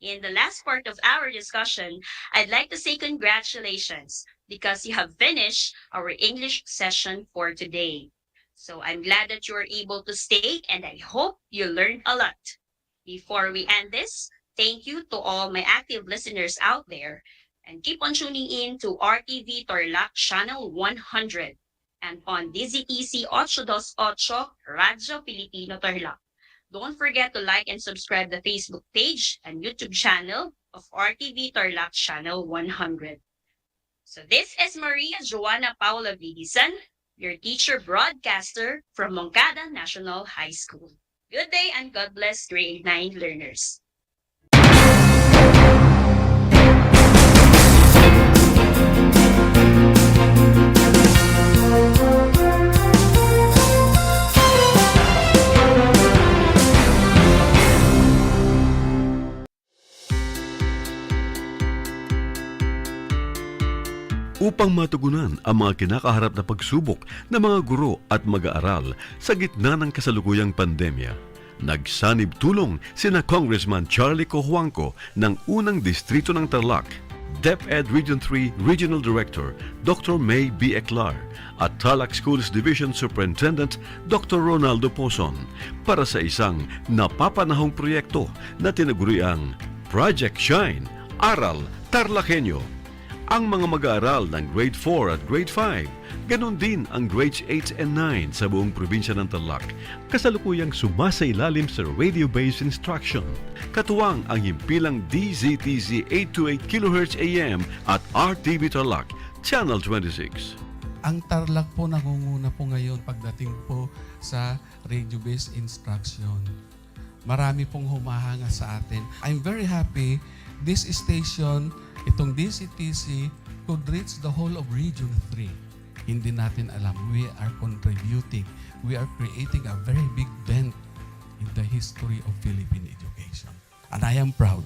in the last part of our discussion, I'd like to say congratulations because you have finished our English session for today. So I'm glad that you are able to stay and I hope you learned a lot. Before we end this, thank you to all my active listeners out there. And keep on tuning in to RTV Tarlac Channel 100 and on DZTC 828 Radyo Pilipino Tarlac. Don't forget to like and subscribe the Facebook page and YouTube channel of RTV Tarlac Channel 100. So this is Maria Joanna Paula Vidisan, your teacher broadcaster from Moncada National High School. Good day and God bless grade 9 learners. Upang matugunan ang mga kinakaharap na pagsubok ng mga guro at mag-aaral sa gitna ng kasalukuyang pandemya, nagsanib tulong sina Congressman Charlie Cojuangco ng unang distrito ng Tarlac, DEPED Region 3 Regional Director Dr. May B. Eclar at Tarlac Schools Division Superintendent Dr. Ronaldo Pozon para sa isang napapanahong proyekto na tinaguriang Project Shine, Aral TarlakHenyo. Ang mga mag-aaral ng Grade 4 at Grade 5, ganon din ang Grades 8 and 9 sa buong probinsya ng Tarlac, kasalukuyang sumasailalim sa radio-based instruction. Katuwang ang himpilang DZTC 828 kHz AM at RTV Tarlac, Channel 26. Ang Tarlac po nangunguna po ngayon pagdating po sa radio-based instruction. Marami pong humahanga sa atin. I'm very happy this station, itong DCTC, could reach the whole of Region 3. Hindi natin alam. We are contributing. We are creating a very big dent in the history of Philippine education. And I am proud.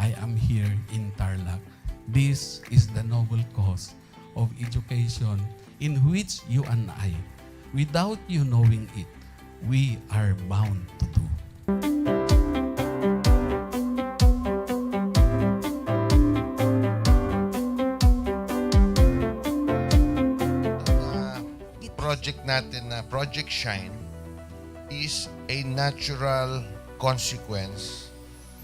I am here in Tarlac. This is the noble cause of education in which you and I, without you knowing it, we are bound to do. Project natin na Project Shine is a natural consequence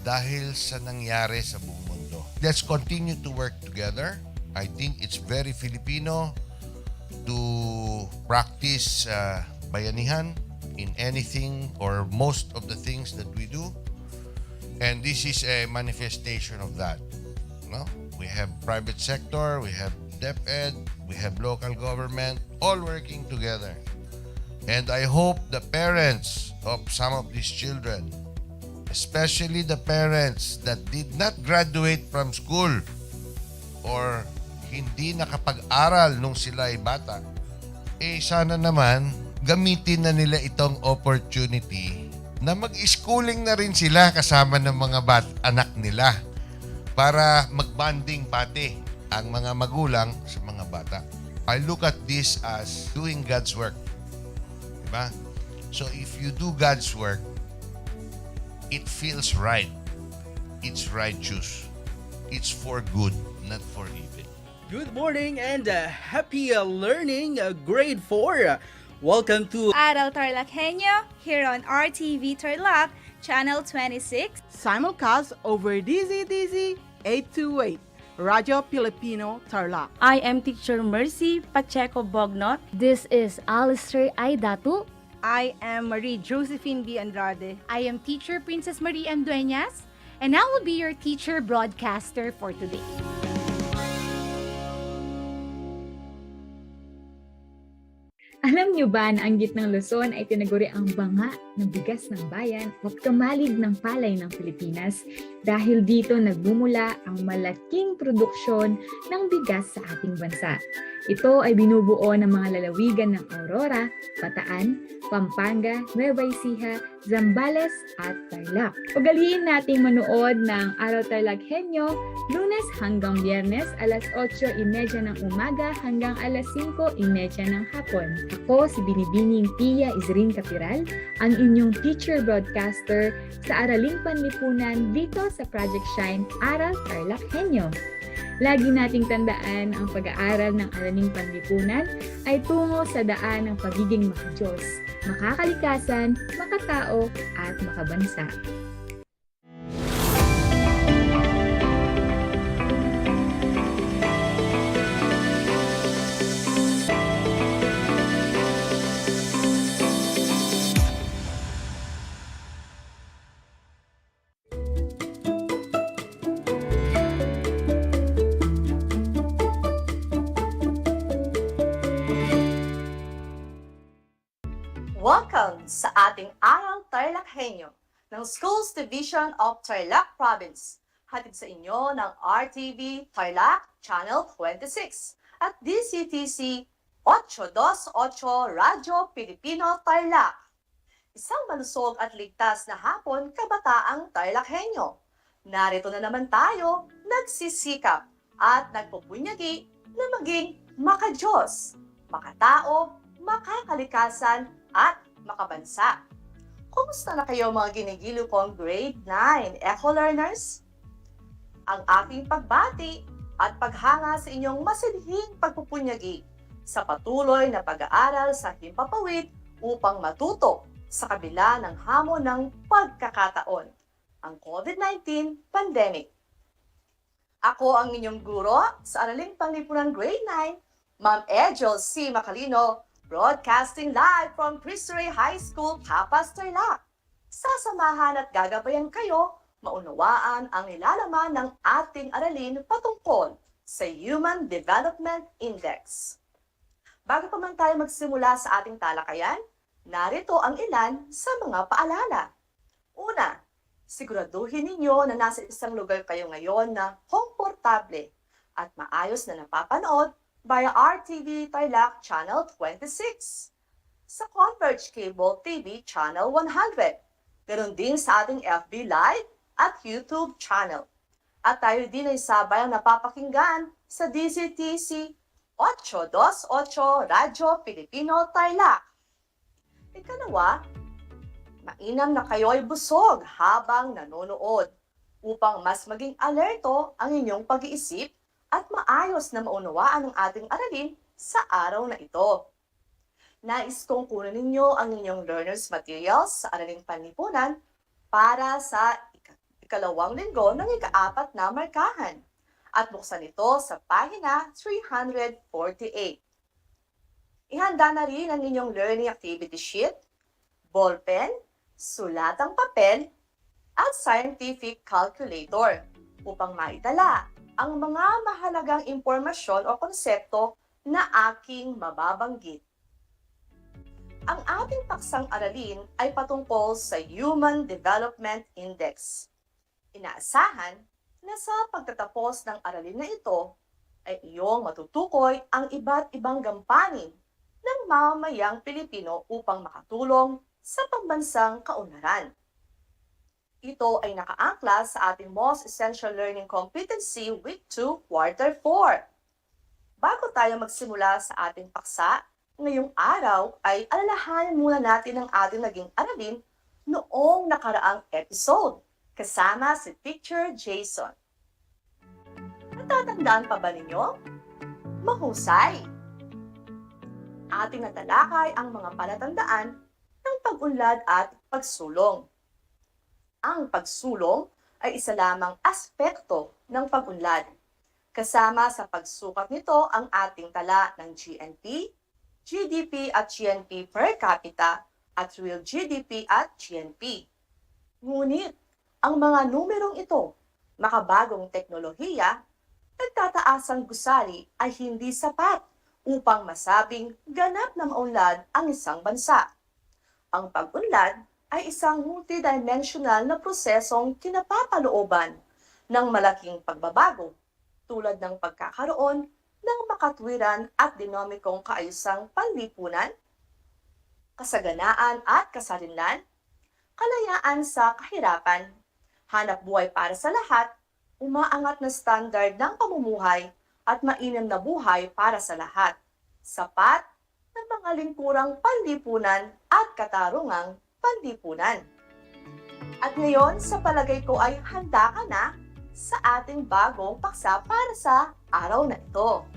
dahil sa nangyari sa buong mundo. Let's continue to work together. I think it's very Filipino to practice bayanihan in anything or most of the things that we do. And this is a manifestation of that. No? We have private sector, we have DEPED, we have local government, all working together. And I hope the parents of some of these children, especially the parents that did not graduate from school or hindi nakapag-aral nung sila ay bata, sana naman gamitin na nila itong opportunity na mag-schooling na rin sila kasama ng mga anak nila para mag-bonding pati ang mga magulang sa mga bata. I look at this as doing God's work. Diba? So if you do God's work, it feels right. It's righteous. It's for good, not for evil. Good morning and happy learning, grade 4. Welcome to Aral TarlakHenyo here on RTV Tarlac, Channel 26. Simulcast over DZDZ 828, Radio Filipino Tarlac. I am Teacher Mercy Pacheco Bognot. This is Alistair Aidatu. I am Marie Josephine B. Andrade. I am Teacher Princess Marie M. Dueñas, and I will be your teacher broadcaster for today. Alam niyo ba na ang gitnang Luzon ay tinaguri ang banga ng bigas ng bayan at kamalig ng palay ng Pilipinas dahil dito nagbumula ang malaking produksyon ng bigas sa ating bansa. Ito ay binubuo ng mga lalawigan ng Aurora, Bataan, Pampanga, Nueva Ecija, Zambales at Tarlac. Ugaliin nating manood ng Aral TarlakHenyo Lunes hanggang Biyernes alas 8:30 ng umaga hanggang alas 5:30 ng hapon. Ako si Binibining Pia Isrin Capiral, ang inyong teacher broadcaster sa Araling Panlipunan dito sa Project Shine Aral TarlakHenyo. Lagi nating tandaan ang pag-aaral ng Araling Panlipunan ay tungo sa daan ng pagiging makadiyos, makakalikasan, makatao at makabansa. Welcome sa ating Aral TarlakHenyo ng Schools Division of Tarlac Province. Hatid sa inyo ng RTV Tarlac Channel 26 at DCTC 828 Radio Filipino Tarlac. Isang malusog at ligtas na hapon kabataang TarlakHenyo. Narito na naman tayo, nagsisikap at nagpupunyagi na maging makadiyos, makatao, makakalikasan at makabansa. Kumusta na kayo mga ginigiliw kong grade 9 Eco Learners? Ang aking pagbati at paghanga sa inyong masidhing pagpupunyagi sa patuloy na pag-aaral sa himpapawid upang matuto sa kabila ng hamon ng pagkakataon, ang COVID-19 pandemic. Ako ang inyong guro sa Araling Panlipunan grade 9, Ma'am Ejel C. Macalino, broadcasting live from Cristo Rey High School, Capas, Tarlac. Sasamahan at gagabayan kayo maunawaan ang nilalaman ng ating aralin patungkol sa Human Development Index. Bago pa man tayo magsimula sa ating talakayan, narito ang ilan sa mga paalala. Una, siguraduhin ninyo na nasa isang lugar kayo ngayon na komportable at maayos na napapanood via RTV Tarlac Channel 26, sa Converge Cable TV Channel 100, ganoon din sa ating FB Live at YouTube channel. At tayo din ay sabayang napapakinggan sa DCTC 828 Radio Filipino Tarlac. Ikalawa, mainam na kayo ay busog habang nanonood upang mas maging alerto ang inyong pag-iisip at maayos na maunawaan ng ating aralin sa araw na ito. Nais kong kunin ninyo ang inyong learner's materials sa Araling Panlipunan para sa ikalawang linggo ng ika-4 na markahan at buksan ito sa pahina 348. Ihanda na rin ang inyong learning activity sheet, ballpen, sulatang papel, at scientific calculator upang maitala ang mga mahalagang impormasyon o konsepto na aking mababanggit. Ang ating paksang aralin ay patungkol sa Human Development Index. Inaasahan na sa pagtatapos ng aralin na ito ay iyong matutukoy ang iba't ibang gampanin ng mamamayang Pilipino upang makatulong sa pambansang kaunlaran. Ito ay nakaangkla sa ating Most Essential Learning Competency Week 2, Quarter 4. Bago tayo magsimula sa ating paksa, ngayong araw ay alalahanin muna natin ang ating naging aralin noong nakaraang episode kasama si Teacher Jason. Natatandaan pa ba ninyo mahusay. Ating natalakay ang mga palatandaan ng pag-unlad at pagsulong. Ang pagsulong ay isa lamang aspekto ng pag-unlad. Kasama sa pagsukat nito ang ating tala ng GNP, GDP at GNP per capita at real GDP at GNP. Ngunit, ang mga numerong ito, makabagong teknolohiya, nagtataasang gusali ay hindi sapat upang masabing ganap na maunlad ang isang bansa. Ang pag-unlad ay isang multidimensional na prosesong kinapapalooban ng malaking pagbabago tulad ng pagkakaroon ng makatwiran at dinomikong kaayusang panlipunan, kasaganaan at kasarinlan, kalayaan sa kahirapan, hanap buhay para sa lahat, umaangat na standard ng pamumuhay at mainam na buhay para sa lahat, sapat na mga lingkurang panlipunan at katarungang panlipunan. At ngayon, sa palagay ko ay handa ka na sa ating bagong paksa para sa araw na ito.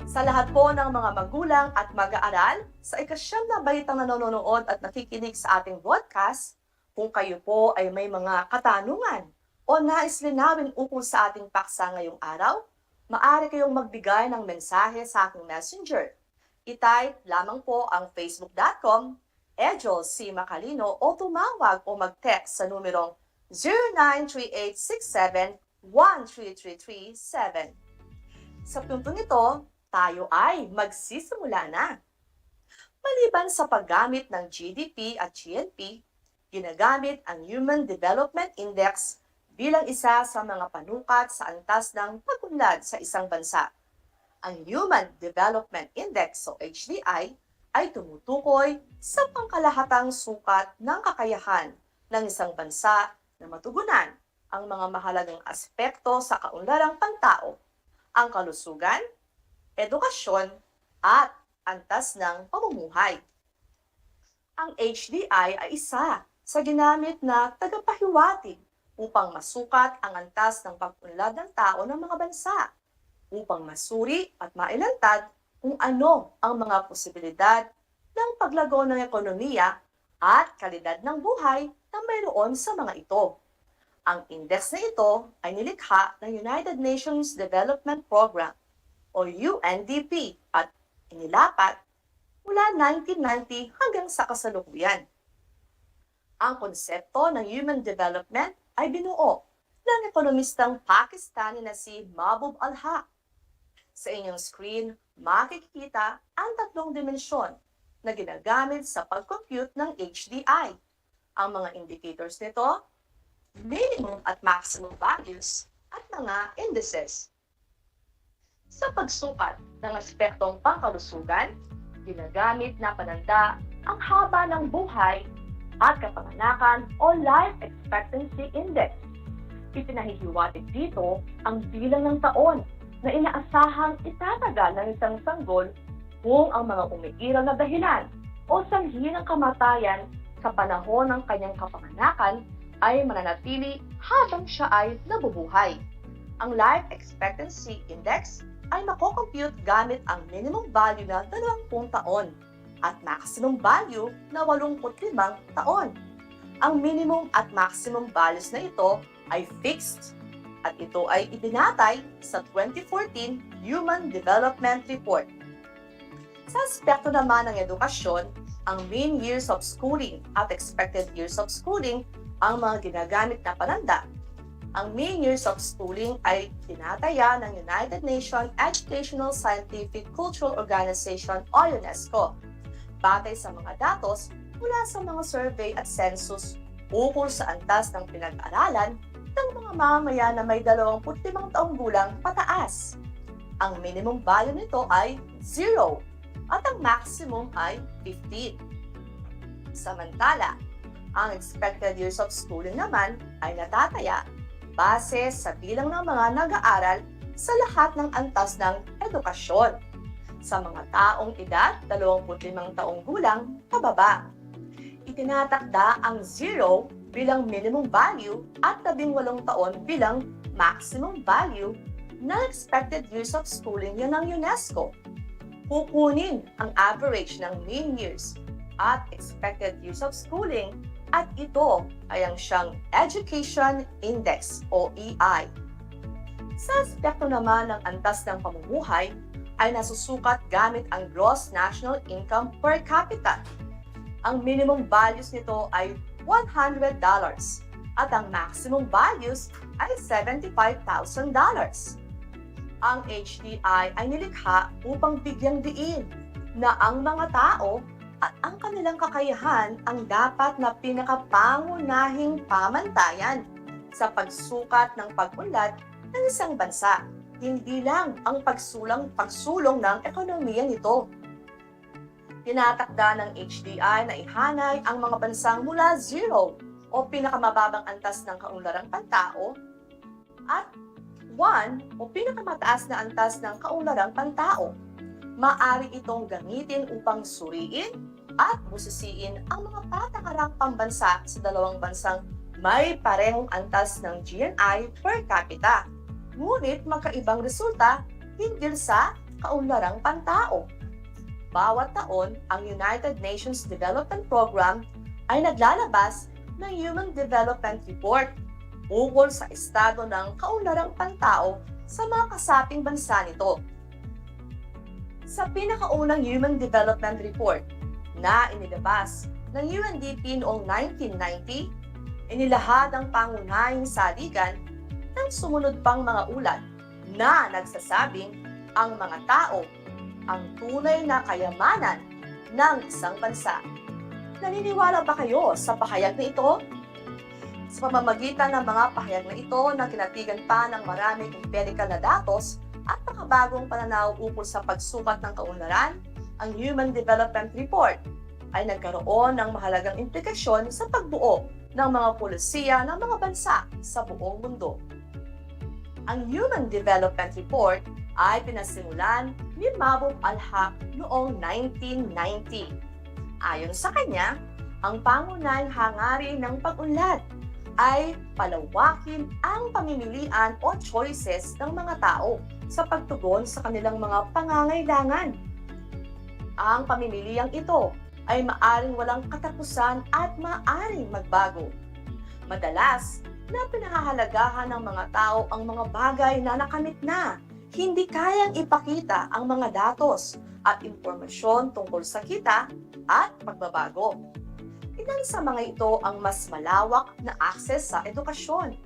Sa lahat po ng mga magulang at mag-aaral, sa ikasyam na baitang nanonood at nakikinig sa ating broadcast, kung kayo po ay may mga katanungan o nais linawin ukol sa ating paksa ngayong araw, maaari kayong magbigay ng mensahe sa aking messenger. I-type lamang po ang facebook.com, Ejol C. Macalino o tumawag o mag-text sa numerong 093867-13337. Sa puntong ito, tayo ay magsisimula na. Maliban sa paggamit ng GDP at GNP, ginagamit ang Human Development Index bilang isa sa mga panukat sa antas ng pag-unlad sa isang bansa. Ang Human Development Index o HDI ay tumutukoy sa pangkalahatang sukat ng kakayahan ng isang bansa na matugunan ang mga mahalagang aspekto sa kaunlarang pantao, ang kalusugan, edukasyon, at antas ng pamumuhay. Ang HDI ay isa sa ginamit na tagapahiwatig upang masukat ang antas ng pag-unlad ng tao ng mga bansa, upang masuri at mailantad kung ano ang mga posibilidad ng paglago ng ekonomiya at kalidad ng buhay na mayroon sa mga ito. Ang index na ito ay nilikha ng United Nations Development Program o UNDP at inilapat mula 1990 hanggang sa kasalukuyan. Ang konsepto ng human development ay binuo ng ekonomistang Pakistani na si Mahbub al-Haq. Sa inyong screen, makikita ang tatlong dimensyon na ginagamit sa pag-compute ng HDI. Ang mga indicators nito, minimum at maximum values, at mga indices. Sa pagsukat ng aspektong pangkalusugan, ginagamit na pananda ang haba ng buhay at kapanganakan o Life Expectancy Index. Ipinahihiwatig dito ang bilang ng taon na inaasahang itatagal ng isang sanggol kung ang mga umiiral na dahilan o sanhi ng kamatayan sa panahon ng kanyang kapanganakan ay mananatili habang siya ay nabubuhay. Ang Life Expectancy Index ay makocompute gamit ang minimum value na 20 taon at maximum value na 85 taon. Ang minimum at maximum values na ito ay fixed at ito ay ibinatay sa 2014 Human Development Report. Sa aspekto naman ng edukasyon, ang mean years of schooling at expected years of schooling ang mga ginagamit na pananda. Ang mean years of schooling ay tinataya ng United Nations Educational Scientific Cultural Organization o UNESCO. Batay sa mga datos mula sa mga survey at census ukol sa antas ng pinag-aralan ng mga mamamayan na may 25 taong gulang pataas. Ang minimum value nito ay 0 at ang maximum ay 15. Samantala, ang expected years of schooling naman ay natataya base sa bilang ng mga nag-aaral sa lahat ng antas ng edukasyon sa mga taong edad 25 taong gulang pababa. Itinatakda ang 0 bilang minimum value at 18 taon bilang maximum value na expected years of schooling yan ng UNESCO. Kukunin ang average ng mean years at expected years of schooling at ito ay ang siyang Education Index o EI. Sa aspekto naman ng antas ng pamumuhay ay nasusukat gamit ang Gross National Income per capita. Ang minimum values nito ay $100 at ang maximum values ay $75,000. Ang HDI ay nilikha upang bigyang diin na ang mga tao at ang kanilang kakayahan ang dapat na pinakapangunahing pamantayan sa pagsukat ng pag-unlad ng isang bansa, hindi lang ang pagsulong ng ekonomiya nito. Tinatakda ng HDI na ihanay ang mga bansang mula 0 o pinakamababang antas ng kaunlarang pantao at 1 o pinakamataas na antas ng kaunlarang pantao. Maaari itong gamitin upang suriin at busisiin ang mga patakarang pambansa sa dalawang bansang may parehong antas ng GNI per capita, ngunit magkaibang resulta hinggil sa kaunlarang pantao. Bawat taon, ang United Nations Development Program ay naglalabas ng Human Development Report ukol sa estado ng kaunlarang pantao sa mga kasaping bansa nito. Sa pinakaunang Human Development Report na inilabas ng UNDP noong 1990, inilahad ang pangunahing saligan ng sumunod pang mga ulat na nagsasabing ang mga tao ang tunay na kayamanan ng isang bansa. Naniniwala ba kayo sa pahayag na ito? Sa pamamagitan ng mga pahayag na ito na kinatigan pa ng maraming empirical na datos at makabagong pananaw ukol sa pagsukat ng kaunlaran, ang Human Development Report ay nagkaroon ng mahalagang implikasyon sa pagbuo ng mga polisiya ng mga bansa sa buong mundo. Ang Human Development Report ay pinasimulan ni Mahbub al-Haq noong 1990. Ayon sa kanya, ang pangunahing hangarin ng pag-unlad ay palawakin ang pamimilian o choices ng mga tao sa pagtugon sa kanilang mga pangangailangan. Ang pamimiliang ito ay maaring walang katapusan at maaring magbago. Madalas, na pinahahalagahan ng mga tao ang mga bagay na nakamit na, hindi kayang ipakita ang mga datos at impormasyon tungkol sa kita at pagbabago. Ilan sa mga ito ang mas malawak na akses sa edukasyon,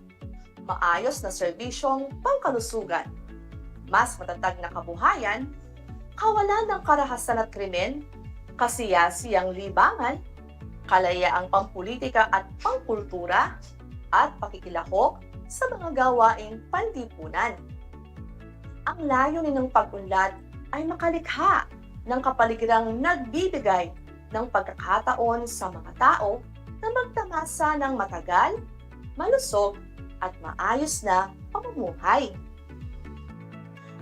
maayos na serbisyong pangkalusugan, mas matatag na kabuhayan, kawalan ng karahasan at krimen, kasiyasiyang libangan, kalayaang pampolitika at pangkultura, at pakikilahok sa mga gawaing panlipunan. Ang layunin ng pag-unlad ay makalikha ng kapaligidang nagbibigay ng pagkakataon sa mga tao na magtamasa ng matagal, malusog at maayos na pamumuhay.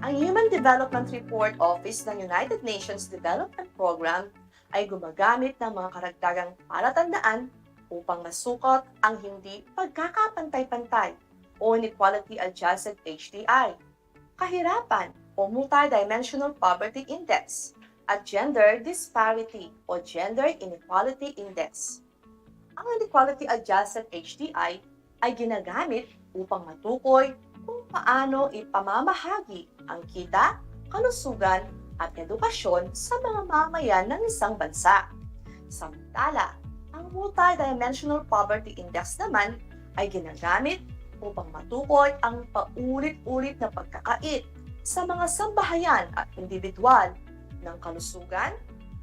Ang Human Development Report Office ng United Nations Development Program ay gumagamit ng mga karagdagang palatandaan upang masukat ang hindi pagkakapantay-pantay o inequality adjusted HDI, kahirapan o multidimensional poverty index, at gender disparity o gender inequality index. Ang inequality adjusted HDI ay ginagamit upang matukoy kung paano ipamamahagi ang kita, kalusugan at edukasyon sa mga mamayan ng isang bansa. Samantala, ang multidimensional poverty index naman ay ginagamit upang matukoy ang paulit-ulit na pagkakait sa mga sambahayan at individual ng kalusugan,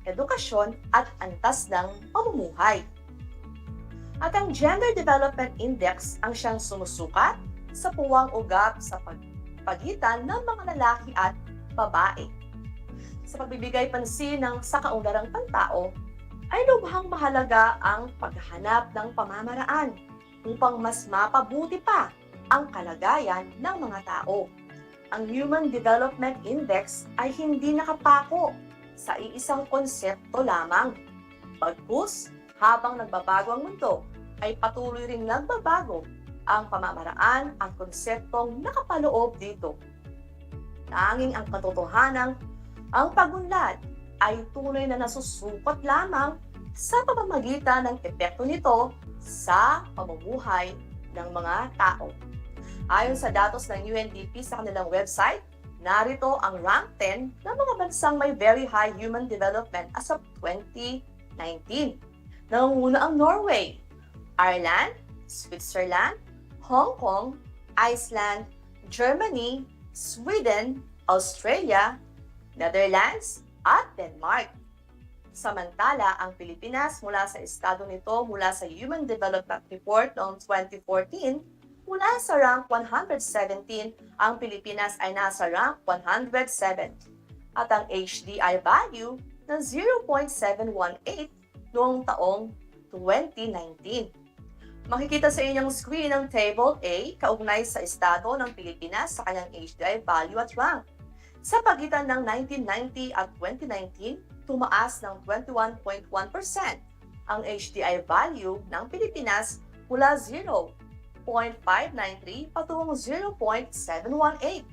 edukasyon at antas ng pamumuhay. At ang Gender Development Index ang siyang sumusukat sa puwang ugat sa pagitan ng mga lalaki at babae. Sa pagbibigay pansin ng sa kaunlarang pantao, ay lubhang mahalaga ang paghahanap ng pamamaraan upang mas mapabuti pa ang kalagayan ng mga tao. Ang Human Development Index ay hindi nakapako sa iisang konsepto lamang. Bagkus, habang nagbabago ang mundo, ay patuloy ring nagbabago ang pamamaraan at konseptong nakapaloob dito. Tanging ang katotohanan, ang pagunlad ay tunay na nasusukat lamang sa pamamagitan ng epekto nito sa pamumuhay ng mga tao. Ayon sa datos ng UNDP sa kanilang website, narito ang rank 10 ng mga bansang may very high human development as of 2019. Nangunguna ang Norway, Ireland, Switzerland, Hong Kong, Iceland, Germany, Sweden, Australia, Netherlands, at Denmark. Samantala, ang Pilipinas mula sa estado nito mula sa Human Development Report noong 2014, mula sa rank 117, ang Pilipinas ay nasa rank 107. At ang HDI value na 0.718 noong taong 2019. Makikita sa inyong screen ang Table A kaugnay sa estado ng Pilipinas sa kanyang HDI value at rank. Sa pagitan ng 1990 at 2019, tumaas ng 21.1% ang HDI value ng Pilipinas mula 0.593 patungong 0.718.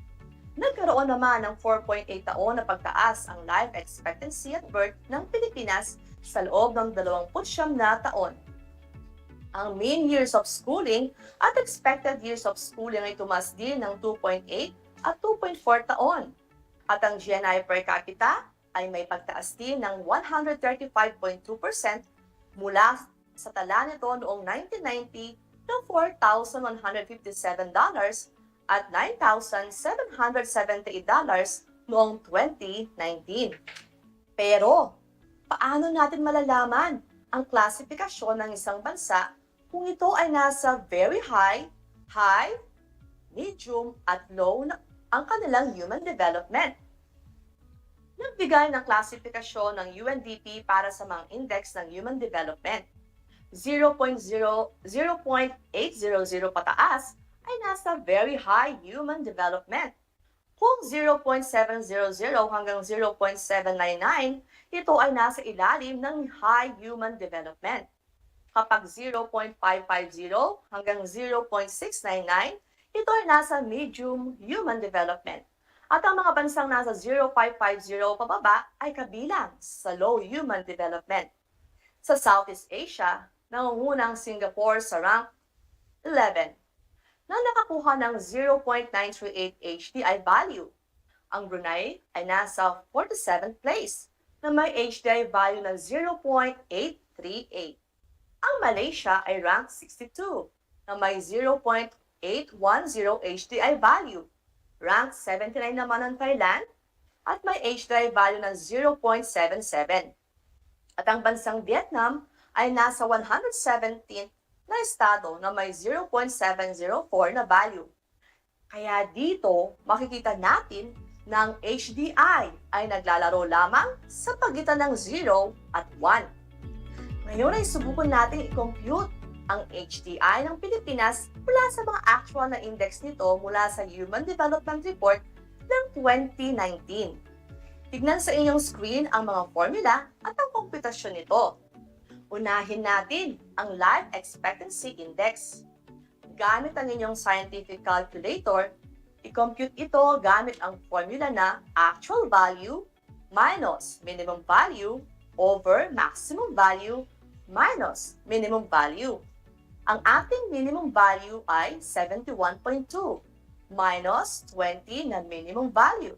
Nagkaroon naman ng 4.8 taon na pagtaas ang life expectancy at birth ng Pilipinas sa loob ng 29 na taon. Ang mean years of schooling at expected years of schooling ay tumaas din ng 2.8 at 2.4 taon. At ang GNI per capita ay may pagtaas din ng 135.2% mula sa tala nito noong 1990 na $4,157 at $9,778 noong 2019. Pero, paano natin malalaman ang klasifikasyon ng isang bansa kung ito ay nasa very high, high, medium, at low na ang kanilang human development? Nagbigay ng klasifikasyon ng UNDP para sa mga index ng human development. 0.800 pataas ay nasa very high human development. Kung 0.700 hanggang 0.799, ito ay nasa ilalim ng high human development. Kapag 0.550 hanggang 0.699, ito ay nasa medium human development. At ang mga bansang nasa 0.550 pababa ay kabilang sa low human development. Sa Southeast Asia, nangunguna ang Singapore sa rank 11 na nakakuha ng 0.938 HDI value. Ang Brunei ay nasa 47th place na may HDI value na 0.838. Ang Malaysia ay rank 62 na may 0.810 HDI value. Rank 79 naman ang Thailand at may HDI value na 0.77. At ang bansang Vietnam ay nasa 117th na estado na may 0.704 na value. Kaya dito, makikita natin na ang HDI ay naglalaro lamang sa pagitan ng 0 at 1. Ngayon ay subukan natin i-compute ang HDI ng Pilipinas mula sa mga actual na index nito mula sa Human Development Report ng 2019. Tignan sa inyong screen ang mga formula at ang komputasyon nito. Unahin natin ang Life Expectancy Index. Gamit ang inyong scientific calculator, i-compute ito gamit ang formula na actual value minus minimum value over maximum value minus minimum value. Ang ating minimum value ay 71.2 minus 20 na minimum value.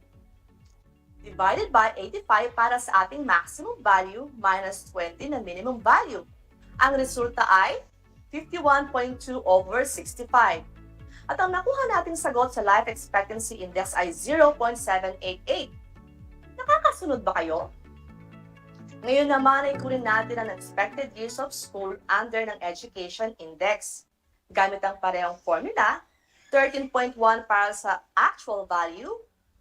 Divided by 85 para sa ating maximum value minus 20 na minimum value. Ang resulta ay 51.2 over 65. At ang nakuha nating sagot sa Life Expectancy Index ay 0.788. Nakakasunod ba kayo? Ngayon naman ay kunin natin ang expected years of school under ng Education Index. Gamit ang parehong formula, 13.1 para sa actual value,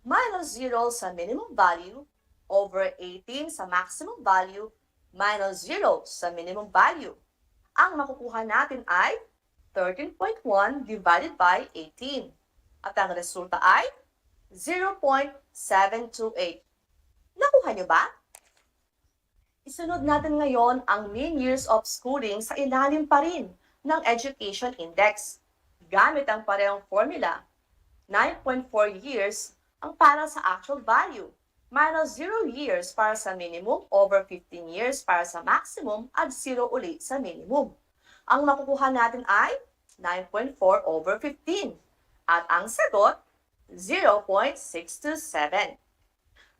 minus 0 sa minimum value, over 18 sa maximum value, minus 0 sa minimum value. Ang makukuha natin ay 13.1 divided by 18. At ang resulta ay 0.728. Nakuha niyo ba? Isunod natin ngayon ang mean years of schooling sa ilalim pa rin ng Education Index. Gamit ang parehong formula, 9.4 years ang para sa actual value, minus 0 years para sa minimum, over 15 years para sa maximum, at 0 ulit sa minimum. Ang makukuha natin ay 9.4 over 15. At ang sagot, 0.627.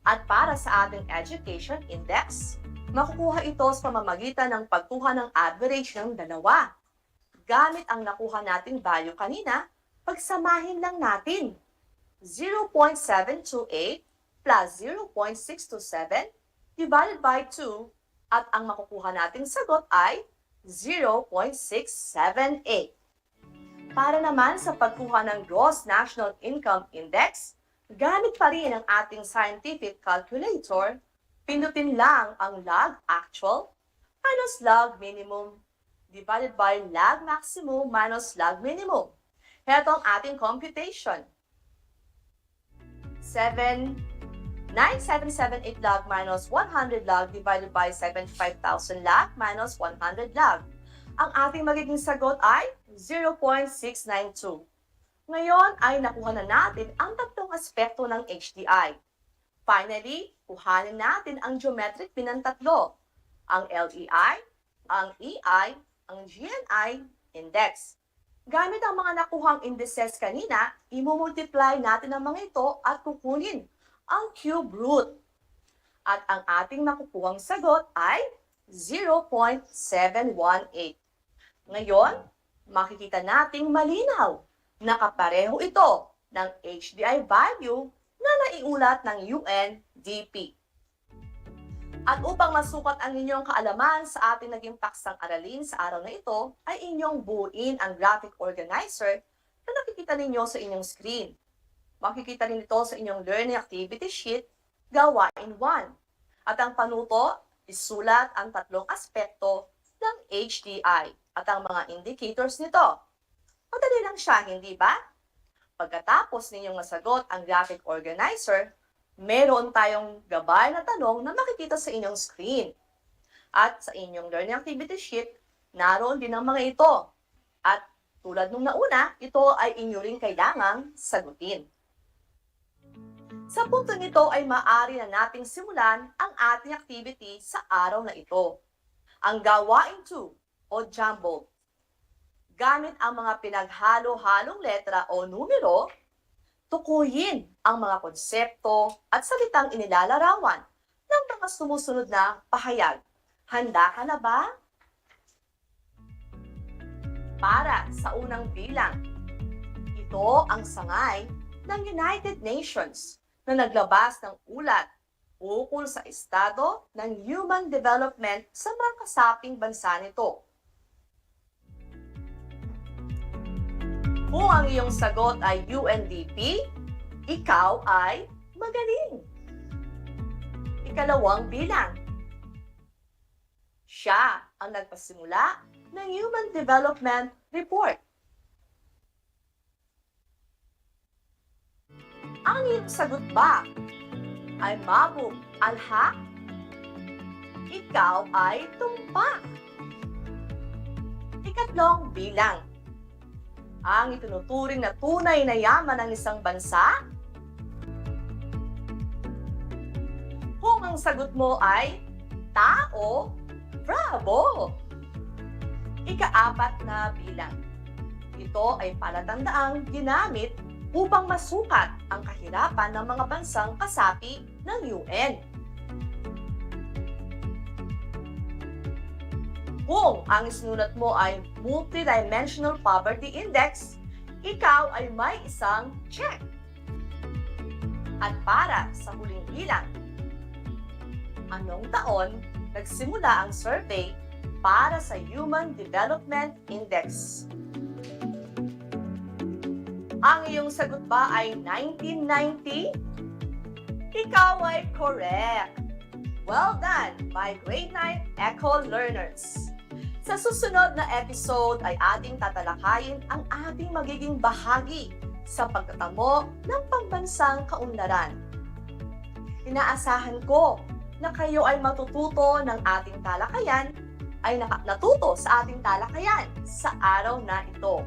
At para sa ating education index, makukuha ito sa pamamagitan ng pagkuha ng average ng dalawa. Gamit ang nakuha nating value kanina, pagsamahin lang natin. 0.728 plus 0.627 divided by 2 at ang makukuha nating sagot ay 0.678. Para naman sa pagkuha ng Gross National Income Index, gamit pa rin ang ating scientific calculator, pindutin lang ang log actual minus log minimum divided by log maximum minus log minimum. Heto ang ating computation. 9778 log minus 100 log divided by 75,000 log minus 100 log. Ang ating magiging sagot ay 0.692. Ngayon ay nakuha na natin ang tatlong aspekto ng HDI. Finally, kuhanin natin ang geometric mean ng tatlo, ang LEI, ang EI, ang GNI index. Gamit ang mga nakuhang indices kanina, imumultiply natin ang mga ito at kukunin ang cube root. At ang ating makukuhang sagot ay 0.718. Ngayon, makikita nating malinaw na kapareho ito ng HDI value na naiulat ng UNDP. At upang masukat ang inyong kaalaman sa ating naging paksang aralin sa araw na ito, ay inyong buuin ang graphic organizer na nakikita ninyo sa inyong screen. Makikita rin ito sa inyong learning activity sheet, gawain 1. At ang panuto, isulat ang tatlong aspekto ng HDI at ang mga indicators nito. Madali lang siya, hindi ba? Pagkatapos ninyong masagot ang graphic organizer, meron tayong gabay na tanong na makikita sa inyong screen. At sa inyong learning activity sheet, naroon din ang mga ito. At tulad nung nauna, ito ay inyo rin kailangang sagutin. Sa punto nito ay maaari na nating simulan ang ating activity sa araw na ito. Ang gawain 2 o jumbled. Gamit ang mga pinaghalo-halong letra o numero, tukuyin ang mga konsepto at salitang inilalarawan ng mga sumusunod na pahayag. Handa ka na ba? Para sa unang bilang, ito ang sangay ng United Nations na naglabas ng ulat ukol sa estado ng human development sa mga kasaping bansa nito. Kung ang iyong sagot ay UNDP, ikaw ay magaling. Ikalawang bilang. Siya ang nagpasimula ng Human Development Report. Ang iyong sagot ba ay mabuk alhak? Ikaw ay tumpak. Ikatlong bilang. Ang itinuturing na tunay na yaman ng isang bansa? Kung ang sagot mo ay tao, bravo! Ika-4 na bilang. Ito ay palatandaang ginamit upang masukat ang kahirapan ng mga bansang kasapi ng UN. Kung ang isinulat mo ay Multidimensional Poverty Index, ikaw ay may isang check. At para sa huling bilang, anong taon nagsimula ang survey para sa Human Development Index? Ang iyong sagot ba ay 1990? Ikaw ay correct! Well done, my grade 9 Eco learners! Sa susunod na episode ay ating tatalakayin ang ating magiging bahagi sa pagtatamo ng pambansang kaunlaran. Inaasahan ko na kayo ay matututo ng ating talakayan, ay natuto sa ating talakayan sa araw na ito.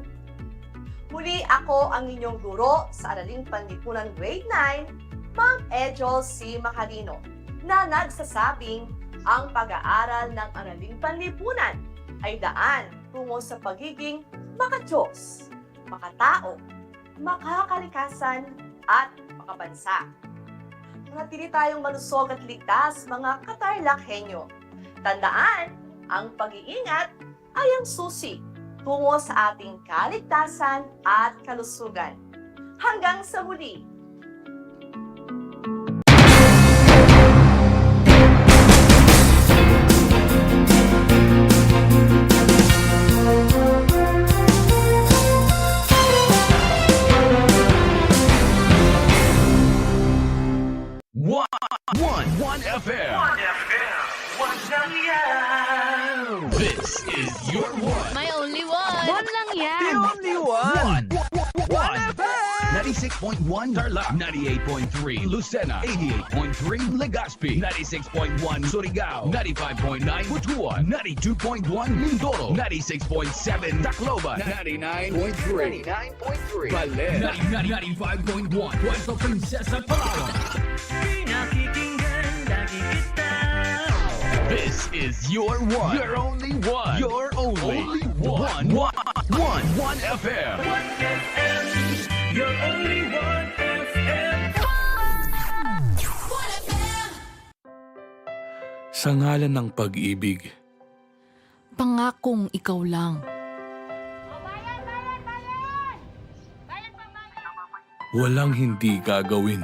Muli ako ang inyong guro sa Araling Panlipunan Grade 9, Ma'am Ejol C. Macarino, na nagsasabing ang pag-aaral ng araling panlipunan ay daan tungo sa pagiging makadiyos, makatao, makakalikasan, at makabansa. Manatili tayong malusog at ligtas, mga ka-TARLakHenyo. Tandaan, ang pag-iingat ay ang susi tungo sa ating kaligtasan at kalusugan. Hanggang sa muli! One FM. This is your one. My only one. Bon lang yan. The only one. One FM. 96.1 Tarlac, 98.3 Lucena, 88.3 Legazpi, 96.1 Surigao, 95.9 Butuan, 92.1 Mindoro, 96.7 Tacloban, 99.3 Baler, 95.1 Puerto Princesa, Palawan. This is your one. Your only one. Your only one. One FM. Your only one FM. Sa ngalan ng pag-ibig, Pangakong ikaw lang. walang hindi gagawin.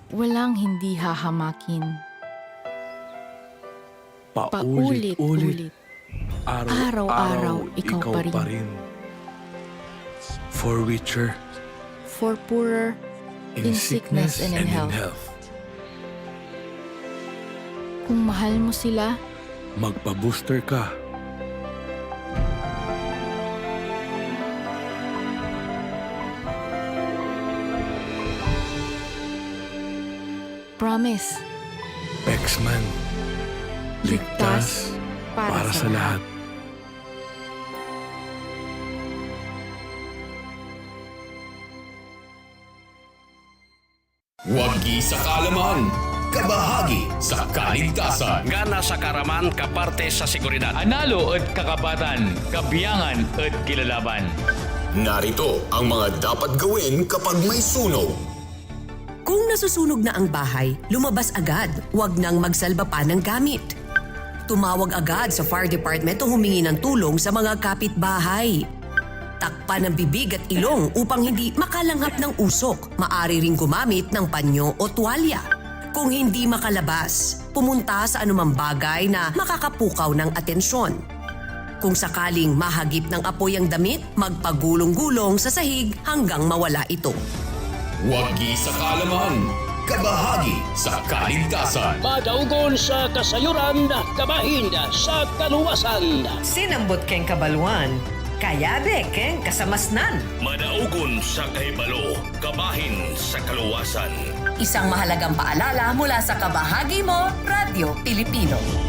Walang hindi hahamakin. Paulit-ulit. Araw-araw, ikaw pa rin. For richer, For poorer, in sickness and in health. Kung mahal mo sila, magpa-booster ka. promise. X-Man. Ligtas para sa lahat. Wagi sa kaalaman, kabahagi sa kaligtasan. Gana sa karaman kaparte sa seguridad. Analo at kakapatan, kabiyangan at kilalaban. Narito ang mga dapat gawin kapag may sunog. Kung nasusunog na ang bahay, lumabas agad. Huwag nang magsalba pa ng gamit. Tumawag agad sa fire department o humingi ng tulong sa mga kapitbahay. Takpan ang bibig at ilong upang hindi makalanghap ng usok. Maari ring gumamit ng panyo o tuwalya. Kung hindi makalabas, pumunta sa anumang bagay na makakapukaw ng atensyon. Kung sakaling mahagip ng apoy ang damit, magpagulong-gulong sa sahig hanggang mawala ito. Wagi sa kaalaman, kabahagi sa kaligtasan. Madaugon sa kasayuran, kabahin sa kaluwasan. Sinambot keng kabaluan, kayabe keng kasamasnan. Madaugon sa kahibalo, kabahin sa kaluwasan. Isang mahalagang paalala mula sa kabahagi mo, Radyo Pilipino.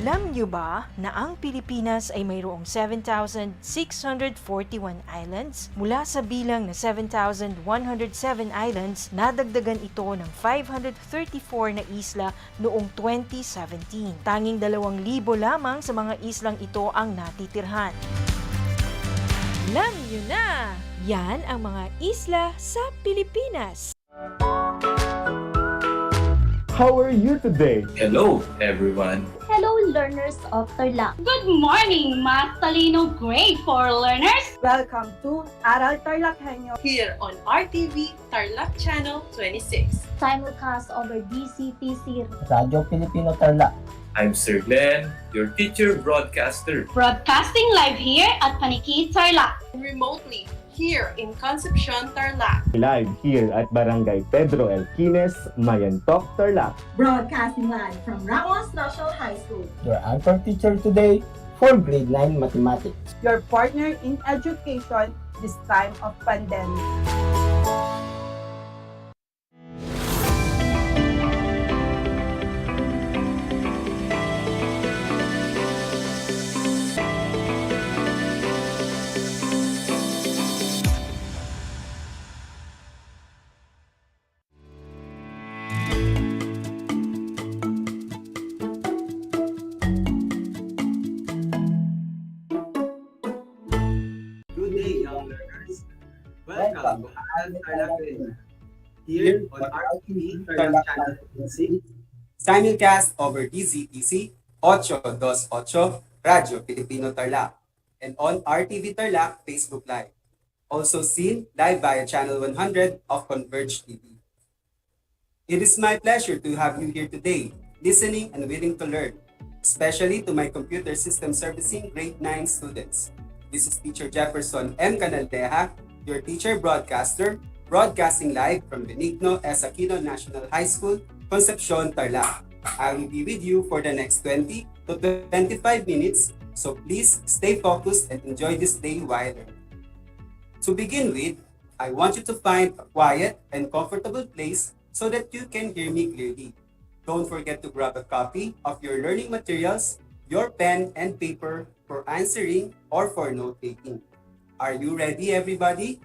Alam niyo ba na ang Pilipinas ay mayroong 7,641 islands? Mula sa bilang na 7,107 islands, nadagdagan ito ng 534 na isla noong 2017. Tanging 2,000 lamang sa mga islang ito ang natitirhan. Alam niyo na! Yan ang mga isla sa Pilipinas. How are you today? Hello, everyone. Hello, learners of Tarlac. Good morning, Math Talino Grade 4 learners! Welcome to Aral TarlakHenyo here on RTV Tarlac Channel 26. Simulcast over DCTC Radio Filipino Tarlac. I'm Sir Glenn, your teacher broadcaster. Broadcasting live here at Paniki Tarlac. Remotely here in Concepcion, Tarlac. Live here at Barangay Pedro Elquines, Mayantok, Tarlac. Broadcasting live from Ramos National High School. Your anchor teacher today for grade 9 mathematics. your partner in education this time of pandemic. Welcome to Aral TarlakHenyo, here on RTV Tarlac Channel 26, simulcast over DZTC 828 Radio Filipino Tarlac, and on RTV Tarlac Facebook Live. Also seen live via Channel 100 of Converge TV. It is my pleasure to have you here today, listening and willing to learn, especially to my computer system servicing grade 9 students. This is Teacher Jefferson M. Canaldeja, your teacher broadcaster, broadcasting live from Benigno S. Aquino National High School, Concepcion, Tarlac. I will be with you for the next 20 to 25 minutes, so please stay focused and enjoy this day while learning. To begin with, I want you to find a quiet and comfortable place so that you can hear me clearly. Don't forget to grab a copy of your learning materials, your pen and paper for answering or for note-taking. Are you ready, everybody?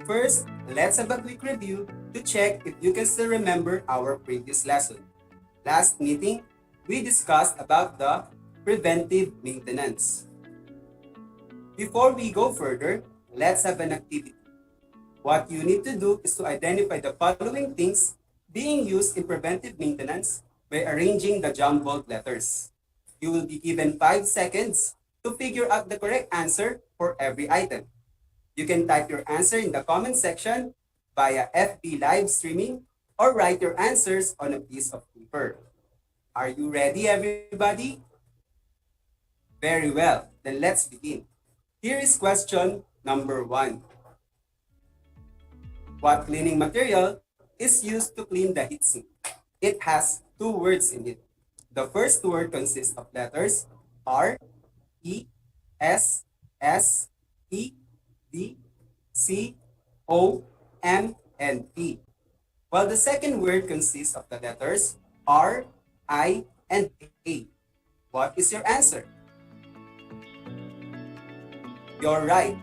First, let's have a quick review to check if you can still remember our previous lesson. Last meeting, we discussed about the preventive maintenance. Before we go further, let's have an activity. What you need to do is to identify the following things being used in preventive maintenance by arranging the jumbled letters. You will be given 5 seconds to figure out the correct answer for every item. You can type your answer in the comment section via FB live streaming or write your answers on a piece of paper. Are you ready, everybody? Very well, then let's begin. Here is question number 1. What cleaning material is used to clean the heatsink? It has 2 words in it. The first word consists of letters R, E, S, S, E, D, C, O, M, and P. While the second word consists of the letters R, I, and A. What is your answer? You're right.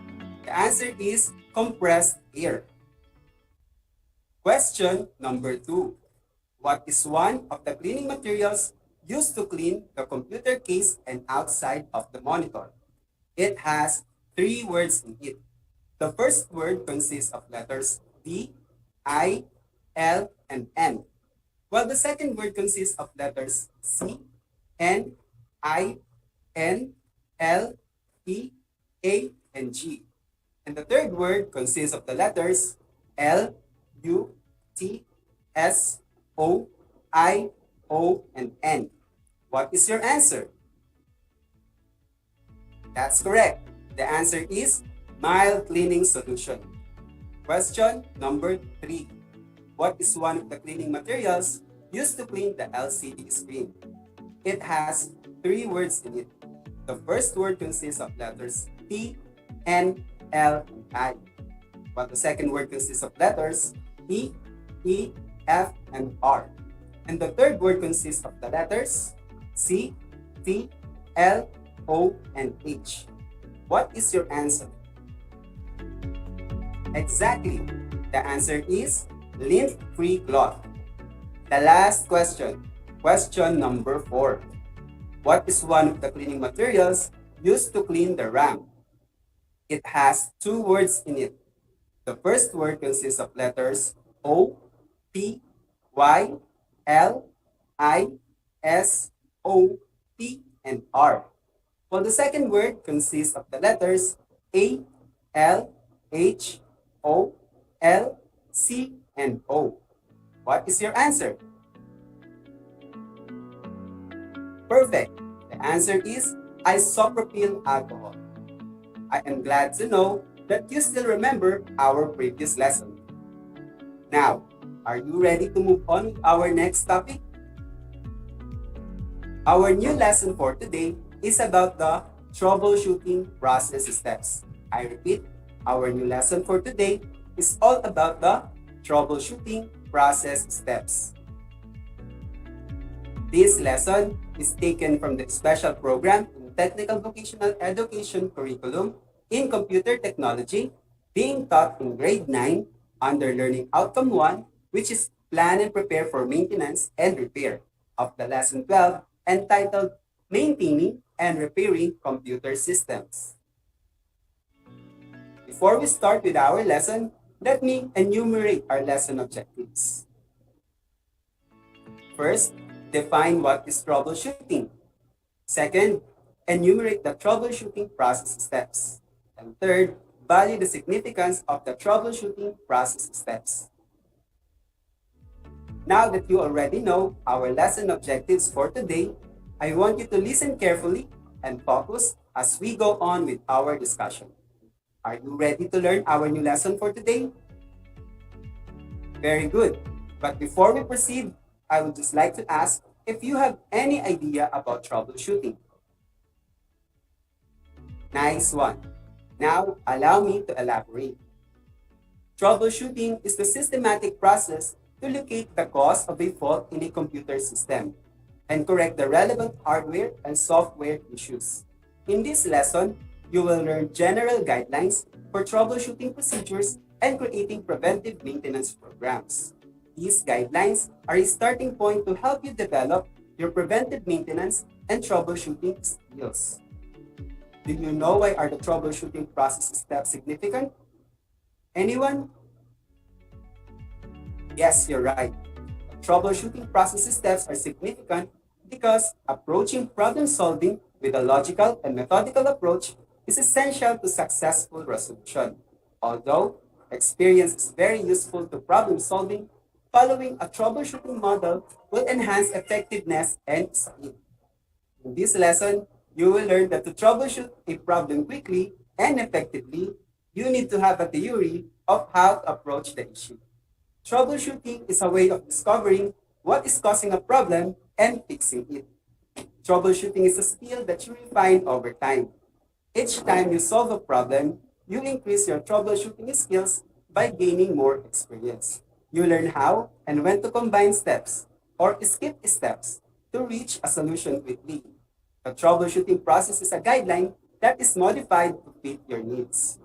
The answer is compressed air. Question number 2. What is one of the cleaning materials used to clean the computer case and outside of the monitor? It has 3 words in it. The first word consists of letters D, I, L, and N, while the second word consists of letters C, N, I, N, L, E, A, and G. And the third word consists of the letters L, U, T, S, O, I, O, and N. What is your answer? That's correct. The answer is mild cleaning solution. Question number 3. What is one of the cleaning materials used to clean the LCD screen? It has 3 words in it. The first word consists of letters T, N, L, and I, while the second word consists of letters E, F, and R. And the third word consists of the letters C, T, L, O, and H. What is your answer? Exactly. The answer is lint-free cloth. The last question. Question number 4. What is one of the cleaning materials used to clean the RAM? It has 2 words in it. The first word consists of letters O, P, Y, L, I, S, O, P, and R. While the second word consists of the letters A, L, H, O, L, C, and O. What is your answer? Perfect. The answer is isopropyl alcohol. I am glad to know that you still remember our previous lesson. Now, are you ready to move on with our next topic? Our new lesson for today is about the troubleshooting process steps. I repeat, our new lesson for today is all about the troubleshooting process steps. This lesson is taken from the special program in Technical Vocational Education Curriculum in Computer Technology being taught in Grade 9 under Learning Outcome 1, which is Plan and Prepare for Maintenance and Repair of the Lesson 12 entitled Maintaining and Repairing Computer Systems. Before we start with our lesson, let me enumerate our lesson objectives. First, define what is troubleshooting. Second, enumerate the troubleshooting process steps. And third, value the significance of the troubleshooting process steps. Now that you already know our lesson objectives for today, I want you to listen carefully and focus as we go on with our discussion. Are you ready to learn our new lesson for today? Very good. But before we proceed, I would just like to ask if you have any idea about troubleshooting. Nice one. Now, allow me to elaborate. Troubleshooting is the systematic process to locate the cause of a fault in a computer system and correct the relevant hardware and software issues. In this lesson, you will learn general guidelines for troubleshooting procedures and creating preventive maintenance programs. These guidelines are a starting point to help you develop your preventive maintenance and troubleshooting skills. Do you know why are the troubleshooting process steps significant? Anyone? Yes, you're right. Troubleshooting process steps are significant because approaching problem solving with a logical and methodical approach is essential to successful resolution. Although experience is very useful to problem solving, following a troubleshooting model will enhance effectiveness and speed. In this lesson, you will learn that to troubleshoot a problem quickly and effectively, you need to have a theory of how to approach the issue. Troubleshooting is a way of discovering what is causing a problem and fixing it. Troubleshooting is a skill that you refine over time. Each time you solve a problem, you increase your troubleshooting skills by gaining more experience. You learn how and when to combine steps or skip steps to reach a solution quickly. The troubleshooting process is a guideline that is modified to fit your needs.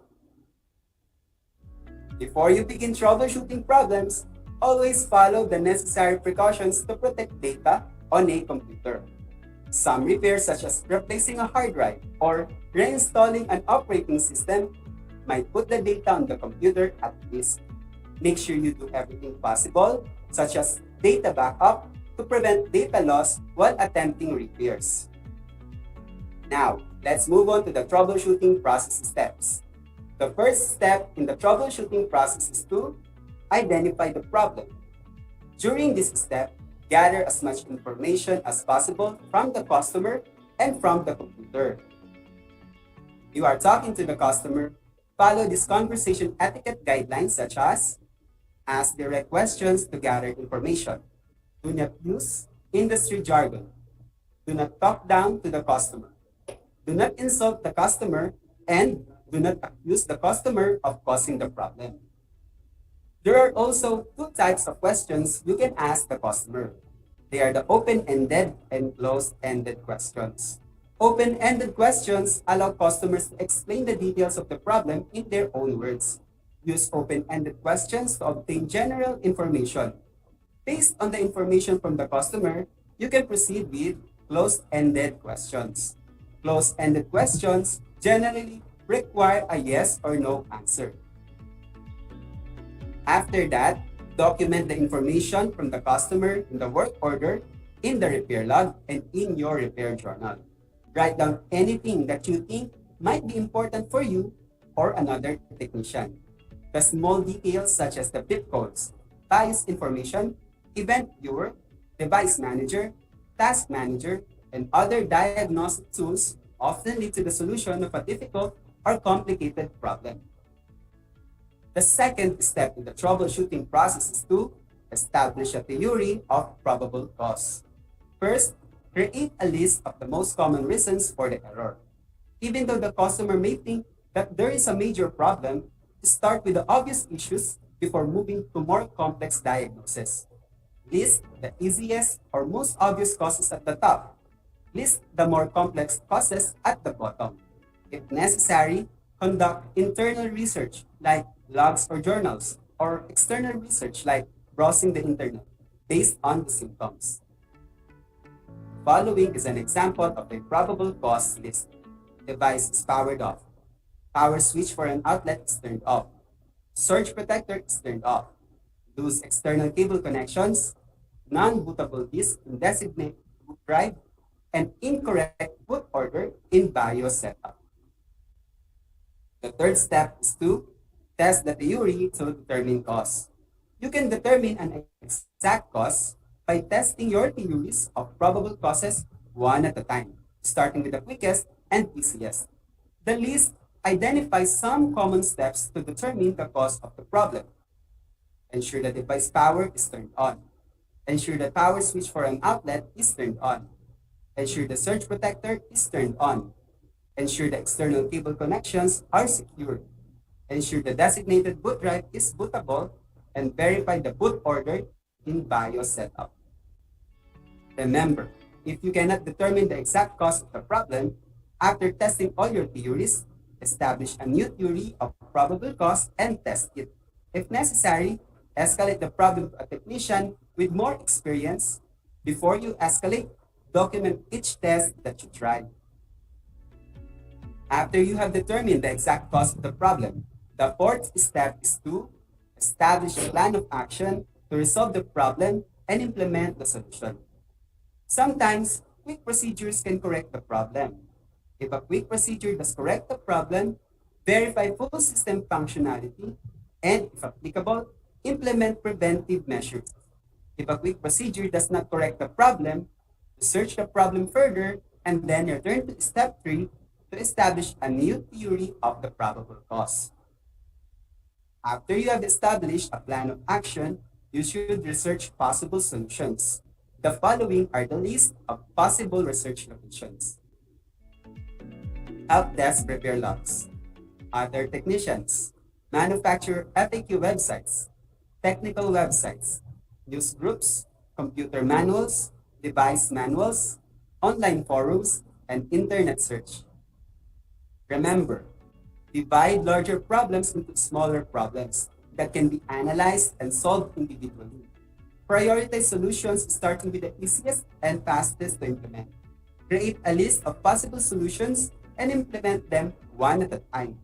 Before you begin troubleshooting problems, always follow the necessary precautions to protect data on a computer. Some repairs, such as replacing a hard drive or reinstalling an operating system, might put the data on the computer at risk. Make sure you do everything possible, such as data backup, to prevent data loss while attempting repairs. Now, let's move on to the troubleshooting process steps. The first step in the troubleshooting process is to identify the problem. During this step, gather as much information as possible from the customer and from the computer. You are talking to the customer, follow this conversation etiquette guidelines such as ask direct questions to gather information. Do not use industry jargon. Do not talk down to the customer. Do not insult the customer and do not accuse the customer of causing the problem. There are also 2 types of questions you can ask the customer. They are the open-ended and closed-ended questions. Open-ended questions allow customers to explain the details of the problem in their own words. Use open-ended questions to obtain general information. Based on the information from the customer, you can proceed with closed-ended questions. Closed-ended questions generally require a yes or no answer. After that, document the information from the customer in the work order, in the repair log, and in your repair journal. Write down anything that you think might be important for you or another technician. The small details such as the bit codes, bias information, event viewer, device manager, task manager, and other diagnostic tools often lead to the solution of a difficult or complicated problem. The second step in the troubleshooting process is to establish a theory of probable cause. First, create a list of the most common reasons for the error. Even though the customer may think that there is a major problem, start with the obvious issues before moving to more complex diagnosis. List the easiest or most obvious causes at the top. List the more complex causes at the bottom. If necessary, conduct internal research like logs or journals, or external research like browsing the internet based on the symptoms. Following is an example of a probable cause list. Device is powered off. Power switch for an outlet is turned off. Surge protector is turned off. Loose external cable connections, non-bootable disk in designated boot drive, and incorrect boot order in BIOS setup. The third step is to test the theory to determine cause. You can determine an exact cause by testing your theories of probable causes one at a time, starting with the quickest and easiest. The list identifies some common steps to determine the cause of the problem. Ensure the device power is turned on. Ensure the power switch for an outlet is turned on. Ensure the surge protector is turned on. Ensure the external cable connections are secured. Ensure the designated boot drive is bootable, and verify the boot order in BIOS setup. Remember, if you cannot determine the exact cause of the problem, after testing all your theories, establish a new theory of probable cause and test it. If necessary, escalate the problem to a technician with more experience. Before you escalate, document each test that you tried. After you have determined the exact cause of the problem, the fourth step is to establish a plan of action to resolve the problem and implement the solution. Sometimes, quick procedures can correct the problem. If a quick procedure does correct the problem, verify full system functionality, and if applicable, implement preventive measures. If a quick procedure does not correct the problem, research the problem further, and then return to step 3 to establish a new theory of the probable cause. After you have established a plan of action, you should research possible solutions. The following are the list of possible research locations. Help desk repair logs, other technicians, manufacturer FAQ websites, technical websites, news groups, computer manuals, device manuals, online forums, and internet search. Remember, divide larger problems into smaller problems that can be analyzed and solved individually. Prioritize solutions starting with the easiest and fastest to implement. Create a list of possible solutions and implement them one at a time.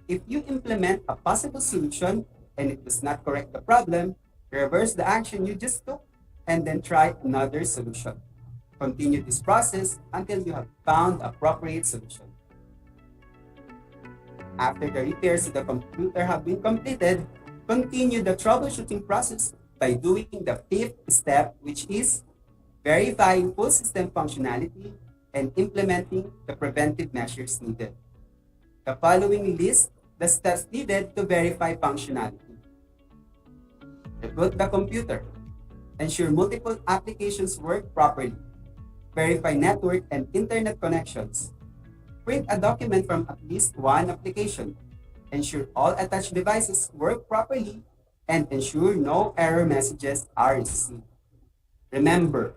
If you implement a possible solution and it does not correct the problem, reverse the action you just took and then try another solution. Continue this process until you have found the appropriate solution. After the repairs to the computer have been completed, continue the troubleshooting process by doing the fifth step, which is verifying full system functionality and implementing the preventive measures needed. The following list the steps needed to verify functionality. Reboot the computer. Ensure multiple applications work properly. Verify network and internet connections. Print a document from at least one application. Ensure all attached devices work properly and ensure no error messages are received. Remember,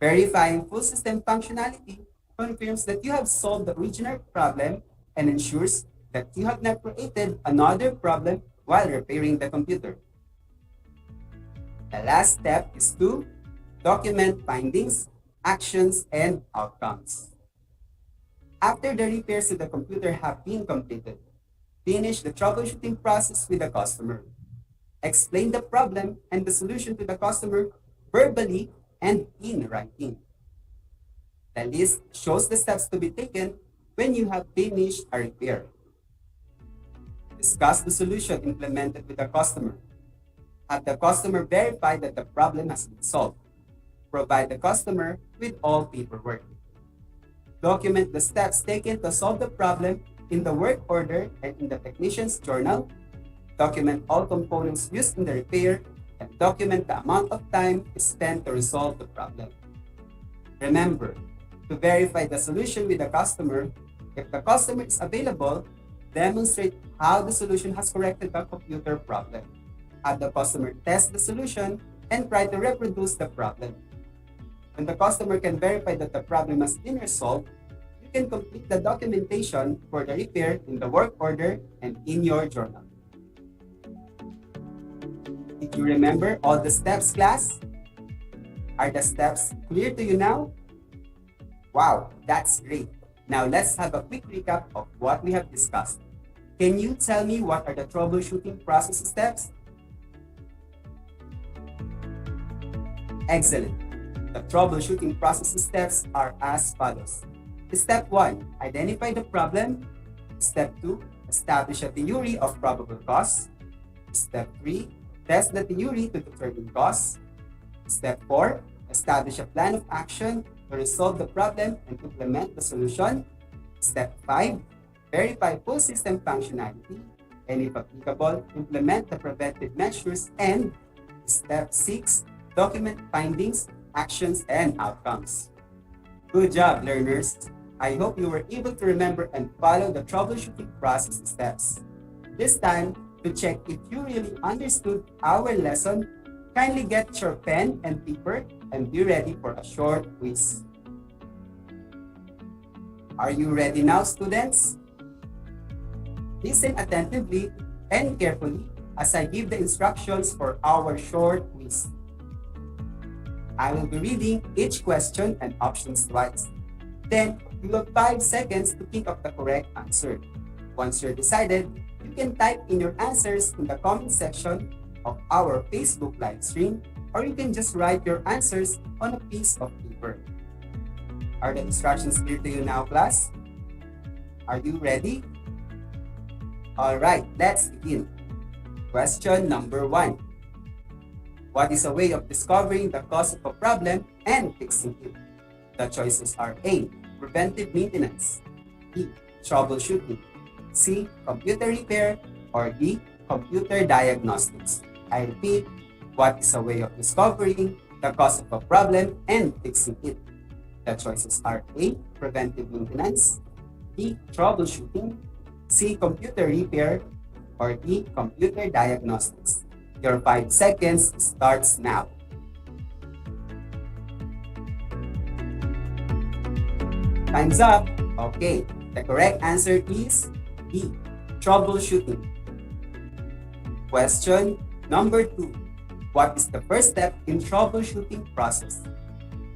Verifying full system functionality confirms that you have solved the original problem and ensures that you have not created another problem while repairing the computer. The last step is to document findings, actions, and outcomes. After the repairs to the computer have been completed, finish the troubleshooting process with the customer. Explain the problem and the solution to the customer verbally and in writing. The list shows the steps to be taken when you have finished a repair. Discuss the solution implemented with the customer. Have the customer verify that the problem has been solved. Provide the customer with all paperwork. Document the steps taken to solve the problem in the work order and in the technician's journal. Document all components used in the repair and document the amount of time spent to resolve the problem. Remember, to verify the solution with the customer, if the customer is available, demonstrate how the solution has corrected the computer problem. Have the customer test the solution and try to reproduce the problem. When the customer can verify that the problem has been resolved, you can complete the documentation for the repair in the work order and in your journal. Did you remember all the steps, class? Are the steps clear to you now? Wow, that's great. Now let's have a quick recap of what we have discussed. Can you tell me what are the troubleshooting process steps? Excellent. The troubleshooting process steps are as follows. Step 1, identify the problem. Step 2, establish a theory of probable cause. Step 3, test the theory to determine cause. Step 4, establish a plan of action to resolve the problem and implement the solution. Step 5, verify full system functionality, and if applicable, implement the preventive measures. And Step 6, document findings, actions, and outcomes. Good job, learners! I hope you were able to remember and follow the troubleshooting process steps. This time, to check if you really understood our lesson, kindly get your pen and paper and be ready for a short quiz. Are you ready now, students? Listen attentively and carefully as I give the instructions for our short quiz. I will be reading each question and options twice. Then, you have 5 seconds to think of the correct answer. Once you're decided, you can type in your answers in the comment section of our Facebook live stream, or you can just write your answers on a piece of paper. Are the instructions clear to you now, class? Are you ready? Alright, let's begin. Question number 1. What is a way of discovering the cause of a problem and fixing it? The choices are A, preventive maintenance, B, troubleshooting, C, computer repair, or D, computer diagnostics. I repeat, what is a way of discovering the cause of a problem and fixing it? The choices are A, preventive maintenance, B, troubleshooting, C, computer repair, or D, computer diagnostics. Your 5 seconds starts now. Time's up. Okay, the correct answer is B, troubleshooting. Question number 2. What is the first step in troubleshooting process?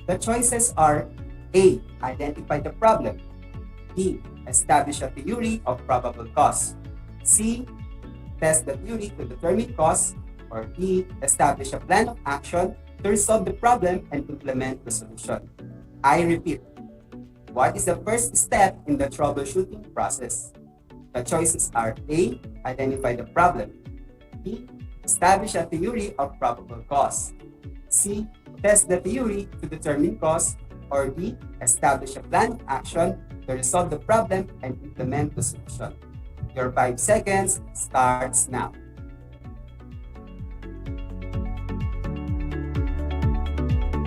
The choices are A, identify the problem, B, establish a theory of probable cause, C, test the theory to determine cause, or D, establish a plan of action to resolve the problem and implement the solution. I repeat, what is the first step in the troubleshooting process? The choices are A, identify the problem, B, establish a theory of probable cause, C, test the theory to determine cause, or D, establish a plan of action to resolve the problem and implement the solution. Your 5 seconds starts now.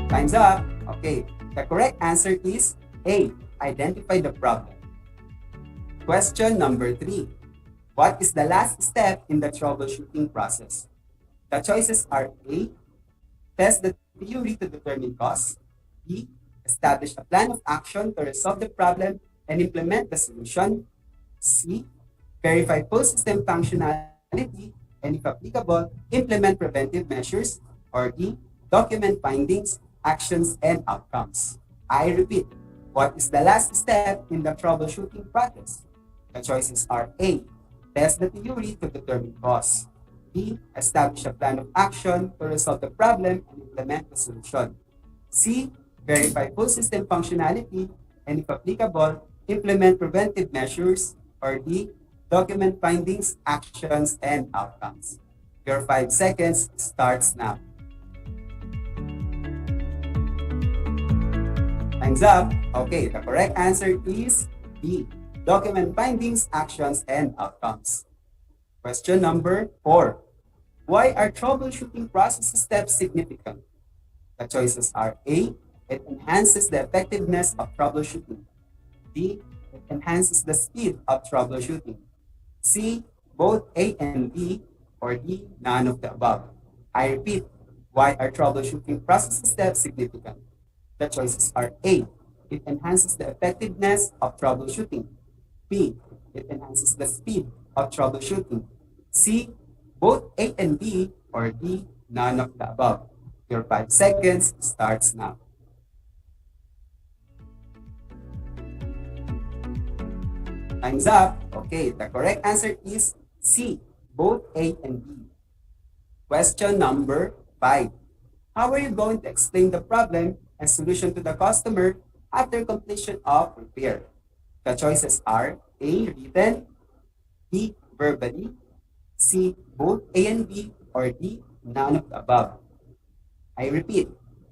Time's up. Okay, the correct answer is A, identify the problem. Question number 3. What is the last step in the troubleshooting process? The choices are A, test the theory to determine cause, B. Establish a plan of action to resolve the problem and implement the solution. C. Verify full system functionality and, if applicable, implement preventive measures. Or D. Document findings, actions, and outcomes. I repeat, what is the last step in the troubleshooting process? The choices are A. Test the theory to determine cause. B. Establish a plan of action to resolve the problem and implement the solution. C. Verify full system functionality and, if applicable, implement preventive measures. Or D. Document findings, actions, and outcomes. Your 5 seconds starts now. Time's up. Okay, the correct answer is B. Document findings, actions, and outcomes. Question number 4. Why are troubleshooting process steps significant? The choices are A. It enhances the effectiveness of troubleshooting. B. It enhances the speed of troubleshooting. C. Both A and B. Or D. None of the above. I repeat, why are troubleshooting process steps significant? The choices are A. It enhances the effectiveness of troubleshooting. B. It enhances the speed of troubleshooting. C. Both A and B. Or D. None of the above. Your 5 seconds starts now. Time's up. Okay, the correct answer is C. Both A and B. Question number 5. How are you going to explain the problem and solution to the customer after completion of repair? The choices are A. Written, B. Verbally, C. Both A and B, or D. None of the above. I repeat,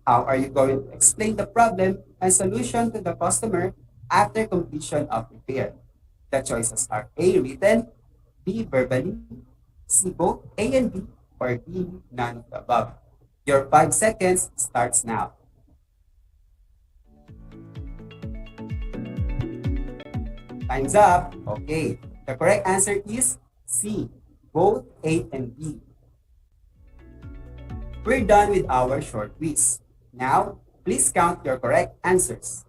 how are you going to explain the problem and solution to the customer after completion of repair? The choices are A. Written, B. Verbally, C. Both A and B, or D. None of the above. Your 5 seconds starts now. Time's up. Okay, the correct answer is C. Both A and B. We're done with our short quiz. Now, please count your correct answers.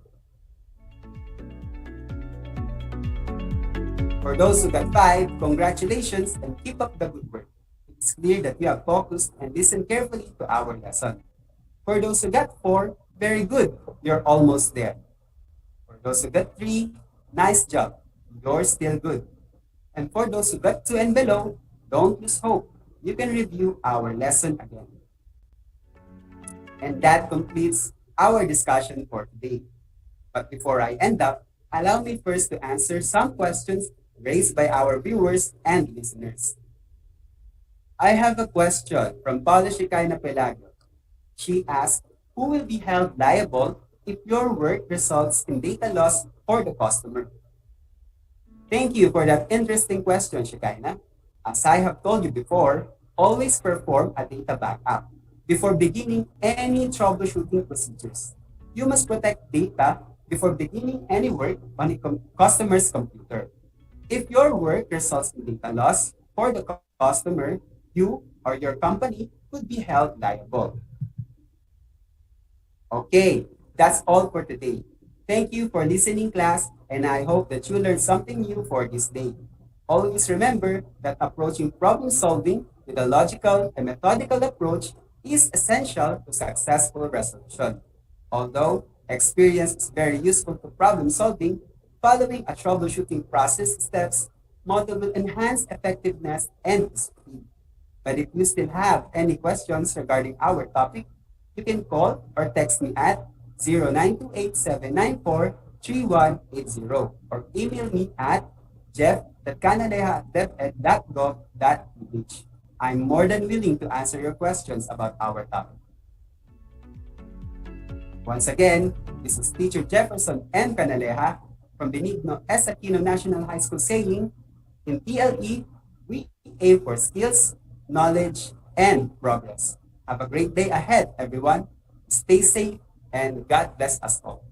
For those who got 5, congratulations and keep up the good work. It's clear that you have focused and listened carefully to our lesson. For those who got 4, very good, you're almost there. For those who got 3, nice job, you're still good. And for those who got 2 and below, don't lose hope. You can review our lesson again. And that completes our discussion for today. But before I end up, allow me first to answer some questions raised by our viewers and listeners. I have a question from Paula Shikaina Pelagio. She asked, who will be held liable if your work results in data loss for the customer? Thank you for that interesting question, Shikaina. As I have told you before, always perform a data backup before beginning any troubleshooting procedures. You must protect data before beginning any work on a customer's computer. If your work results in data loss for the customer, you or your company could be held liable. Okay, that's all for today. Thank you for listening, class, and I hope that you learned something new for this day. Always remember that approaching problem solving with a logical and methodical approach is essential to successful resolution. Although experience is very useful to problem solving, following a troubleshooting process steps model will enhance effectiveness and speed. But if you still have any questions regarding our topic, you can call or text me at 0928-794-3180 or email me at jeff.canaleja@deped.gov.ph. I'm more than willing to answer your questions about our topic. Once again, this is Teacher Jefferson M. Canaleja from Benigno S. Aquino National High School saying, in TLE, we aim for skills, knowledge, and progress. Have a great day ahead, everyone. Stay safe, and God bless us all.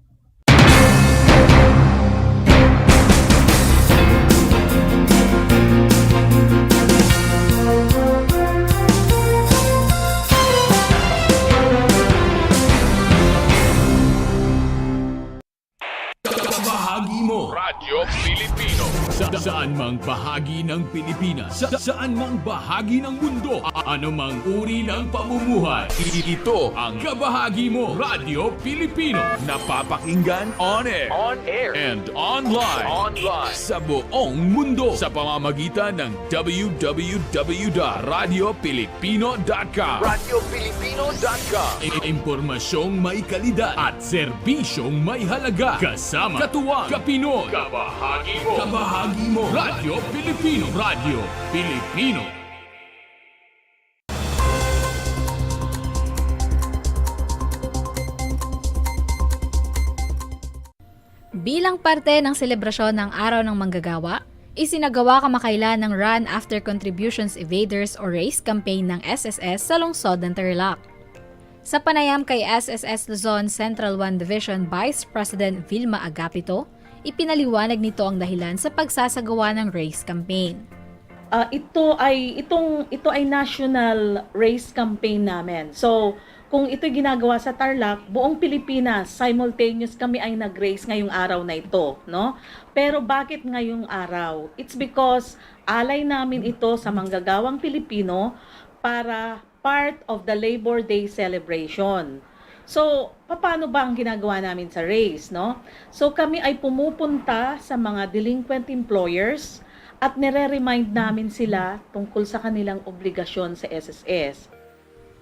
kabahagi mo. Radyo Pilipino. Saan mang bahagi ng Pilipinas, saan mang bahagi ng mundo, anumang uri ng pamumuhay. Ito ang kabahagi mo. Radyo Pilipino. Napapakinggan on air, and online. Sa buong mundo sa pamamagitan ng www.radiopilipino.com. Radiopilipino.com. Impormasyong may kalidad at serbisyong may halaga. Kasama, katuwang, kapinoy. Kabahagi mo. Kabahagi mo. Radyo Pilipino. Radyo Pilipino. Bilang parte ng selebrasyon ng Araw ng Manggagawa, isinagawa kamakailan ng Run After Contributions Evaders o RACE campaign ng SSS sa lungsod ng Tarlac. Sa panayam kay SSS Luzon Central 1 Division Vice President Vilma Agapito, ipinaliwanag nito ang dahilan sa pagsasagawa ng RACE campaign. Ito ay national race campaign namin. So, kung ito'y ginagawa sa Tarlac, buong Pilipinas, simultaneous kami ay nag-race ngayong araw na ito, no? Pero bakit ngayong araw? It's because alay namin ito sa manggagawang Pilipino para part of the Labor Day celebration. So, paano ba ang ginagawa namin sa race, no? So, kami ay pumupunta sa mga delinquent employers at nire-remind namin sila tungkol sa kanilang obligasyon sa SSS.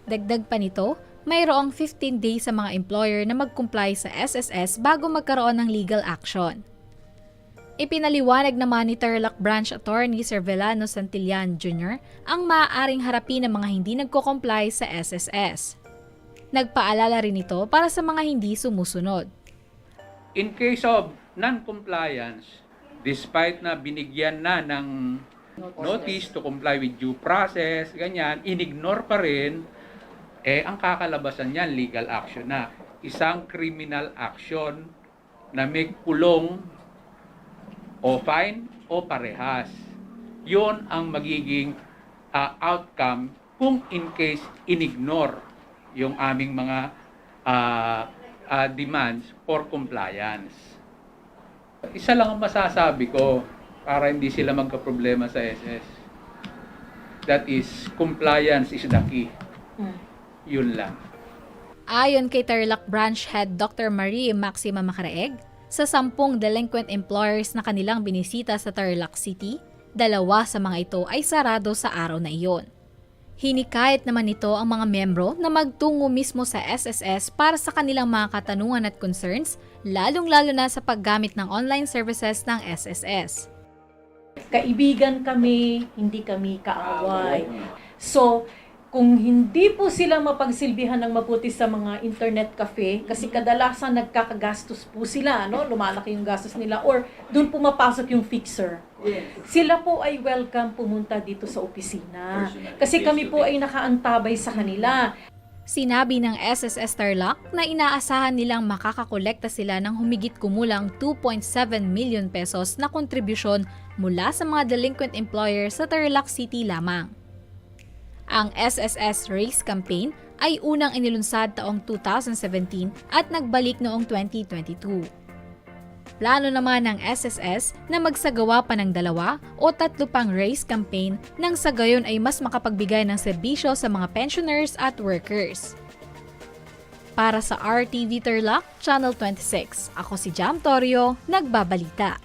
Dagdag pa nito, mayroong 15 days sa mga employer na mag-comply sa SSS bago magkaroon ng legal action. Ipinaliwanag naman ni Tarlac Branch Attorney Cervelano Santillan Jr. ang maaaring harapin ng mga hindi nagko-comply sa SSS. Nagpaalala rin ito para sa mga hindi sumusunod. In case of non-compliance, despite na binigyan na ng notice to comply with due process, ganyan, inignore pa rin, ang kakalabasan niyan, legal action na. Isang criminal action na may kulong o fine o parehas. Yun ang magiging outcome kung in case inignore yung aming mga demands for compliance. Isa lang ang masasabi ko para hindi sila magka-problema sa SS. That is, compliance is the key. Yun lang. Ayon kay Tarlac Branch Head Dr. Marie Maxima Macaraeg, sa 10 delinquent employers na kanilang binisita sa Tarlac City, 2 sa mga ito ay sarado sa araw na iyon. Hinikayat naman nito ang mga miyembro na magtungo mismo sa SSS para sa kanilang mga katanungan at concerns, lalong-lalo na sa paggamit ng online services ng SSS. Kaibigan kami, hindi kami kaaway. So, kung hindi po sila mapagsilbihan ng mabuti sa mga internet cafe, kasi kadalasan nagkakagastos po sila, no? Lumalaki yung gastos nila, or doon pumapasok yung fixer. Sila po ay welcome pumunta dito sa opisina. Kasi kami po ay nakaantabay sa kanila. Sinabi ng SSS Tarlac na inaasahan nilang makakakolekta sila ng humigit kumulang 2.7 million pesos na kontribusyon mula sa mga delinquent employers sa Tarlac City lamang. Ang SSS Race Campaign ay unang inilunsad taong 2017 at nagbalik noong 2022. Plano naman ng SSS na magsagawa pa ng 2 o 3 pang race campaign nang sa gayon ay mas makapagbigay ng serbisyo sa mga pensioners at workers. Para sa RTV Tarlac, Channel 26, ako si Jam Torio, nagbabalita.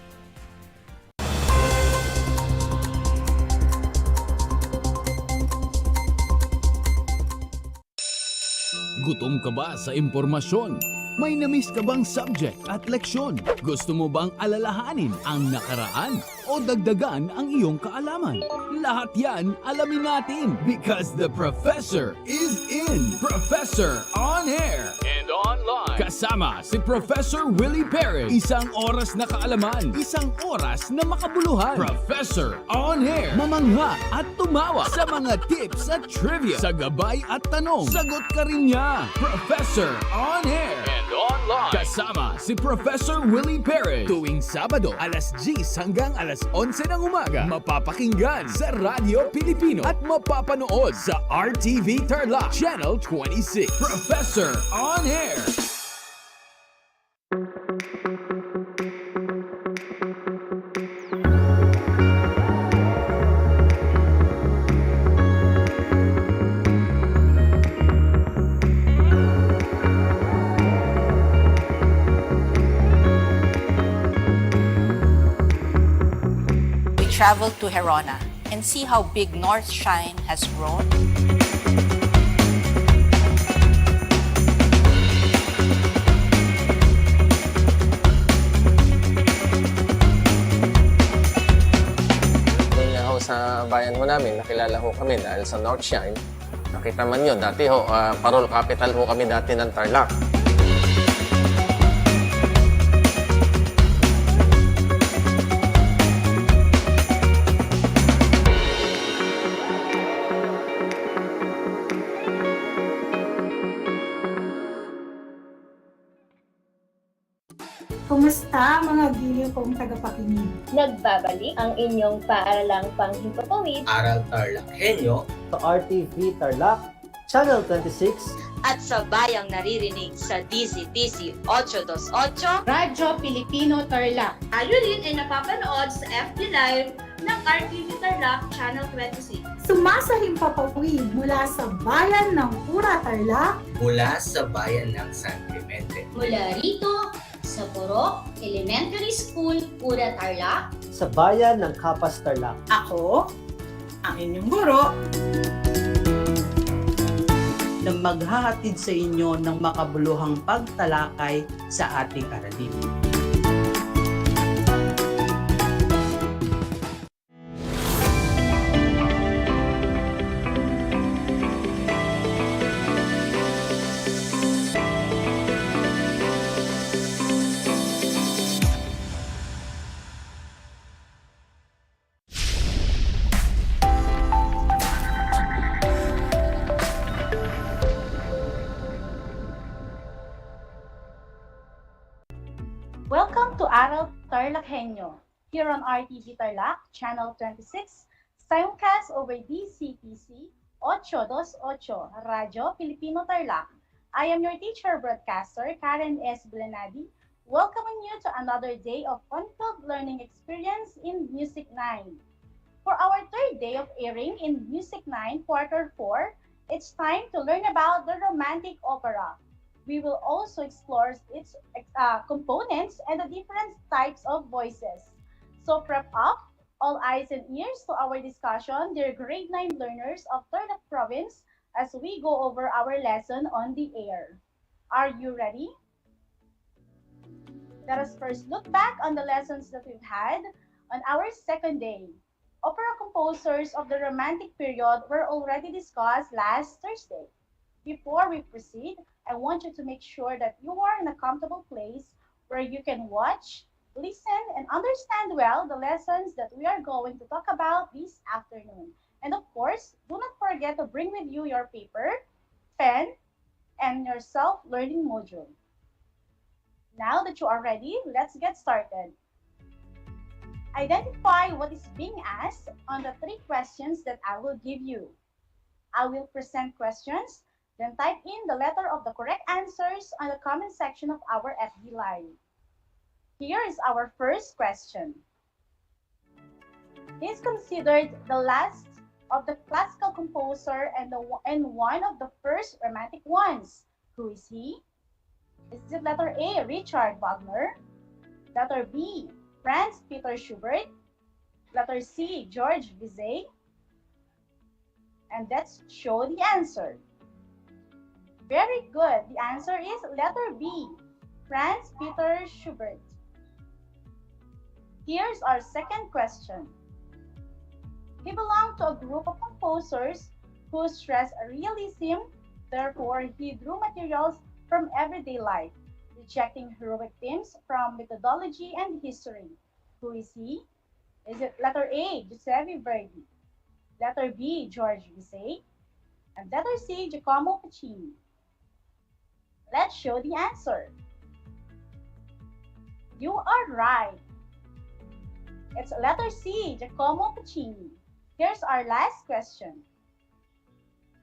Gutom ka ba sa impormasyon? May namiss ka bang subject at leksyon? Gusto mo bang alalahanin ang nakaraan o dagdagan ang iyong kaalaman? Lahat yan alamin natin because the professor is in. Professor on air and online. Kasama si Professor Willie Perez. Isang oras na kaalaman, isang oras na makabuluhan. Professor on air. Mamangha at tumawa sa mga tips at trivia. Sa gabay at tanong, sagot ka rin niya. Professor on air and online. Kasama si Professor Willie Perez. Tuwing Sabado, alas 10 hanggang alas 11 ng umaga. Mapapakinggan sa Radyo Pilipino at mapapanood sa RTV Tarlac Channel 26. Professor on Air. travel to Herona and see how big North Shine has grown? Doon nga ho sa bayan ho namin, nakilala ho kami dahil sa North Shine. Nakita man yun, dati ho, parol capital ho kami dati ng Tarlac. Kumusta mga giliw kong tagapakinig? Nagbabalik ang inyong paaralang panghimpapawid Aral TarlakHenyo sa RTV Tarlac, Channel 26 at sa bayang naririnig sa DZTC 828 Radyo Pilipino Tarlac. Tayo rin ay napapanood sa FB Live ng RTV Tarlac Channel 26. Sumasahimpapawid mula sa bayan ng Pura Tarlac, mula sa bayan ng San Clemente, mula rito sa Purok Elementary School, Pura Tarlac, sa bayan ng Kapas Tarlac. Ako, ang inyong guro, na maghahatid sa inyo ng makabuluhang pagtalakay sa ating aralin. Welcome to Aral TarlakHenyo, here on RTV Tarlac, Channel 26, simulcast over DCTC 828, Radyo Pilipino Tarlac. I am your teacher broadcaster, Karen S. Blanadi, welcoming you to another day of fun-filled learning experience in Music 9. For our third day of airing in Music 9, Quarter 4, it's time to learn about the romantic opera. We will also explore its components and the different types of voices. So prep up, all eyes and ears to our discussion, dear grade 9 learners of Tarlac Province, as we go over our lesson on the air. Are you ready? Let us first look back on the lessons that we've had on our second day. Opera composers of the Romantic period were already discussed last Thursday. Before we proceed, I want you to make sure that you are in a comfortable place where you can watch, listen, and understand well the lessons that we are going to talk about this afternoon. And of course, do not forget to bring with you your paper, pen, and your self-learning module. Now that you are ready, let's get started. Identify what is being asked on the 3 questions that I will give you. I will present questions. Then type in the letter of the correct answers on the comment section of our FB Live. Here is our first question. He is considered the last of the classical composer and one of the first romantic ones. Who is he? Is it letter A, Richard Wagner? Letter B, Franz Peter Schubert? Letter C, George Bizet? And let's show the answer. Very good. The answer is letter B, Franz Peter Schubert. Here's our second question. He belonged to a group of composers who stressed realism, therefore he drew materials from everyday life, rejecting heroic themes from methodology and history. Who is he? Is it letter A, Giuseppe Verdi? Letter B, George Bizet? And letter C, Giacomo Puccini? Let's show the answer. You are right. It's letter C, Giacomo Puccini. Here's our last question.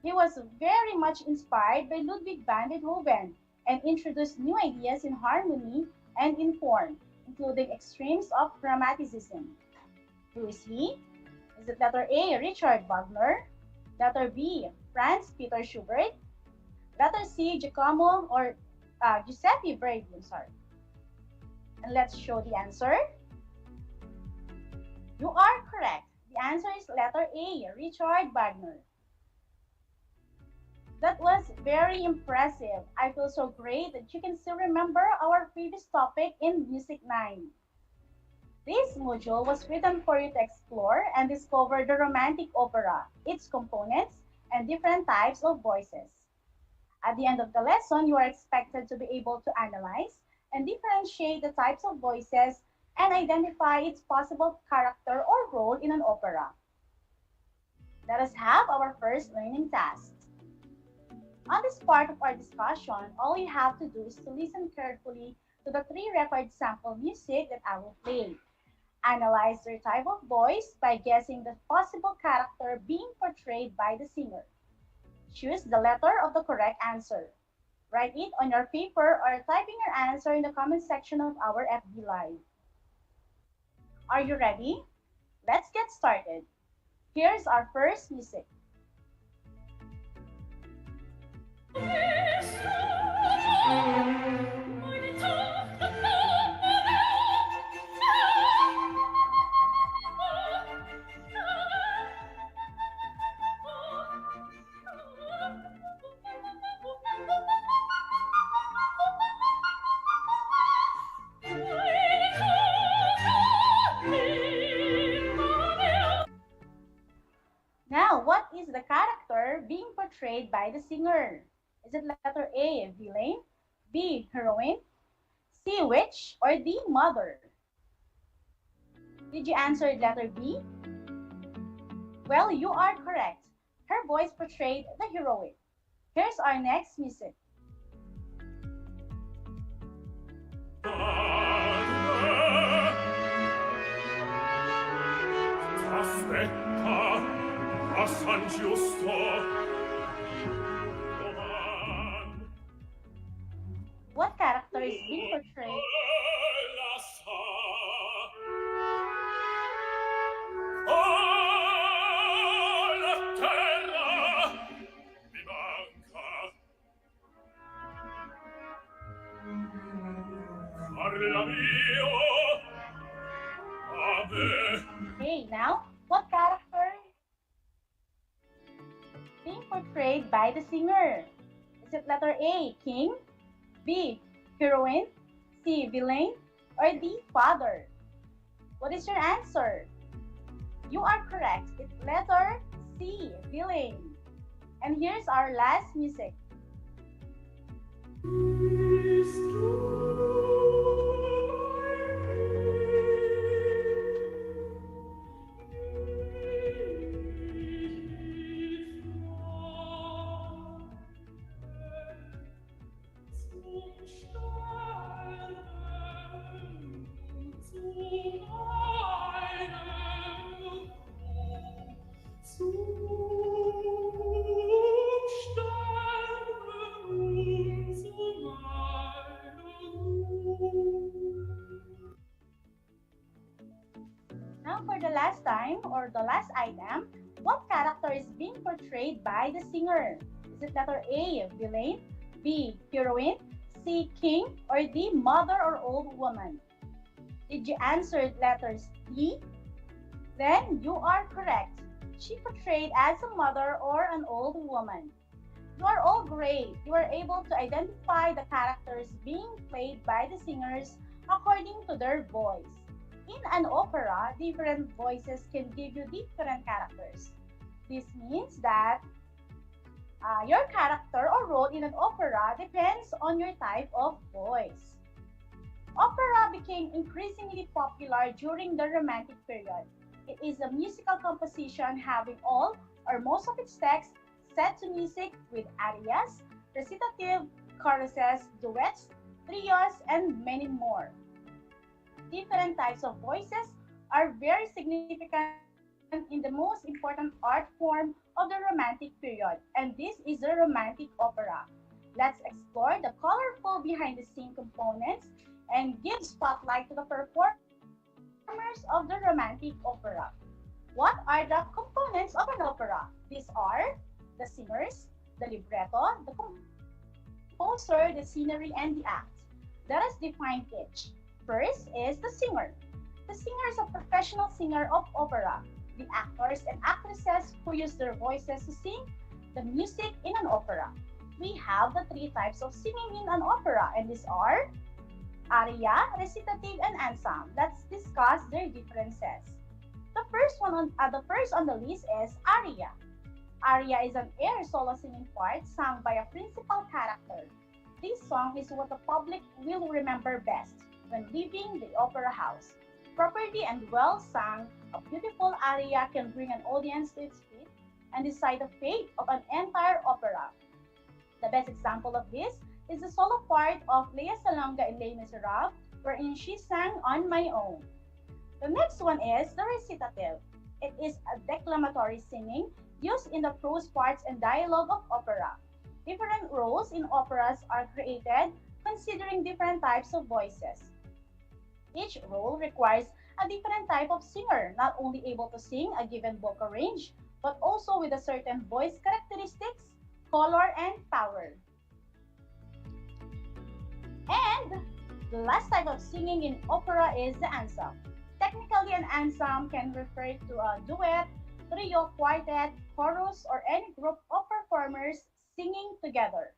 He was very much inspired by Ludwig van Beethoven and introduced new ideas in harmony and in form, including extremes of dramaticism. Who is he? Is it letter A, Richard Wagner? Letter B, Franz Peter Schubert? Letter C, Giacomo or Giuseppe Verdi, I'm sorry. And let's show the answer. You are correct. The answer is letter A, Richard Wagner. That was very impressive. I feel so great that you can still remember our previous topic in Music 9. This module was written for you to explore and discover the romantic opera, its components, and different types of voices. At the end of the lesson, you are expected to be able to analyze and differentiate the types of voices and identify its possible character or role in an opera. Let us have our first learning task. On this part of our discussion, all you have to do is to listen carefully to the 3 record sample music that I will play. Analyze their type of voice by guessing the possible character being portrayed by the singer. Choose the letter of the correct answer. Write it on your paper or typing your answer in the comment section of our FB Live. Are you ready? Let's get started. Here's our first music. Now, what is the character being portrayed by the singer? Is it letter A, villain, B, heroine, C, witch, or D, mother? Did you answer letter B? Well, you are correct. Her voice portrayed the heroine. Here's our next music. San Giusto. What character is being portrayed? Okay, now, what character being portrayed by the singer? Is it letter A, king, B, heroine, C, villain, or D, father? What is your answer? You are correct. It's letter C, villain. And here's our last music. Now for the last time or the last item, what character is being portrayed by the singer? Is it letter A, villain, B, heroine, C, king, or D, mother or old woman? Did you answer letters D? Then you are correct. She portrayed as a mother or an old woman. You are all great. You are able to identify the characters being played by the singers according to their voice. In an opera, different voices can give you different characters. This means that your character or role in an opera depends on your type of voice. Opera became increasingly popular during the Romantic period. It is a musical composition having all or most of its text set to music with arias, recitative, choruses, duets, trios, and many more. Different types of voices are very significant in the most important art form of the Romantic period, and this is the Romantic opera. Let's explore the colorful behind-the-scene components and give spotlight to the performers of the Romantic opera. What are the components of an opera? These are the singers, the libretto, the composer, the scenery, and the act. Let us define each. First is the singer. The singer is a professional singer of opera. The actors and actresses who use their voices to sing the music in an opera. We have the three types of singing in an opera, and these are aria, recitative, and ensemble. Let's discuss their differences. The first on the list is aria. Aria is an air solo singing part sung by a principal character. This song is what the public will remember best when leaving the opera house. Properly and well sung, a beautiful aria can bring an audience to its feet and decide the fate of an entire opera. The best example of this is the solo part of Lea Salonga in Les Miserables, wherein she sang On My Own. The next one is the recitative. It is a declamatory singing used in the prose parts and dialogue of opera. Different roles in operas are created considering different types of voices. Each role requires a different type of singer, not only able to sing a given vocal range, but also with a certain voice characteristics, color, and power. And the last type of singing in opera is the ensemble. Technically, an ensemble can refer to a duet, trio, quartet, chorus, or any group of performers singing together.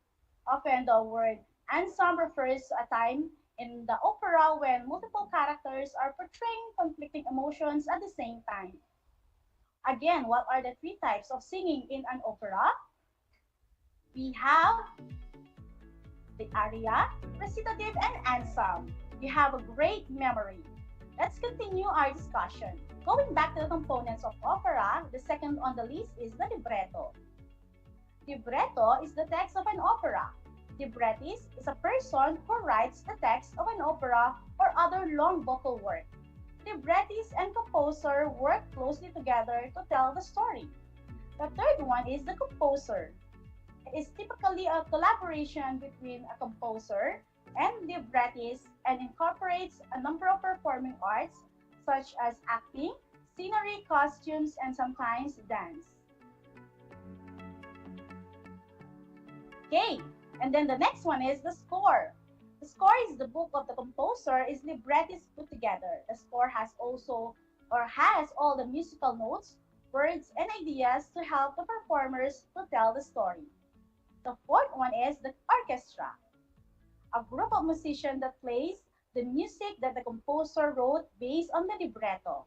Often the word ensemble refers to a time in the opera when multiple characters are portraying conflicting emotions at the same time. Again, what are the three types of singing in an opera? We have the aria, recitative, and ensemble. You have a great memory. Let's continue our discussion. Going back to the components of opera, the second on the list is the libretto. Libretto is the text of an opera. Librettist is a person who writes the text of an opera or other long vocal work. Librettist and composer work closely together to tell the story. The third one is the composer. It is typically a collaboration between a composer and librettist and incorporates a number of performing arts such as acting, scenery, costumes, and sometimes dance. Okay, and then the next one is the score. The score is the book of the composer is librettist put together. The score has all the musical notes, words, and ideas to help the performers to tell the story. The fourth one is the orchestra, a group of musicians that plays the music that the composer wrote based on the libretto.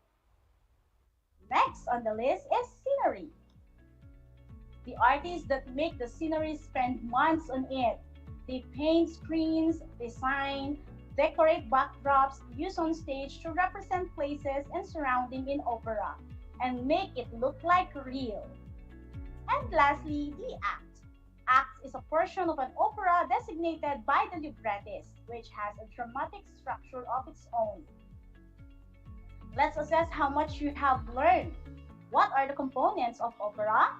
Next on the list is scenery. The artists that make the scenery spend months on it. They paint screens, design, decorate backdrops used on stage to represent places and surrounding in opera and make it look like real. And lastly, the act. Act is a portion of an opera designated by the librettist, which has a dramatic structure of its own. Let's assess how much you have learned. What are the components of opera?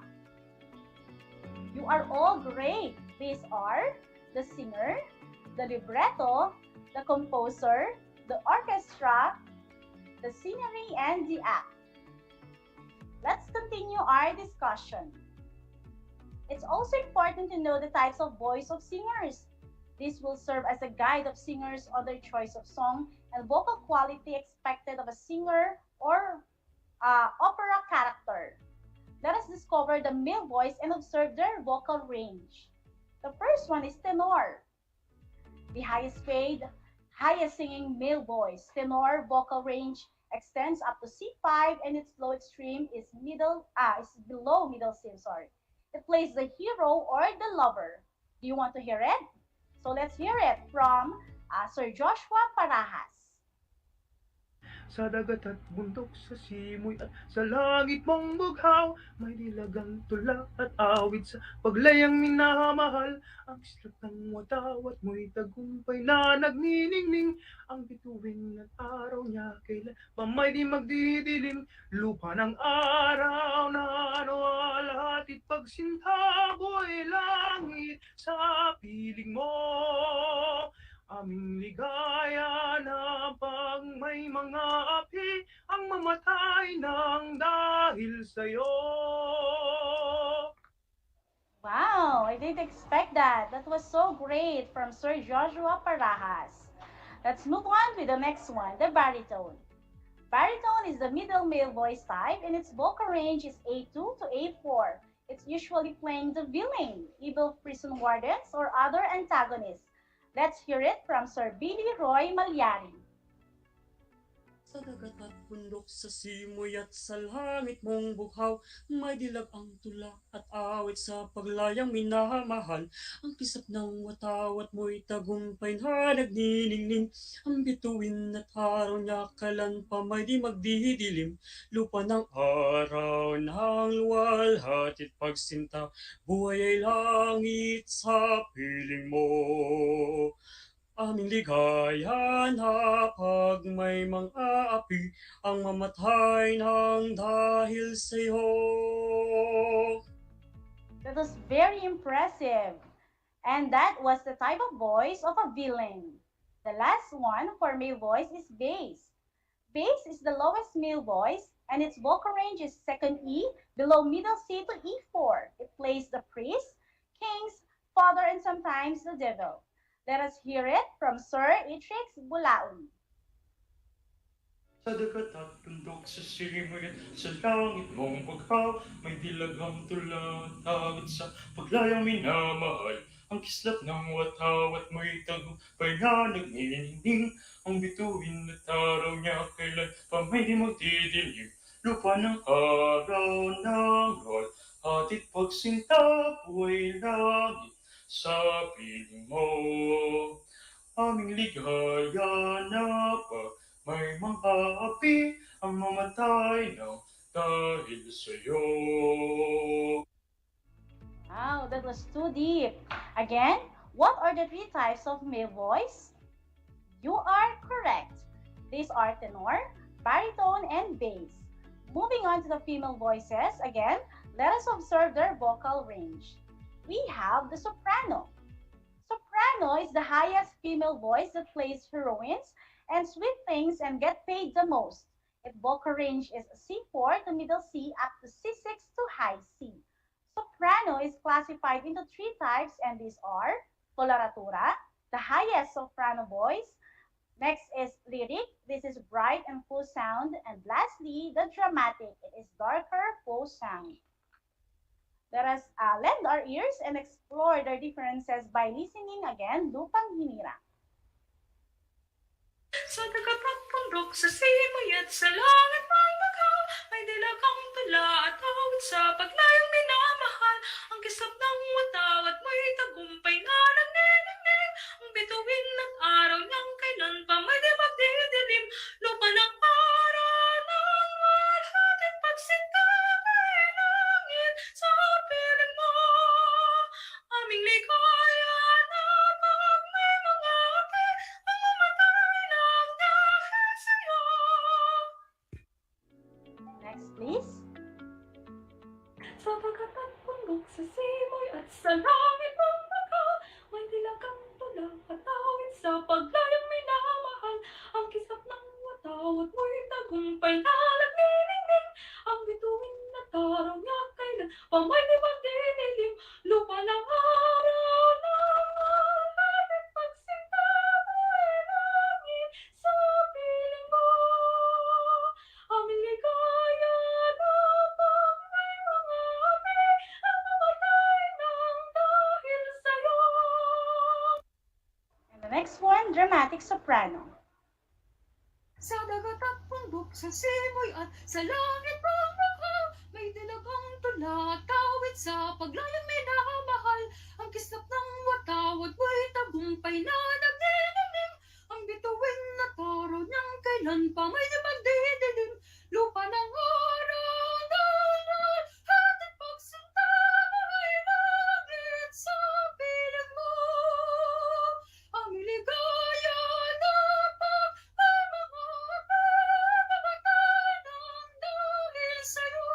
You are all great. These are the singer, the libretto, the composer, the orchestra, the scenery, and the act. Let's continue our discussion. It's also important to know the types of voice of singers. This will serve as a guide of singers on their choice of song and vocal quality expected of a singer or opera character. Let us discover the male voice and observe their vocal range. The first one is tenor. The highest paid, highest singing male voice. Tenor vocal range extends up to C5 and its low extreme is below middle C, It plays the hero or the lover. Do you want to hear it? So let's hear it from Sir Joshua Parahas. Sa dagat at bundok, sa simoy at sa langit mong bughaw, may dilagang tula at awit sa paglayang minamahal. Ang islat ng watawat mo'y tagumpay na nagniningning. Ang bituin ng araw niya kailan pa may di magdidilim. Lupa ng araw na lahat pagsinta buhay langit sa piling mo. Aming ligaya na pag may mga api ang mamatay ng dahil sa'yo. Wow, I didn't expect that. That was so great from Sir Joshua Parahas. Let's move on with the next one, the baritone. Baritone is the middle male voice type and its vocal range is A2 to A4. It's usually playing the villain, evil prison wardens, or other antagonists. Let's hear it from Sir Billy Roy Malyari. Sa dagat at bundok, sa simoy at sa langit mong bughaw, may dilag ang tula at awit sa paglayang minamahal. Ang kisap ng watawat mo'y tagumpay na nagniningning. Ang bituin at araw niya kailan pa may di magdidilim. Lupa ng araw ng luwalhati at pagsinta, buhay ay langit sa piling mo. Aming ligaya na pag may mga api ang mamatay ng dahil sa'yo. That was very impressive. And that was the type of voice of a villain. The last one for male voice is bass. Bass is the lowest male voice and its vocal range is second E below middle C to E4. It plays the priest, kings, father, and sometimes the devil. Let us hear it from Sir Itrix Bulaon. Sa dagat at bundok, sa simoy at sa langit mong bughaw, may dilagang tula at awit sa paglayang minamahal. Ang kislap ng watawat mo'y tagumpay na nagniningning. Ang bituin at araw niya kailan pa may di magdidilim. Lupa ng araw ng rol, atit pagsinta, buhay langit sa piling mo. Aming ligaya na pag may mga api ang mamatay ng dahil sa'yo. Wow, that was too deep. Again, what are the three types of male voice? You are correct. These are tenor, baritone, and bass. Moving on to the female voices, again, let us observe their vocal range. We have the soprano. Soprano is the highest female voice that plays heroines and sweet things and get paid the most. Its vocal range is C4 to middle C up to C6 to high C. Soprano is classified into three types and these are coloratura, the highest soprano voice. Next is lyric. This is bright and full sound. And lastly, the dramatic. It is darker, full sound. Let us lend our ears and explore their differences by listening again, Lupang Hinirang. Sa dagat at bundok, sa simoy at sa langit mong bughaw, may dilagang tula at awit sa paglayang minamahal. Ang kisap ng watawat mo'y tagumpay na nagniningning. Ang bituin at araw niyang kailan pa may di magdidilim. Lupa ng araw ng walhati at pagsinta, buhay langit sa piling mo. Aming ligaya na pag may mga api ang mamatay ng dahil sa'yo. Next, please. Sa dagat at bundok, sa simoy at sa langit mong bughaw, may dilagang tula at awit sa paglayang minamahal. Ang kisap ng watawat mo'y tagumpay na nagniningning. Ang bituin at araw niya kailan pa may di magdidilim. Lupa ng araw ng walhati at pagsinta, buhay langit sa piling mo. Aming ligaya na pag may mga api ang mamatay ng dahil sa'yo. And the next one, dramatic soprano. Sa dagat at bundok, sa simoy at sa langit mong bughaw, may dilagang tula at awit sa paglayang minamahal. Ang kislap ng watawat mo'y tagumpay na nagniningning. Ang bituin at araw niyang kailan pa may di magdidilim. Lupa ng araw ng lahat at pagsinta, buhay langit sa piling mo. Aming ligaya na pag may mga api mamatay ng dahil sa'yo.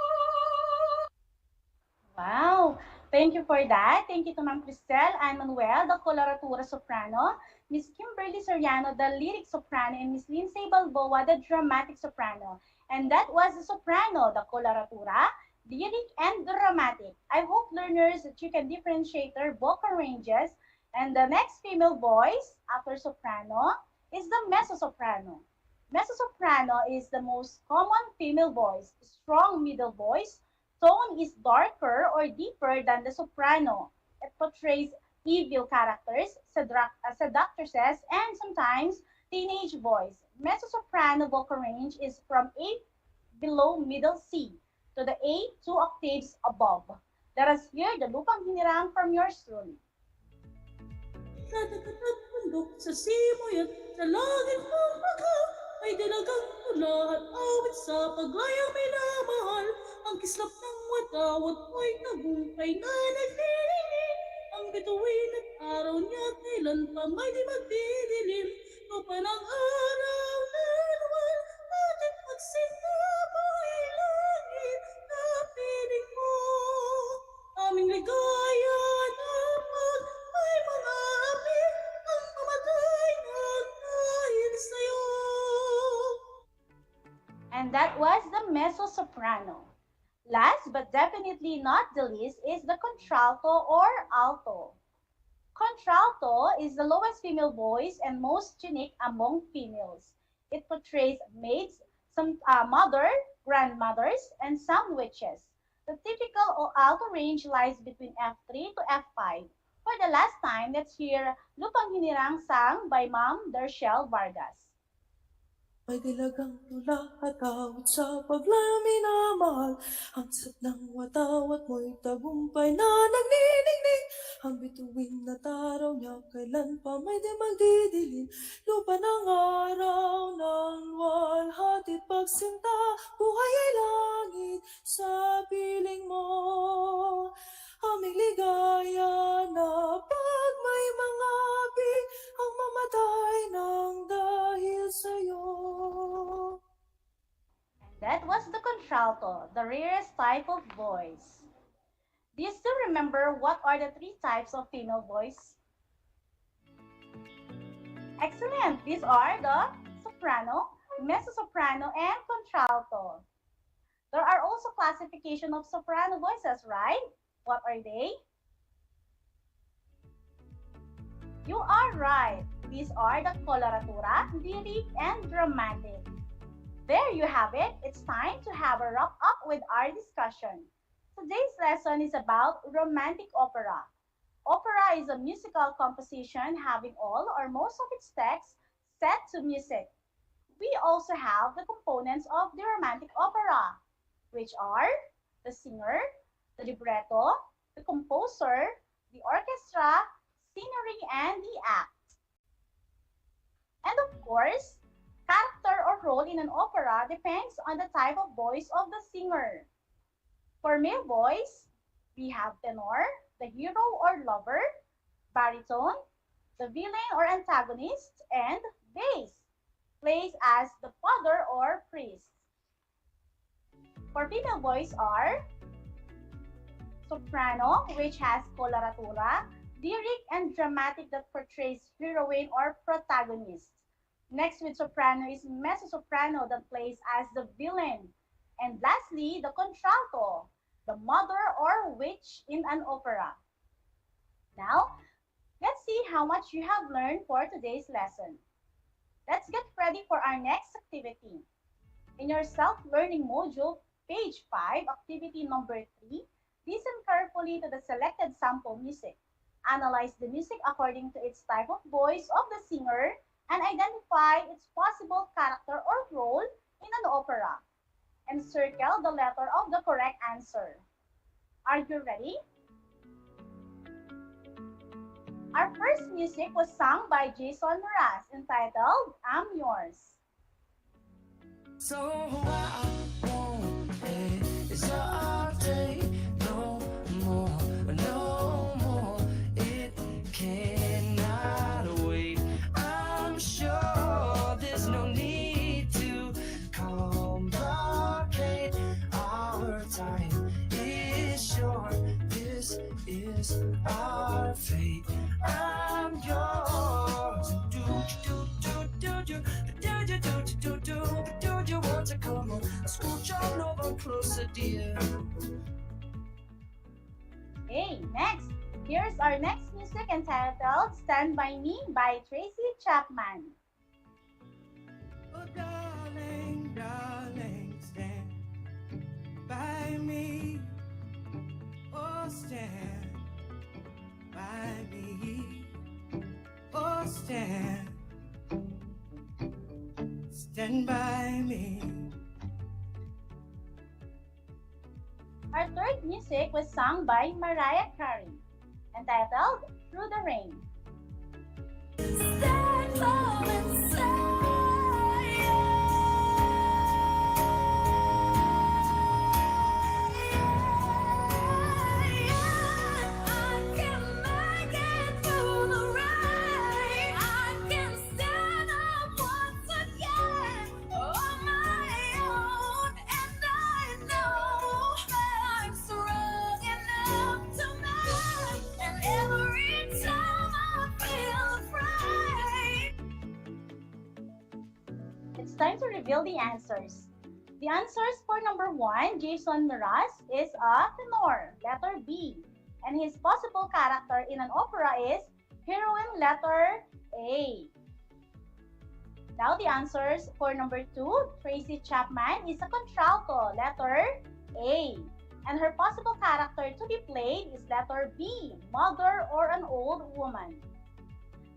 Wow! Thank you for that. Thank you to Ma'am Cristel and Manuel, the coloratura soprano, Miss Kimberly Soriano, the lyric soprano, and Miss Lindsay Balboa, the dramatic soprano. And that was the soprano, the coloratura, lyric, and dramatic. I hope learners that you can differentiate their vocal ranges. And the next female voice after soprano is the mezzo-soprano. Mezzo-soprano is the most common female voice. Strong middle voice tone is darker or deeper than the soprano. It portrays evil characters, seductresses, and sometimes teenage voice. Mezzo-soprano vocal range is from A below middle C to the A 2 octaves above. Let us hear the lupang hinirang from yours truly. Sa dagat at bundok, sa simoy at sa langit mong bakaw, may dalagang tula at awit sa paglayang minamahal. Ang kislap ng watawat mo'y tagumpay na naglililim. Ang bituin at araw niya kailan pa may di magdidilim. Lupa ng araw na luwal, ating magsinabay langit na piling mo. Aming ligaya na pag may mga api ang mamatay ng dahil sa'yo. And that was the mezzo-soprano. Last but definitely not the least is the contralto or alto. Contralto is the lowest female voice and most unique among females. It portrays maids, some mother, grandmothers, and some witches. The typical alto range lies between F3 to F5. For the last time, let's hear Lupang Hinirang sang by Ma'am Dershel Vargas. May dilagang tula at awit sa paglayang minamahal. Ang sat ng watawat mo'y tagumpay na nagniningning. Ang bituin na taraw niya kailan pa may di magdidilim. Lupa ng araw ng walhati pagsinta. Buhay ay langit sa piling mo. Aming ligaya na pag may mga api ang mamatay ng dahil sa'yo. That was the contralto, the rarest type of voice. Do you still remember what are the 3 types of female voice? Excellent! These are the soprano, mezzo-soprano, and contralto. There are also classification of soprano voices, right? What are they? You are right. These are the coloratura, lyric, and dramatic. There you have it. It's time to have a wrap up with our discussion. Today's lesson is about romantic opera. Opera is a musical composition having all or most of its text set to music. We also have the components of the romantic opera, which are the singer, the libretto, the composer, the orchestra, scenery, and the act. And of course, character or role in an opera depends on the type of voice of the singer. For male voice, we have tenor, the hero or lover, baritone, the villain or antagonist, and bass, plays as the father or priest. For female voice are soprano, which has coloratura, lyric and dramatic that portrays heroine or protagonist. Next with soprano is mezzo-soprano that plays as the villain. And lastly, the contralto, the mother or witch in an opera. Now, let's see how much you have learned for today's lesson. Let's get ready for our next activity. In your self-learning module, page 5, activity number 3, listen carefully to the selected sample music. Analyze the music according to its type of voice of the singer and identify its possible character or role in an opera. And circle the letter of the correct answer. Are you ready? Our first music was sung by Jason Mraz entitled I'm Yours. So I won't hesitate no more, no more. It cannot wait. I'm sure there's no need to complicate. Our time is short. This is our fate. I'm yours. Do you want to come on? Scooch on over closer, dear. Okay, next. Here's our next music entitled Stand By Me by Tracy Chapman. Oh, darling, darling, stand by me. Oh, stand by me. Oh, stand by me. Our third music was sung by Mariah Carey, entitled Through the Rain. It's time to reveal the answers. The answers for number 1, Jason Mraz, is a tenor, letter B. And his possible character in an opera is heroine, letter A. Now the answers for number 2, Tracy Chapman, is a contralto, letter A. And her possible character to be played is letter B, mother or an old woman.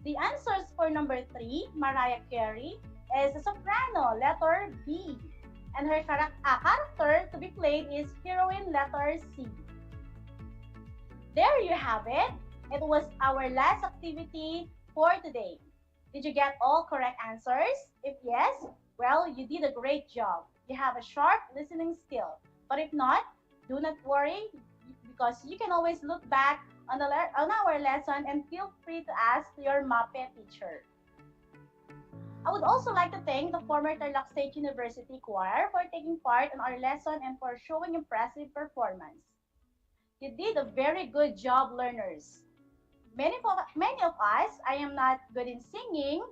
The answers for number 3, Mariah Carey, is a soprano, letter B. And her character to be played is heroine, letter C. There you have it. It was our last activity for today. Did you get all correct answers? If yes, well, you did a great job. You have a sharp listening skill. But if not, do not worry, because you can always look back on our lesson and feel free to ask your Muppet teacher. I would also like to thank the former Tarlac State University Choir for taking part in our lesson and for showing impressive performance. You did a very good job, learners. Many of us, I am not good in singing,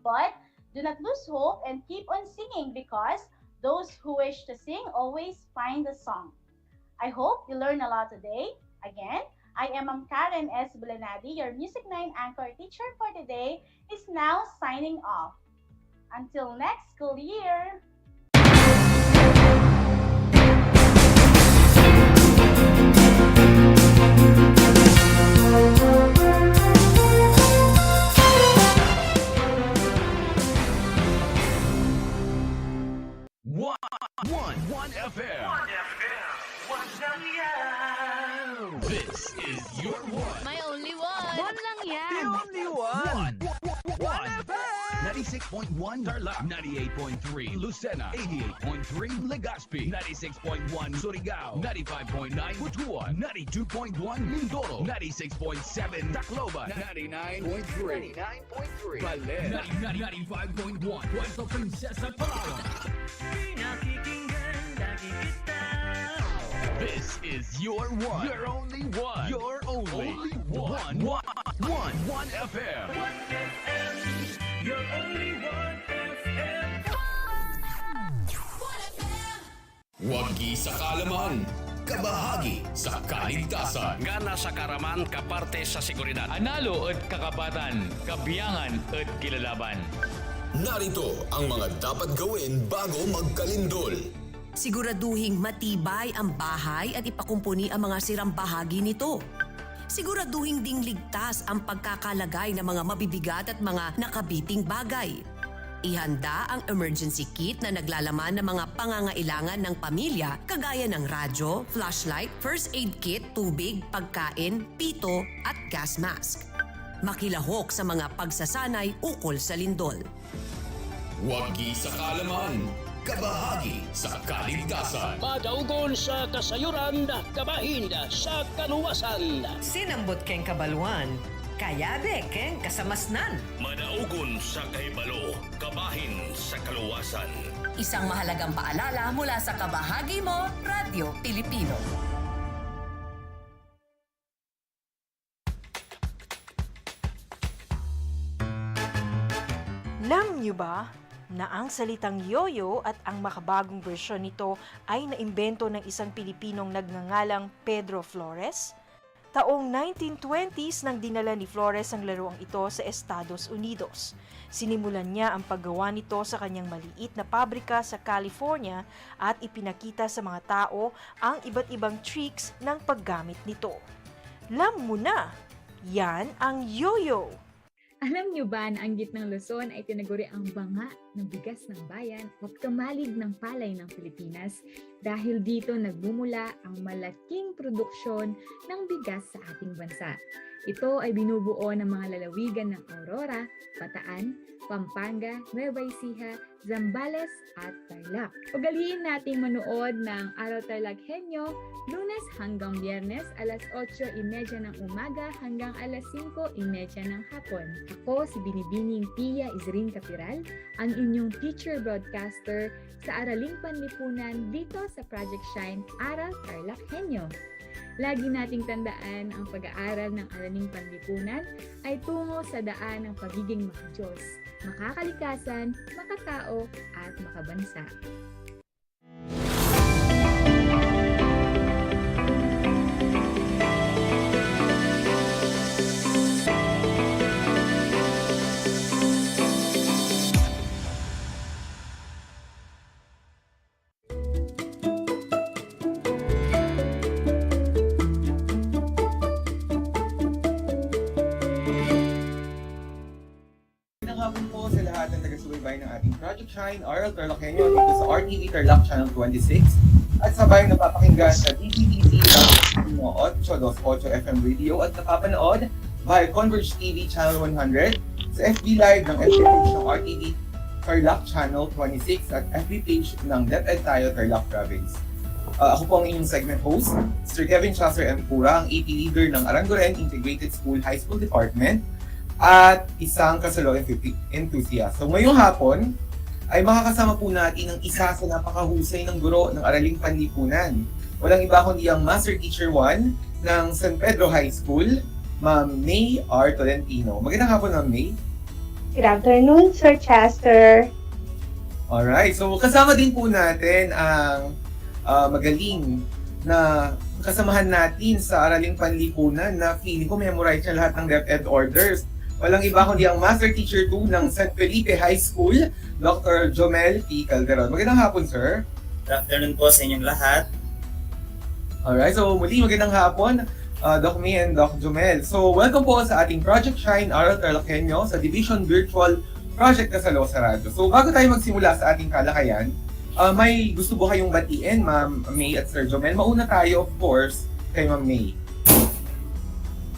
but do not lose hope and keep on singing, because those who wish to sing always find a song. I hope you learned a lot today. Again, I am Karen S. Bulanadi, your Music 9 anchor teacher for today, is now signing off. Until next school year! One FM. This is your one. My only one. One lang yan. The only one. One FM. 96.1 Tarlac, 98.3 Lucena, 88.3 Legazpi, 96.1 Surigao, 95.9 Butuan, 92.1 Mindoro, 96.7 Tacloban, 99.3 Baler, 95.1 Puerto Princesa, Palawan. This is your one. Your only one. Your only one. One FM. Your only one FM. Wagi sa kaalaman, kabahagi sa kaligtasan. Gana sa karaman, kaparte sa seguridad. Analo at kakapatan, kabiyangan at kilalaban. Narito ang mga dapat gawin bago magkalindol. Siguraduhing matibay ang bahay at ipakumpuni ang mga sirang bahagi nito. Siguraduhin ding ligtas ang pagkakalagay ng mga mabibigat at mga nakabiting bagay. Ihanda ang emergency kit na naglalaman ng mga pangangailangan ng pamilya kagaya ng radyo, flashlight, first aid kit, tubig, pagkain, pito at gas mask. Makilahok sa mga pagsasanay ukol sa lindol. Wagi sa kaalaman, kabahagi sa kaligtasan. Madaugon sa kasayuran, kabahin sa kaluwasan. Sinambot keng kabaluan, kayabe keng kasamasnan. Madaugon sa kahibalo, kabahin sa kaluwasan. Isang mahalagang paalala mula sa kabahagi mo, Radyo Pilipino. Alam niyo ba na ang salitang yoyo at ang makabagong bersyon nito ay naimbento ng isang Pilipinong nagngangalang Pedro Flores? Taong 1920s nang dinala ni Flores ang laruang ito sa Estados Unidos. Sinimulan niya ang paggawa nito sa kanyang maliit na pabrika sa California at ipinakita sa mga tao ang iba't ibang tricks ng paggamit nito. Alam mo na, yan ang yo-yo! Alam niyo ba na ang gitnang Luzon ay tinaguri ang banga ng bigas ng bayan at kamalig ng palay ng Pilipinas dahil dito nagmumula ang malaking produksyon ng bigas sa ating bansa. Ito ay binubuo ng mga lalawigan ng Aurora, Bataan, Pampanga, Nueva Ecija, Zambales at Tarlac. Ugaliin nating manood ng Aral TarlakHenyo Lunes hanggang Biyernes alas 8:30 ng umaga hanggang alas 5:30 ng hapon. Ako si Binibining Pia Isrin Capiral, ang inyong teacher broadcaster sa Araling Panlipunan dito sa Project Shine Aral TarlakHenyo. Lagi nating tandaan ang pag-aaral ng Araling Panlipunan ay tungo sa daan ng pagiging makadiyos, makakalikasan, makatao at makabansa. Hapon po sa lahat ng taga-subaybay ng ating Project Shine, Aral TarlakHenyo dito sa RTV Tarlac Channel 26 at sabay napapakinggan sa DEPED 828 FM Radio at napapanood via Converge TV Channel 100 sa FB Live ng FB page ng RTV Tarlac Channel 26 at FB page ng DEPED tayo Tarlac Province. Ako po ang inyong segment host, Sir Kevin Chasser M. Pura, ang AP leader ng Arangoren Integrated School High School Department at isang kasalukuyang enthusiast. So ngayong hapon ay makakasama po natin ang isa sa napakahusay ng guro ng Araling Panlipunan. Walang iba kundi ang Master Teacher 1 ng San Pedro High School, Ma'am May R. Tolentino. Magandang hapon, Ma'am May. Good afternoon, Sir Chester. Alright, so kasama din po natin ang magaling na kasamahan natin sa Araling Panlipunan na feeling ko memorize niya lahat ng DEPED orders. Walang iba kundi ang Master Teacher 2 ng San Felipe High School, Dr. Jomel P. Calderon. Magandang hapon, sir. Good afternoon po sa inyong lahat. Alright, so muli magandang hapon, Doc May and Doc Jomel. So welcome po sa ating Project Shine Aral TarlakHenyo sa Division Virtual Project na sa Losa Radio. So bago tayo magsimula sa ating talakayan, may gusto po kayong batiin, Ma'am May at Sir Jomel. Mauna tayo, of course, kay Ma'am May.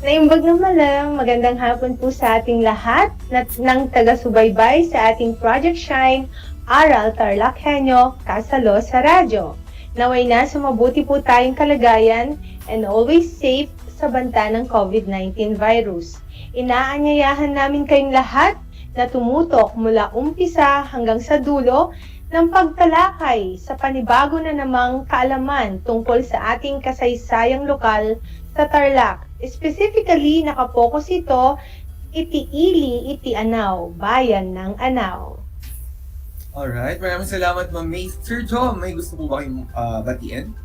Naimbag naman lang, magandang hapon po sa ating lahat ng taga-subaybay sa ating Project Shine, Aral TarlakHenyo, kasalo sa radyo. Naway na sa mabuti po tayong kalagayan and always safe sa banta ng COVID-19 virus. Inaanyayahan namin kayong lahat na tumutok mula umpisa hanggang sa dulo ng pagtalakay sa panibago na namang kaalaman tungkol sa ating kasaysayang lokal sa Tarlac. Specifically, nakapokus ito, iti-ili, iti-anaw, bayan ng Anaw. Alright, maraming salamat, Ma'am May. Sir Jo, may gusto po ba kayong batiin?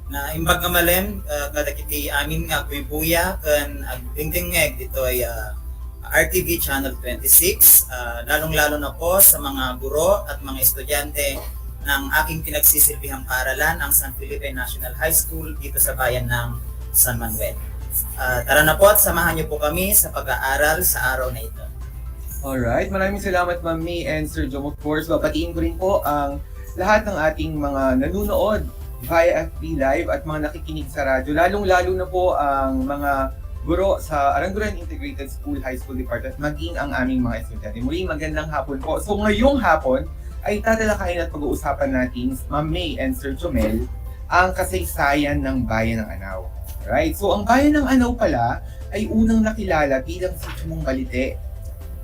Na imbag nga malem, kada kiti amin nga kuibuya, kan agdingdingeg dito ay RTV Channel 26, lalong-lalo na po sa mga guro at mga estudyante ng aking pinagsisilbihang paaralan, ang San Felipe National High School dito sa bayan ng San Manuel. Tara na po at samahan niyo po kami sa pag-aaral sa araw na ito. Alright, maraming salamat, Ma'am May and Sir Jom. Of course, babatiin ko rin po ang lahat ng ating mga nanunood via FB Live at mga nakikinig sa radyo. Lalong-lalo na po ang mga guro sa Arangoren Integrated School High School Department, maging ang aming mga estudyante. Muli, magandang hapon po. So ngayong hapon ay tatalakayin at pag-uusapan natin, Ma'am May and Sir Jomel, ang kasaysayan ng bayan ng Anaw. Right? So ang bayan ng Anaw pala ay unang nakilala bilang Siksumong Balite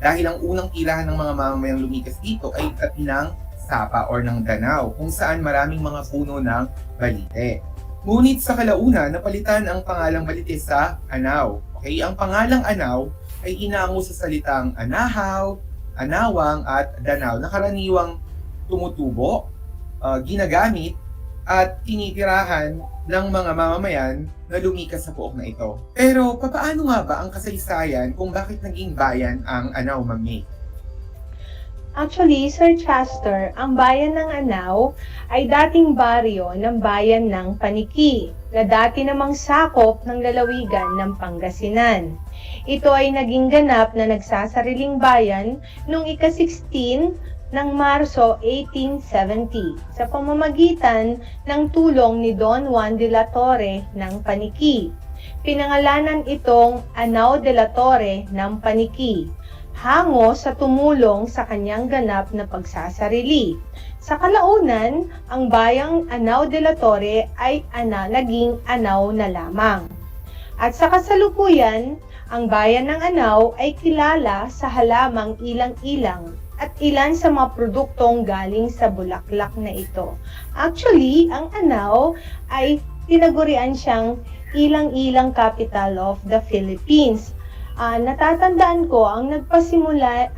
dahil ang unang tirahan ng mga mamamayang lumikas dito ay katinang sapa or ng Danau kung saan maraming mga puno ng balite. Ngunit sa kalaunan, napalitan ang pangalang Balite sa Anaw. Okay? Ang pangalang Anaw ay inango sa salitang anahaw, anawang at danaw na karaniwang tumutubo, ginagamit at tinitirahan ng mga mamamayan na lumikas sa pook na ito. Pero papaano nga ba ang kasaysayan kung bakit naging bayan ang Anaw, Ma'am May? Actually, Sir Chester, ang bayan ng Anaw ay dating baryo ng bayan ng Paniki, na dati namang sakop ng lalawigan ng Pangasinan. Ito ay naging ganap na nagsasariling bayan noong ika-16 ng Marso 1870 sa pamamagitan ng tulong ni Don Juan de la Torre ng Paniki. Pinangalanan itong Anaw de la Torre ng Paniki, hango sa tumulong sa kanyang ganap na pagsasarili. Sa kalaunan, ang bayang Anaw de la Torre ay naging Anaw na lamang. At sa kasalukuyan, ang bayan ng Anaw ay kilala sa halamang ilang-ilang at ilan sa mga produktong galing sa bulaklak na ito. Actually, ang Anaw ay tinagurian siyang ilang-ilang capital of the Philippines. Natatandaan ko ang nagpasimula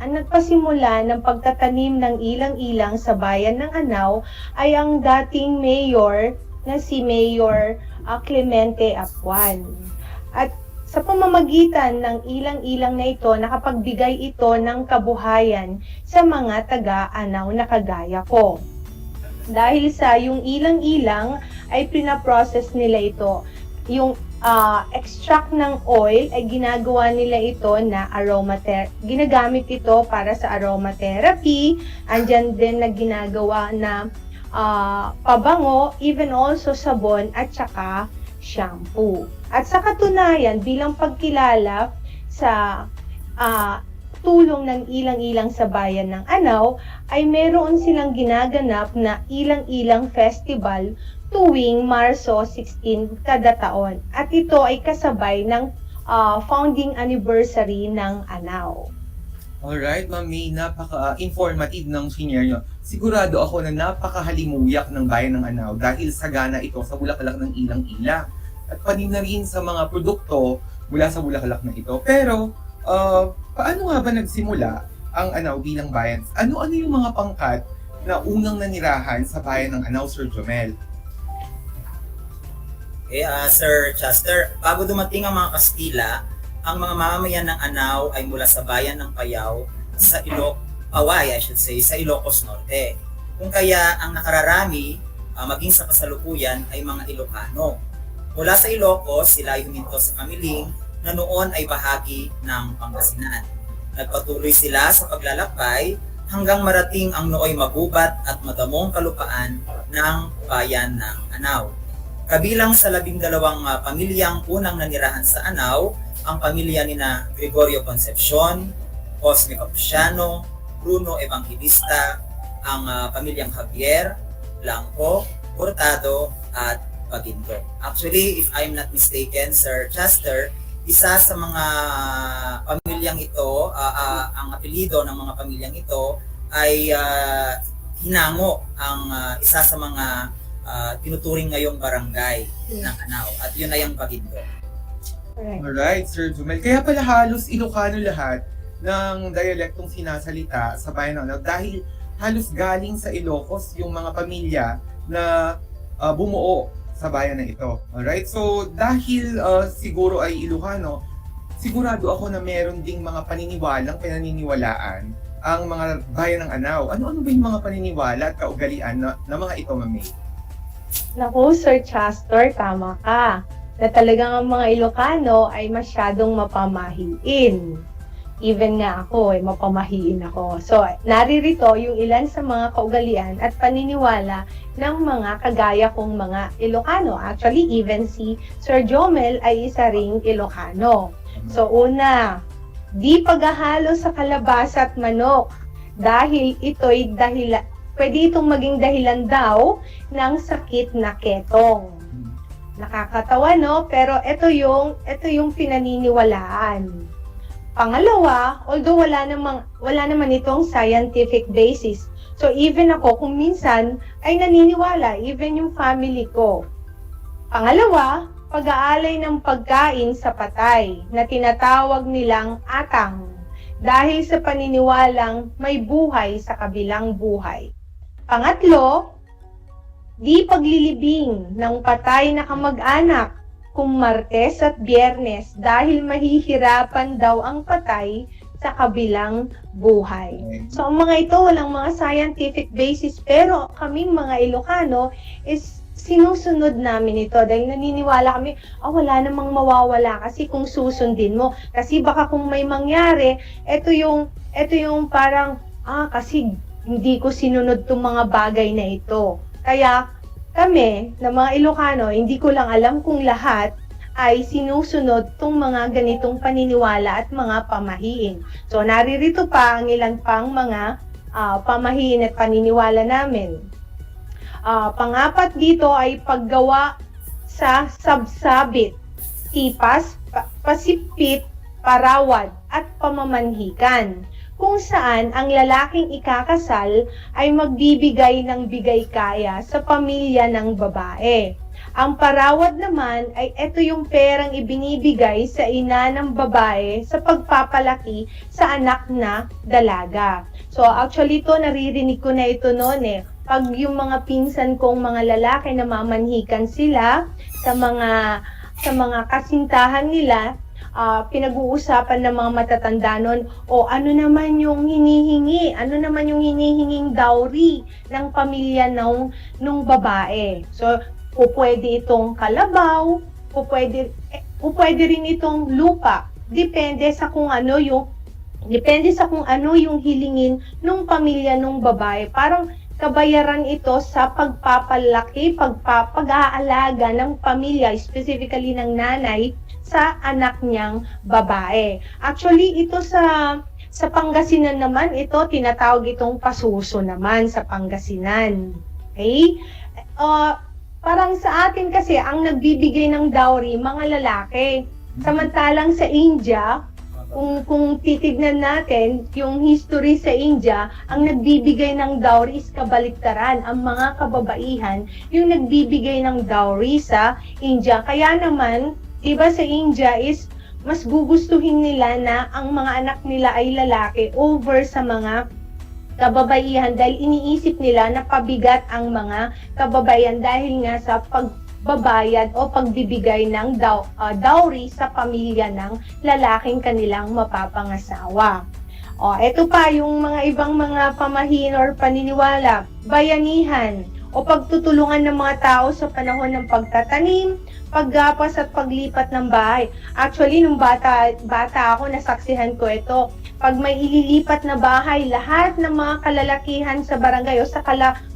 ng pagtatanim ng ilang-ilang sa bayan ng Anaw ay ang dating mayor na si Mayor Clemente Apuan. At sa pamamagitan ng ilang-ilang na ito, nakapagbigay ito ng kabuhayan sa mga taga-Anaw na kagaya ko. Dahil sa yung ilang-ilang ay pinaprocess nila ito. Yung extract ng oil ay ginagawa nila ito na ginagamit ito para sa aromatherapy. Andyan din na ginagawa na pabango, even also sabon at saka shampoo. At sa katunayan, bilang pagkilala sa tulong ng ilang-ilang sa bayan ng Anaw, ay meron silang ginaganap na ilang-ilang festival tuwing Marso 16 kada taon. At ito ay kasabay ng founding anniversary ng Anaw. Alright, Ma'am May, napaka-informative ng senior nyo. Sigurado ako na napakahalimuyak ng bayan ng Anaw dahil sagana ito sa bulaklak ng ilang-ilang. At pati na rin sa mga produkto mula sa bulaklak na ito. Pero, paano nga ba nagsimula ang Anaw bilang bayan? Ano-ano yung mga pangkat na unang nanirahan sa bayan ng Anaw, Sir Jomel? Sir Chester, bago dumating ang mga Kastila, ang mga mamamayan ng Anaw ay mula sa bayan ng Payao sa sa Ilocos Norte. Kung kaya ang nakararami, maging sa kasalukuyan ay mga Ilocano. Mula sa Ilocos, sila ay huminto sa Kamiling na noon ay bahagi ng Pangasinan. Nagpatuloy sila sa paglalakbay hanggang marating ang nooy magubat at madamong kalupaan ng bayan ng Anaw. Kabilang sa 12 pamilyang unang nanirahan sa Anaw, ang pamilya nina Gregorio Concepcion, Cosme Capuciano, Bruno Evangelista, ang pamilyang Javier, Blanco, Hurtado, at Pagindo. Actually, if I'm not mistaken, Sir Chester, isa sa mga pamilyang ito, ang apelyido ng mga pamilyang ito ay hinango ang isa sa mga tinuturing ngayong barangay ng Anaw. At yun ay ang Pagindo. Alright, Sir Jomel. Kaya pala halos Ilocano lahat ng dialektong sinasalita sa bayan ng Anaw dahil halos galing sa Ilocos yung mga pamilya na bumuo sa bayan na ito. Alright? So, dahil siguro ay Ilocano, sigurado ako na meron ding mga pinaniniwalaan ang mga bayan ng Anaw. Ano-ano ba yung mga paniniwala at kaugalian na mga ito, Ma'am May? Naku, Sir Chester, tama ka. Na talagang ang mga Ilocano ay masyadong mapamahiin. Even nga ako, mapamahiin ako. So, naririto yung ilan sa mga kaugalian at paniniwala ng mga kagaya kong mga Ilocano. Actually, even si Sir Jomel ay isa ring Ilocano. So, una, di paghahalo sa kalabasa at manok dahil ito'y pwede itong maging dahilan daw ng sakit na ketong. Nakakatawa, no? Pero ito yung pinaniniwalaan. Pangalawa, although wala naman itong scientific basis. So even ako, kung minsan ay naniniwala, even yung family ko. Pangalawa, pag-aalay ng pagkain sa patay na tinatawag nilang atang dahil sa paniniwalang may buhay sa kabilang buhay. Pangatlo, Di paglilibing ng patay na kamag-anak kung Martes at Biyernes dahil mahihirapan daw ang patay sa kabilang buhay. So ang mga ito walang mga scientific basis pero kaming mga Ilocano is sinusunod namin ito dahil naniniwala kami, wala namang mawawala kasi kung susundin mo. Kasi baka kung may mangyari, ito yung parang, kasi hindi ko sinunod itong mga bagay na ito. Kaya kami, na mga Ilocano, hindi ko lang alam kung lahat ay sinusunod itong mga ganitong paniniwala at mga pamahiin. So naririto pa ang ilan pang mga pamahiin at paniniwala namin. Pangapat dito ay paggawa sa sabsabit, tipas, pasipit, parawad at pamamanhikan, kung saan ang lalaking ikakasal ay magbibigay ng bigay kaya sa pamilya ng babae. Ang parawad naman ay ito yung perang ibinibigay sa ina ng babae sa pagpapalaki sa anak na dalaga. So actually ito, naririnig ko na ito noon pag yung mga pinsan kong mga lalaki na mamanhikan sila sa mga kasintahan nila, pinag-uusapan ng mga matatanda nun, ano naman yung hinihinging dowry ng pamilya nung babae. So, pwede itong kalabaw, pwede rin itong lupa. Depende sa kung ano yung hilingin nung pamilya nung babae. Parang kabayaran ito sa pagpapalaki, pag-aalaga ng pamilya, specifically ng nanay, sa anak niyang babae. Actually, ito sa Pangasinan naman, ito tinatawag itong pasuso naman sa Pangasinan. Okay? Parang sa atin kasi, ang nagbibigay ng dowry, mga lalaki. Samantalang sa India, kung titignan natin, yung history sa India, ang nagbibigay ng dowry is kabaliktaran. Ang mga kababaihan, yung nagbibigay ng dowry sa India. Kaya naman, diba sa India is mas gugustuhin nila na ang mga anak nila ay lalaki over sa mga kababaihan dahil iniisip nila na pabigat ang mga kababaihan dahil nga sa pagbabayad o pagbibigay ng dowry sa pamilya ng lalaking kanilang mapapangasawa. Ito pa yung mga ibang mga pamahiin or paniniwala, bayanihan o pagtutulungan ng mga tao sa panahon ng pagtatanim, paggapas at paglipat ng bahay. Actually, nung bata ako, nasaksihan ko ito. Pag may ililipat na bahay, lahat ng mga kalalakihan sa barangay o sa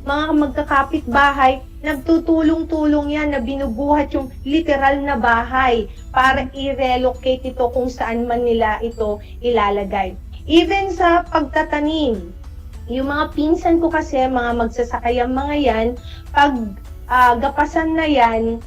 mga magkakapit bahay, nagtutulong-tulong yan na binubuhat yung literal na bahay para i-relocate ito kung saan man nila ito ilalagay. Even sa pagtatanim, yung mga pinsan ko kasi, mga magsasakay ang mga yan, pag gapasan na yan,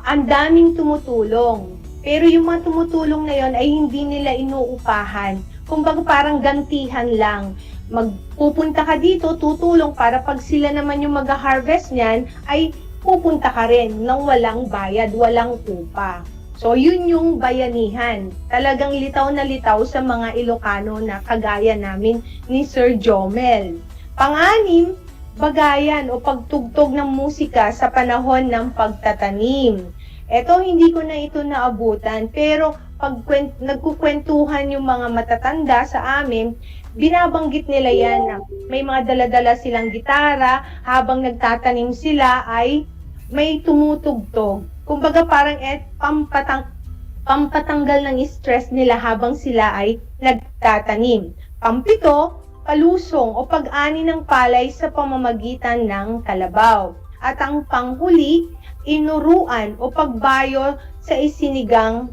ang daming tumutulong. Pero yung mga tumutulong na yon ay hindi nila inuupahan. Kumbaga parang gantihan lang. Magpupunta ka dito, tutulong para pag sila naman yung mag-harvest niyan, ay pupunta ka rin nang walang bayad, walang upa. So yun yung bayanihan. Talagang litaw na litaw sa mga Ilocano na kagaya namin ni Sir Jomel. Pang-anim, bagayan o pagtugtog ng musika sa panahon ng pagtatanim. Ito, hindi ko na ito naabutan, pero pag nagkukwentuhan yung mga matatanda sa amin, binabanggit nila yan na may mga dala-dala silang gitara, habang nagtatanim sila ay may tumutugtog. Kumbaga parang pampatanggal ng stress nila habang sila ay nagtatanim. Pampito, palusong o pag-ani ng palay sa pamamagitan ng kalabaw. At ang panghuli, inuruan o pagbayo sa isinangag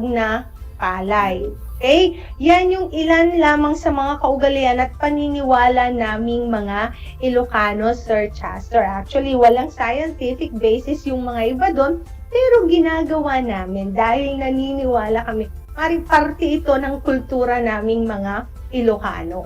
na palay. Okay? Yan yung ilan lamang sa mga kaugalian at paniniwala naming mga Ilocano, Sir Chester. Actually, walang scientific basis yung mga iba doon, pero ginagawa namin dahil naniniwala kami. Maring parte ito ng kultura naming mga Ilocano.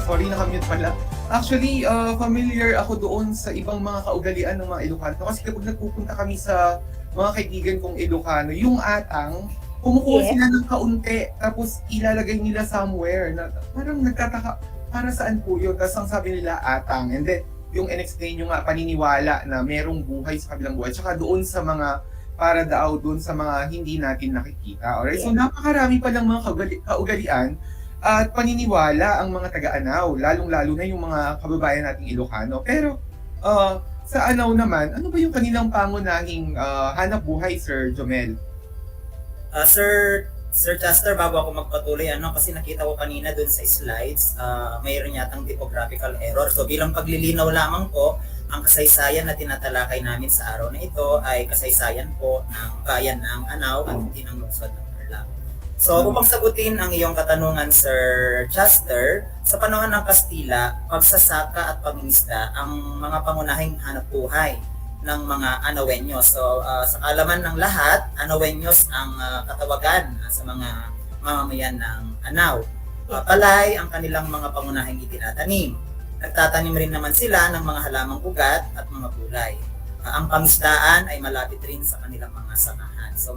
Sorry, nakamute pala. Actually, familiar ako doon sa ibang mga kaugalian ng mga Ilocano. Kasi kapag nagpupunta kami sa mga kaibigan kong Ilocano, yung atang, kumukuha Yes. sila ng kaunti, tapos ilalagay nila somewhere. Na, parang nagtataka, para saan po yun? Tapos ang sabi nila, atang. And then, yung in-explain nyo nga, paniniwala na merong buhay sa kabilang buhay. Tsaka doon sa mga, para daw doon sa mga hindi natin nakikita. Alright? So, napakarami palang mga kaugalian at paniniwala ang mga taga-Anaw, lalong-lalo na yung mga kababayan nating Ilocano. Pero sa Anaw naman, ano ba yung kanilang pangunahing hanap buhay, Sir Jomel? Sir Chester, bago ako magpatuloy, kasi nakita ko kanina dun sa slides, mayroon yatang typographical error. So bilang paglilinaw lamang po, ang kasaysayan na tinatalakay namin sa araw na ito ay kasaysayan po ng bayan ng Anaw at hindi ng lungsod ng Tarlac. So, upang sagutin ang iyong katanungan, Sir Chester, sa panahon ng Kastila, pagsasaka at pangingisda ang mga pangunahing hanap buhay ng mga Anawenyos. So, sa kaalaman ng lahat, Anawenyos ang katawagan sa mga mamamayan ng Anaw. Palay ang kanilang mga pangunahing itinatanim. Nagtatanim rin naman sila ng mga halamang ugat at mga gulay. Ang pangisdaan ay malapit rin sa kanilang mga samahan. So,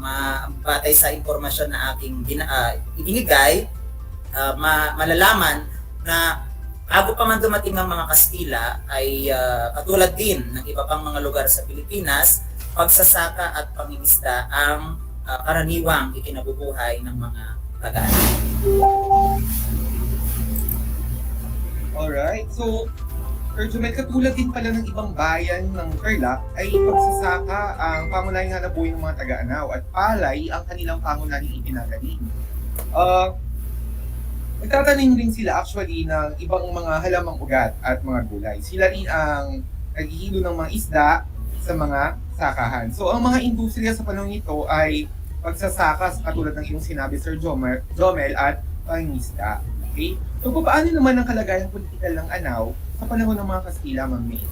batay sa impormasyon na aking ibinigay, malalaman na bago pa man dumating ang mga Kastila ay katulad din ng iba pang mga lugar sa Pilipinas, pagsasaka at pangingisda ang karaniwang ikinabubuhay ng mga taga-Anaw. Alright, so Sir Jomel, katulad din pala ng ibang bayan ng Tarlac ay pagsasaka ang pangunahing hanap buhay ng mga taga-Anaw at palay ang kanilang pangunahing itinatanim. Nagtatanim din sila actually ng ibang mga halamang ugat at mga gulay. Sila rin ang naghihilo ng mga isda sa mga sakahan. So ang mga industriya sa panahon nito ay pagsasaka katulad ng iyong sinabi, Sir Jomel, at pangingisda. Okay? So paano naman ang kalagayan politikal ng Anaw sa panahon ng mga Kastila, Ma'am May?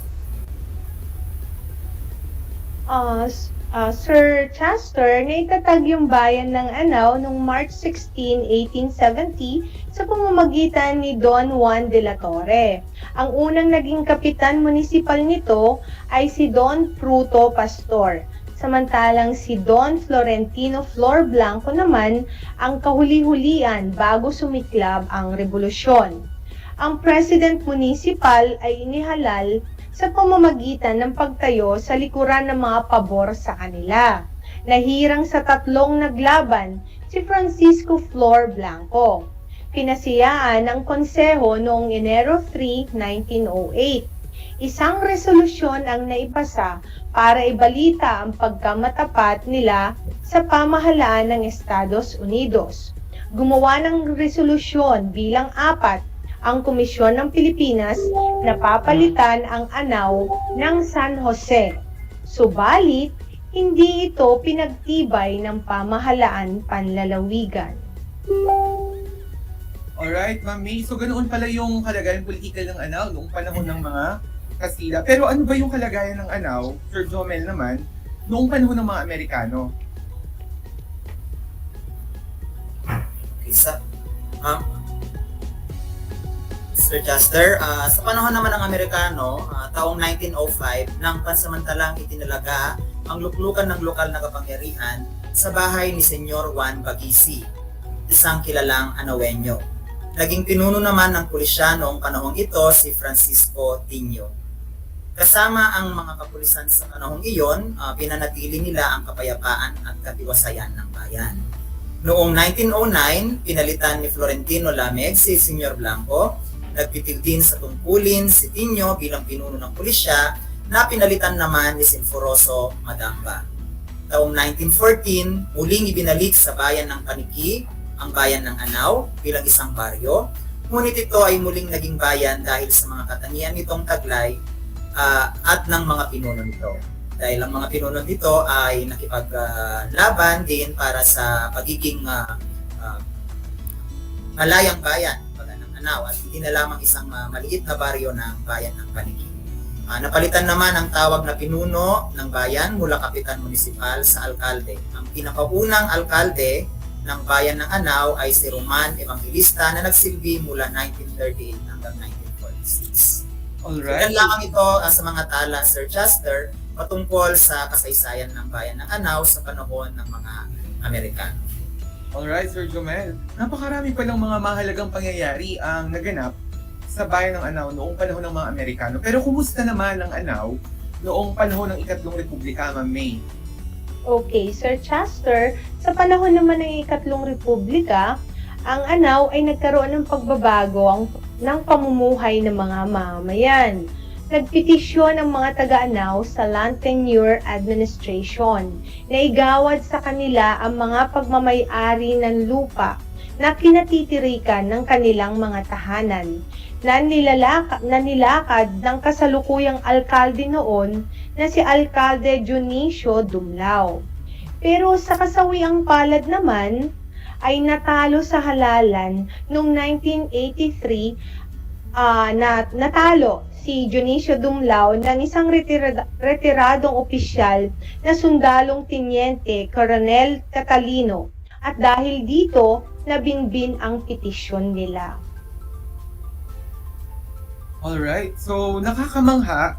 Sir Chester, naitatag yung bayan ng Anaw noong March 16, 1870 sa pamamagitan ni Don Juan de la Torre. Ang unang naging kapitan munisipal nito ay si Don Fruto Pastor. Samantalang si Don Florentino Flor Blanco naman ang kahuli-hulian bago sumiklab ang revolusyon. Ang president municipal ay inihalal sa pamamagitan ng pagtayo sa likuran ng mga pabor sa kanila. Nahirang sa tatlong naglaban si Francisco Flor Blanco. Pinasiyaan ng konseho noong Enero 3, 1908. Isang resolusyon ang naipasa para ibalita ang pagkamatapat nila sa pamahalaan ng Estados Unidos. Gumawa ng resolusyon bilang 4 ang Komisyon ng Pilipinas na papalitan ang Anaw ng San Jose. Subalit, hindi ito pinagtibay ng pamahalaan panlalawigan. Alright, Ma'am May. So ganoon pala yung kalagayan politikal ng Anaw noong panahon ng mga Kastila. Pero ano ba yung kalagayan ng Anaw, Sir Jomel naman, noong panahon ng mga Amerikano? Okay, Sir Chester, sa panahon naman ng Amerikano, taong 1905, nang pansamantalang itinalaga ang luklukan ng lokal na kapangyarihan sa bahay ni Senyor Juan Bagisi, isang kilalang Anawenyo. Naging pinuno naman ng pulisya noong panahong ito si Francisco Tinio. Kasama ang mga kapulisan sa panahong iyon, pinanatili nila ang kapayapaan at katiwasayan ng bayan. Noong 1909, pinalitan ni Florentino Lameg si Senyor Blanco. Nagtitig din sa tungkulin si Tinio bilang pinuno ng pulisya na pinalitan naman ni Sinforoso Madamba. Taong 1914, muling ibinalik sa bayan ng Paniki ang bayan ng Anaw bilang isang baryo. Ngunit ito ay muling naging bayan dahil sa mga katangian nitong taglay at ng mga pinuno nito. Dahil ang mga pinuno nito ay nakipaglaban din para sa pagiging malayang bayan ng Anaw at hindi na lamang isang maliit na baryo ng bayan ng Paniki. Napalitan naman ang tawag na pinuno ng bayan mula kapitan munisipal sa alkalde. Ang pinakaunang alkalde ng bayan ng Anaw ay si Roman Evangelista na nagsilbi mula 1938 hanggang 1946. Alright. Yan lamang ito sa mga tala, Sir Chester, patungkol sa kasaysayan ng bayan ng Anao sa panahon ng mga Amerikano. Alright, Sir Jomel. Napakarami palang mga mahalagang pangyayari ang naganap sa bayan ng Anao noong panahon ng mga Amerikano. Pero kumusta naman ang Anao noong panahon ng Ikatlong Republika, Ma'am May? Okay, Sir Chester, sa panahon naman ng Ikatlong Republika, ang Anao ay nagkaroon ng pagbabago ng pamumuhay ng mga mamamayan. Nagpetisyon ang mga taga-Anao sa Land Tenure Administration na igawad sa kanila ang mga pagmamay-ari ng lupa na kinatitirikan ng kanilang mga tahanan na nilakad ng kasalukuyang alkalde noon na si Alkalde Dionisio Dumlao. Pero sa kasawiang palad naman, ay natalo sa halalan noong 1983 natalo si Dionisio Dumlao ng isang retiradong opisyal na sundalong Teniente Coronel Catalino at dahil dito nabinbin ang petisyon nila. Alright, so nakakamanghang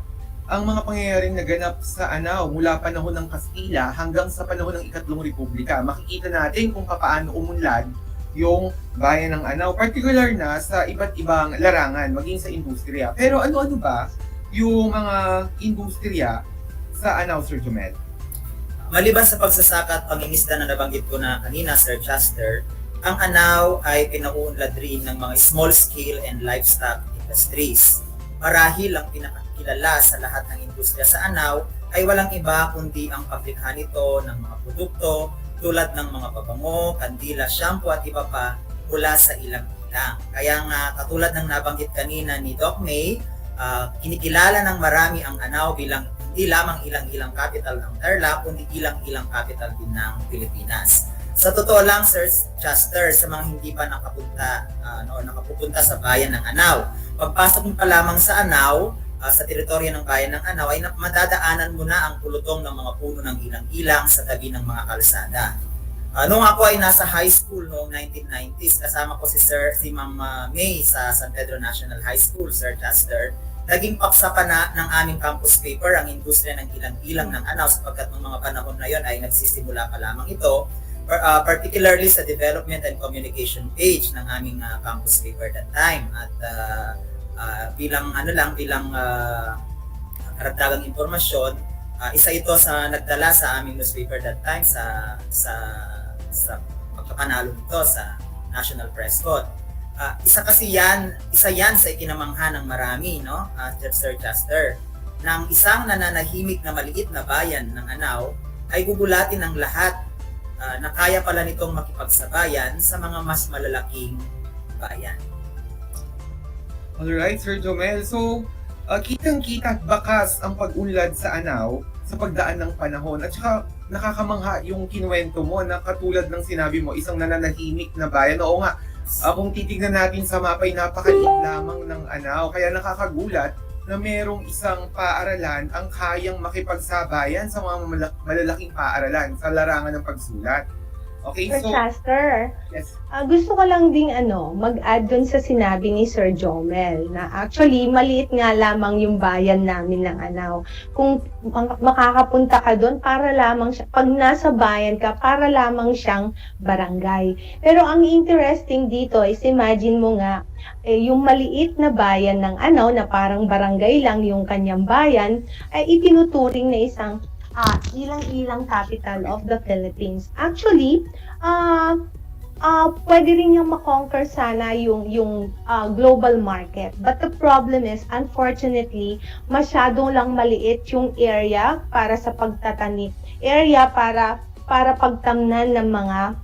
ang mga pangyayaring naganap sa Anao mula panahon ng Kastila hanggang sa panahon ng Ikatlong Republika. Makikita natin kung paano umunlad yung bayan ng Anao, particular na sa iba't ibang larangan, maging sa industriya. Pero ano-ano ba yung mga industriya sa Anao, Sir Jomel? Maliban sa pagsasaka at pangingisda na nabanggit ko na kanina, Sir Chester, ang Anao ay pinauunlad rin ng mga small-scale and livestock industries. Marahil ang pinakakilala sa lahat ng industriya sa Anao ay walang iba kundi ang pabrikhan nito ng mga produkto tulad ng mga pabango, kandila, shampoo at iba pa mula sa ilang-ilang. Kaya nga katulad ng nabanggit kanina ni Doc May, kinikilala ng marami ang Anao bilang hindi lamang ilang-ilang capital ng Tarlac, kundi ilang-ilang capital din ng Pilipinas. Sa totoo lang, Sir Chester, sa mga hindi pa nakapupunta sa bayan ng Anao, pagpasok mo pa lamang sa Anao, sa teritoryo ng bayan ng Anao, ay madadaanan mo na ang pulutong ng mga puno ng ilang-ilang sa tabi ng mga kalsada. Noong ako ay nasa high school noong 1990s, kasama ko si Ma'am May sa San Pedro National High School, Sir Chester, naging paksa pa na ng aming campus paper ang industriya ng ilang-ilang ng Anao sapagkat ng mga panahon na yon ay nagsisimula pa lamang ito, particularly sa development and communication page ng aming campus paper that time. At bilang karagdagang impormasyon, isa ito sa nagdala sa aming newspaper that time sa pagkapanalo nito sa National Press Code. Isa yan sa ikinamangha ng marami, no? Sir Chester, ng isang nananahimik na maliit na bayan ng Anao ay gugulatin ng lahat na kaya pala nitong makipagsabayan sa mga mas malalaking bayan. Alright, Sir Jomel. So, kitang-kita at bakas ang pag-unlad sa Anao sa pagdaan ng panahon. At saka nakakamangha yung kinuwento mo na katulad ng sinabi mo, isang nananahimik na bayan. Oo nga, kung titignan natin sa mapa ay napakaliit lamang ng Anao. Kaya nakakagulat na merong isang paaralan ang kayang makipagsabayan sa mga malalaking paaralan sa larangan ng pagsulat. Okay, Sir so Chester, yes. gusto ko lang ding mag-add dun sa sinabi ni Sir Jomel na actually maliit nga lamang yung bayan namin ng Anao. Kung makakapunta ka dun, para lamang siya, pag nasa bayan ka, para lamang siyang barangay. Pero ang interesting dito is imagine mo nga, yung maliit na bayan ng Anao na parang barangay lang yung kanyang bayan ay itinuturing na isang ilang-ilang capital of the Philippines. Actually, pwede rin yung makonquer sana yung global market. But the problem is, unfortunately, masyadong lang maliit yung area para sa pagtatanim. Area para pagtamnan ng mga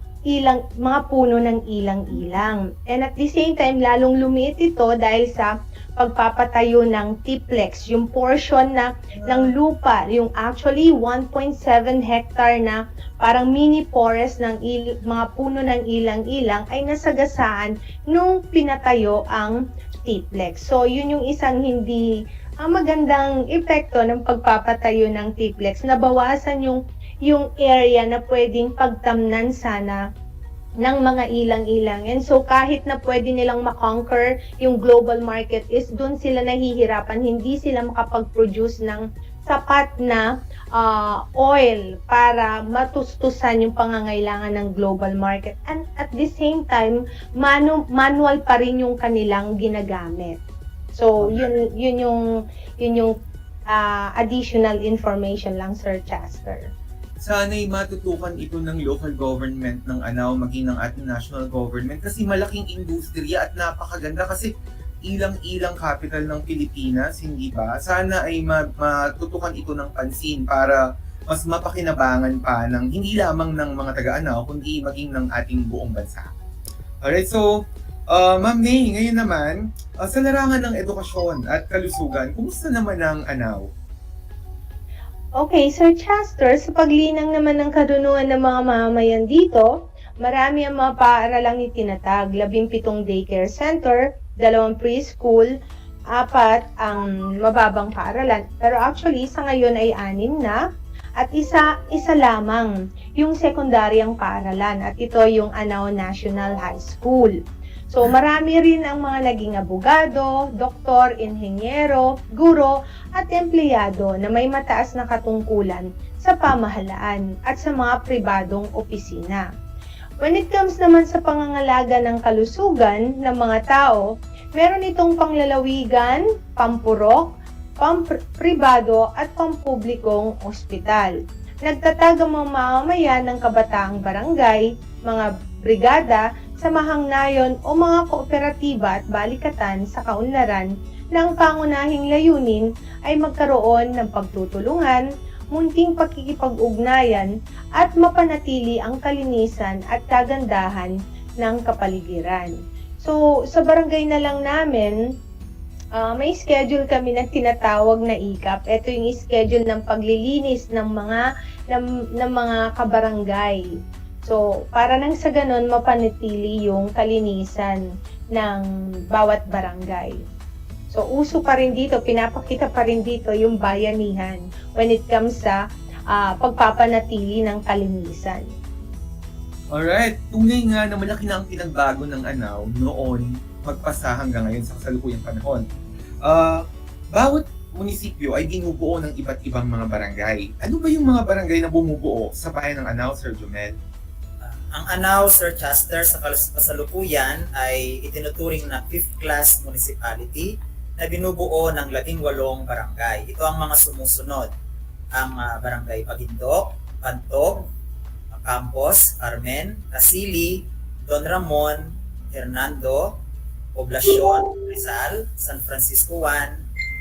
puno ng ilang-ilang. And at the same time, lalong lumiit ito dahil sa pagpapatayo ng triplex, yung portion ng lupa, yung actually 1.7 hectare na parang mini forest ng mga puno ng ilang-ilang ay nasagasaan nung pinatayo ang triplex. So yun yung isang hindi magandang epekto ng pagpapatayo ng triplex. Nabawasan yung area na pwedeng pagtamnan sana ng mga ilang-ilang. And so kahit na pwede nilang makonquer yung global market is doon sila nahihirapan, hindi sila makapag-produce ng sapat na oil para matustusan yung pangangailangan ng global market. And at the same time, manual pa rin yung kanilang ginagamit. So yun yung additional information lang, Sir Chester. Sana'y matutukan ito ng local government ng Anao, maging ng ating national government kasi malaking industriya at napakaganda kasi ilang-ilang capital ng Pilipinas, hindi ba? Sana ay matutukan ito ng pansin para mas mapakinabangan pa ng hindi lamang ng mga taga-Anao kundi maging ng ating buong bansa. Alright, so Ma'am May, ngayon naman, sa larangan ng edukasyon at kalusugan, kumusta naman ang Anao? Okay, Sir Chester, sa paglinang naman ng karunungan ng mga mamamayan dito, marami ang mga paaralang itinatag, 17 daycare center, 2 preschool, 4 ang mababang paaralan. Pero actually, sa ngayon ay 6 na, at isa lamang yung sekundaryang paaralan, at ito yung Anao National High School. So marami rin ang mga naging abogado, doktor, inhenyero, guro at empleyado na may mataas na katungkulan sa pamahalaan at sa mga pribadong opisina. When it comes naman sa pangangalaga ng kalusugan ng mga tao, meron itong panglalawigan, pampurok, pampribado at pampublikong ospital. Nagtatag ang mga mamamayan ng kabataang barangay, mga brigada, samahang nayon o mga kooperatiba at balikatan sa kaunlaran ng pangunahing layunin ay magkaroon ng pagtutulungan, munting pakikipag-ugnayan at mapanatili ang kalinisan at kagandahan ng kapaligiran. So, sa barangay na lang namin, may schedule kami na tinatawag na IKAP. Ito yung schedule ng paglilinis ng mga kabarangay. So, para nang sa ganun, mapanatili yung kalinisan ng bawat barangay. So, uso pa rin dito, pinapakita pa rin dito yung bayanihan when it comes sa pagpapanatili ng kalinisan. Alright, tunay nga na malaki na ang pinagbago ng Anao noon magpasa hanggang ngayon sa kasalukuyang panahon. Bawat munisipyo ay binubuo ng iba't ibang mga barangay. Ano ba yung mga barangay na bumubuo sa bayan ng Anao, Sir Jomel? Ang Anao, Sir Chester, sa kasalukuyan ay itinuturing na 5th class municipality na binubuo ng 18 barangay. Ito ang mga sumusunod. Ang barangay Pagindok, Pantog, Campos, Carmen, Casili, Don Ramon, Hernando, Poblacion, Rizal, San Francisco 1,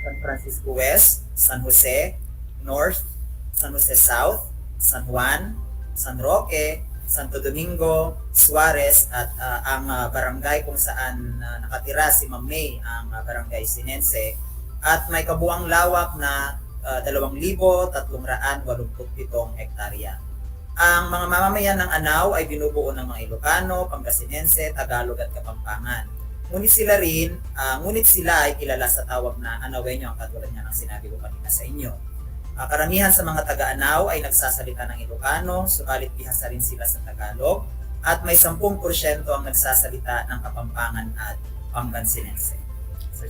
San Francisco West, San Jose, North, San Jose South, San Juan, San Roque, Santo Domingo, Suarez at ang barangay kung saan nakatira si Ma'am May, ang barangay Sinense, at may kabuang lawak na 2,387 hektarya. Ang mga mamamayan ng Anao ay binubuo ng mga Ilocano, Pangasinense, Tagalog at Kapampangan. Ngunit sila ay kilala sa tawag na Anawenyo, ang katulad niya ng sinabi ko kanina sa inyo. Karamihan sa mga taga-Anao ay nagsasalita ng Ilocano, subalit bihasa rin sila sa Tagalog, at may 10% ang nagsasalita ng Kapampangan at Pangansinense. So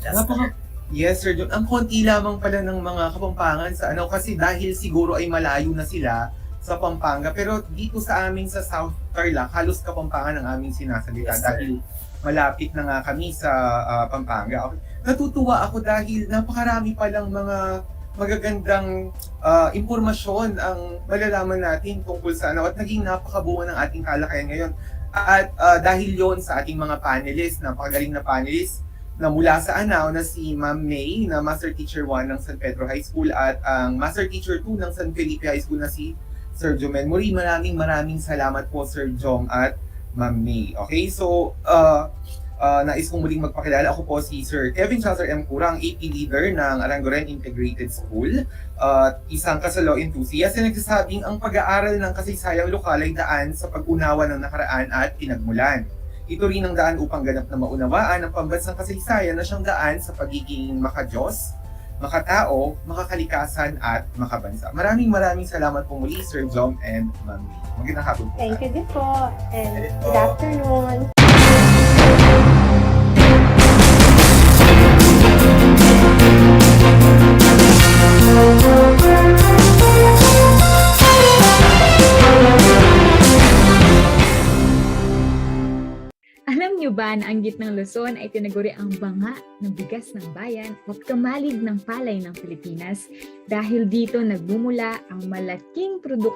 Yes, Sir John. Ang konti lamang pala ng mga Kapampangan sa Anao kasi dahil siguro ay malayo na sila sa Pampanga. Pero dito sa amin sa South Tarlac, halos Kapampangan ang aming sinasalita dahil malapit na nga kami sa Pampanga. Okay. Natutuwa ako dahil napakarami palang mga magagandang impormasyon ang malalaman natin tungkol sa Anao at naging napakabuo ng ating talakayan ngayon. At dahil yon sa ating mga panelists, napakagaling na panelists na mula sa Anao na si Ma'am May na Master Teacher 1 ng San Pedro High School at ang Master Teacher 2 ng San Felipe High School na si Sir Jomel Muri. Maraming salamat po Sir Jom at Ma'am May. Okay, so nais kong muling magpakilala. Ako po si Sir Kevin Chazar M. Kurang, AP Leader ng Arangoren Integrated School, isang kasalo enthusiast na nagsasabing ang pag-aaral ng kasaysayang lokal ay daan sa pag-unawa ng nakaraan at pinagmulan. Ito rin ang daan upang ganap na maunawaan ang pambansang kasaysayan na siyang daan sa pagiging makadiyos, makatao, makakalikasan at makabansa. Maraming salamat po muli Sir Jom and Ma'am May. Magandang hapon po. Thank you din po. And good afternoon. Alam niyo ba na ang gitnang Luzon ay tinaguri ang banga ng bigas ng bayan at kamalig ng palay ng Pilipinas? Dahil dito nagmumula ang malaking produksyon